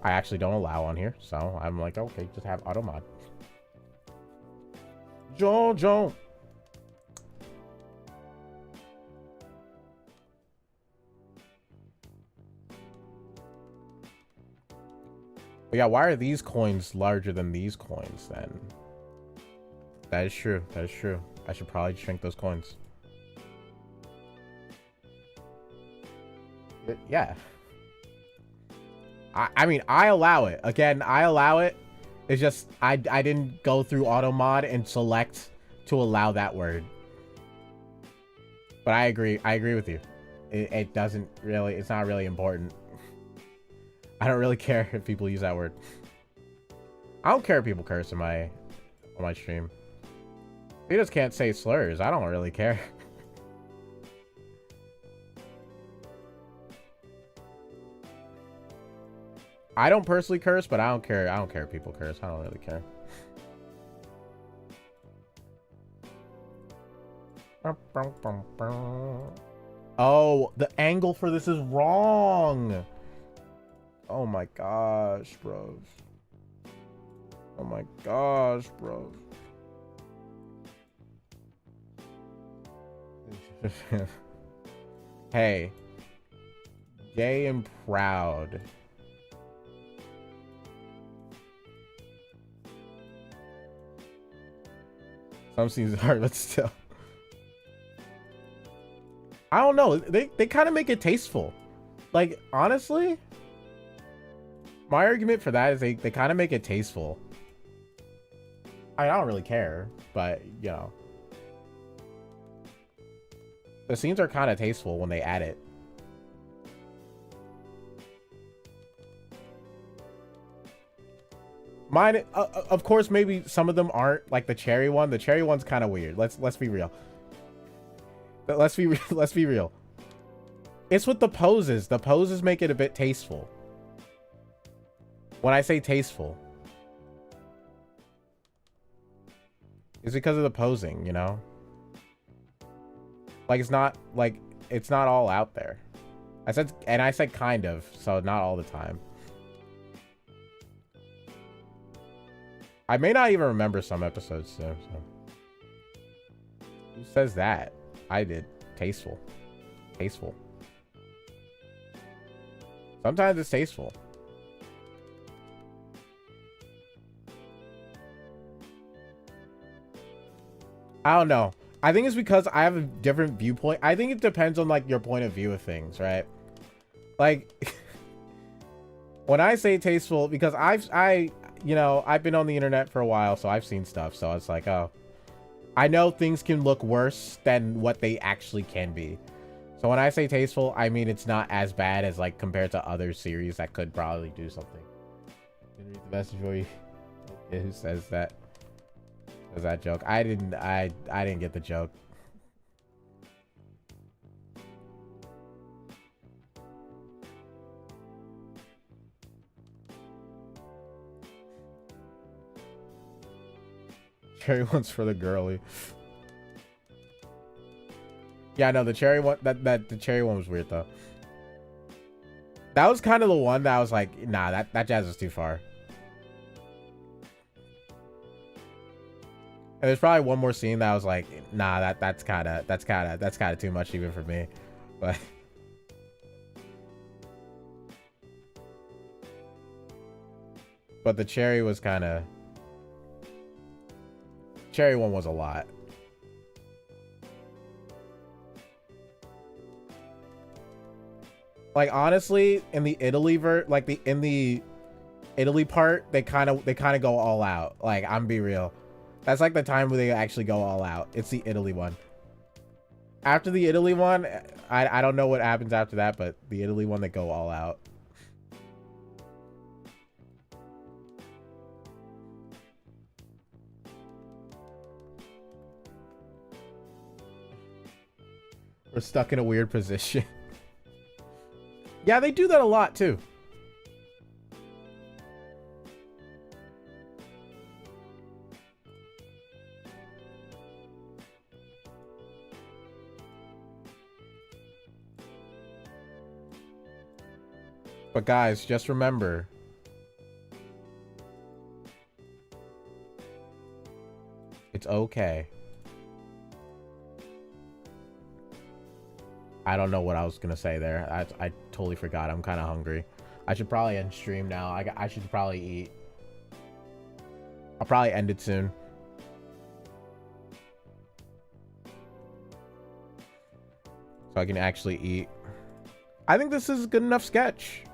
I actually don't allow on here. So I'm like, okay, just have automod. Jojo. But yeah, why are these coins larger than these coins then? That is true. That is true. I should probably shrink those coins. Yeah. I mean, I allow it. Again, I allow it. It's just I didn't go through auto mod and select to allow that word. But I agree. I agree with you. It doesn't really, it's not really important. I don't really care if people use that word. I don't care if people curse on my stream. They just can't say slurs. I don't really care. I don't personally curse, but I don't care. I don't care if people curse. I don't really care. Oh, the angle for this is wrong. Oh my gosh, bro. Oh my gosh, bro. Hey. Gay and proud. Some scenes hard, but still. I don't know. They kind of make it tasteful. Like, honestly, my argument for that is they kind of make it tasteful. I don't really care, but, you know. The scenes are kind of tasteful when they add it. Mine, of course, maybe some of them aren't, like the cherry one. The cherry one's kind of weird. Let's be real. Let's be real. It's with the poses. The poses make it a bit tasteful. When I say tasteful, it's because of the posing, you know? Like, it's not all out there. I said kind of, so not all the time. I may not even remember some episodes, so. Who says that? I did. Tasteful. Tasteful. Sometimes it's tasteful. I don't know. I think it's because I have a different viewpoint. I think it depends on, like, your point of view of things, right? Like, when I say tasteful, because you know, I've been on the internet for a while, so I've seen stuff. So it's like, oh, I know things can look worse than what they actually can be. So when I say tasteful, I mean it's not as bad as, like, compared to other series that could probably do something. Can read the message for you. Who says that? Was that joke? I didn't get the joke. Cherry one's for the girly. Yeah, no, the cherry one, the cherry one was weird though. That was kind of the one that I was like, nah, that jazz is too far. And there's probably one more scene that I was like, nah, that's kind of too much even for me. But the cherry was kind of, cherry one was a lot. Like, honestly, in the Italy in the Italy part, they kind of go all out. Like, I'm be real. That's like the time where they actually go all out. It's the Italy one. After the Italy one, I don't know what happens after that, but the Italy one, they go all out. We're stuck in a weird position. Yeah, they do that a lot too. But guys, just remember, it's okay. I don't know what I was gonna say there. I totally forgot. I'm kind of hungry. I should probably end stream now. I should probably eat. I'll probably end it soon. So I can actually eat. I think this is a good enough sketch.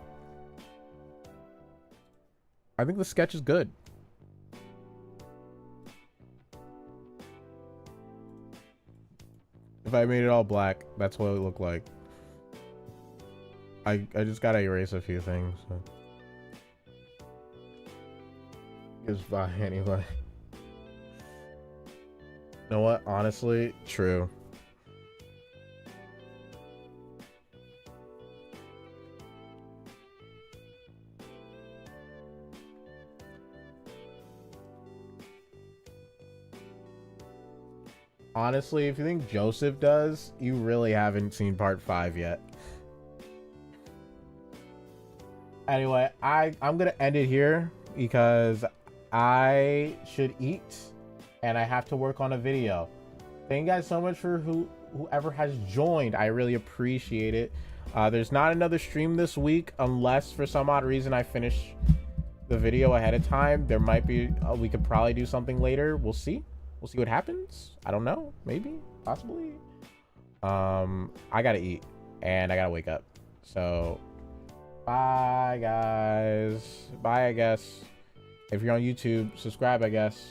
I think the sketch is good. If I made it all black, that's what it looked like. I just gotta erase a few things. So. It's fine anyway. You know what? Honestly, true. Honestly, if you think Joseph does, you really haven't seen part 5 yet. Anyway, I'm gonna end it here because I should eat and I have to work on a video. Thank you guys so much for whoever has joined. I really appreciate it. There's not another stream this week unless for some odd reason I finish the video ahead of time. There might be we could probably do something later. We'll see what happens. I don't know, maybe, possibly. I gotta eat and I gotta wake up, so bye guys. Bye, I guess. If you're on YouTube, subscribe, I guess.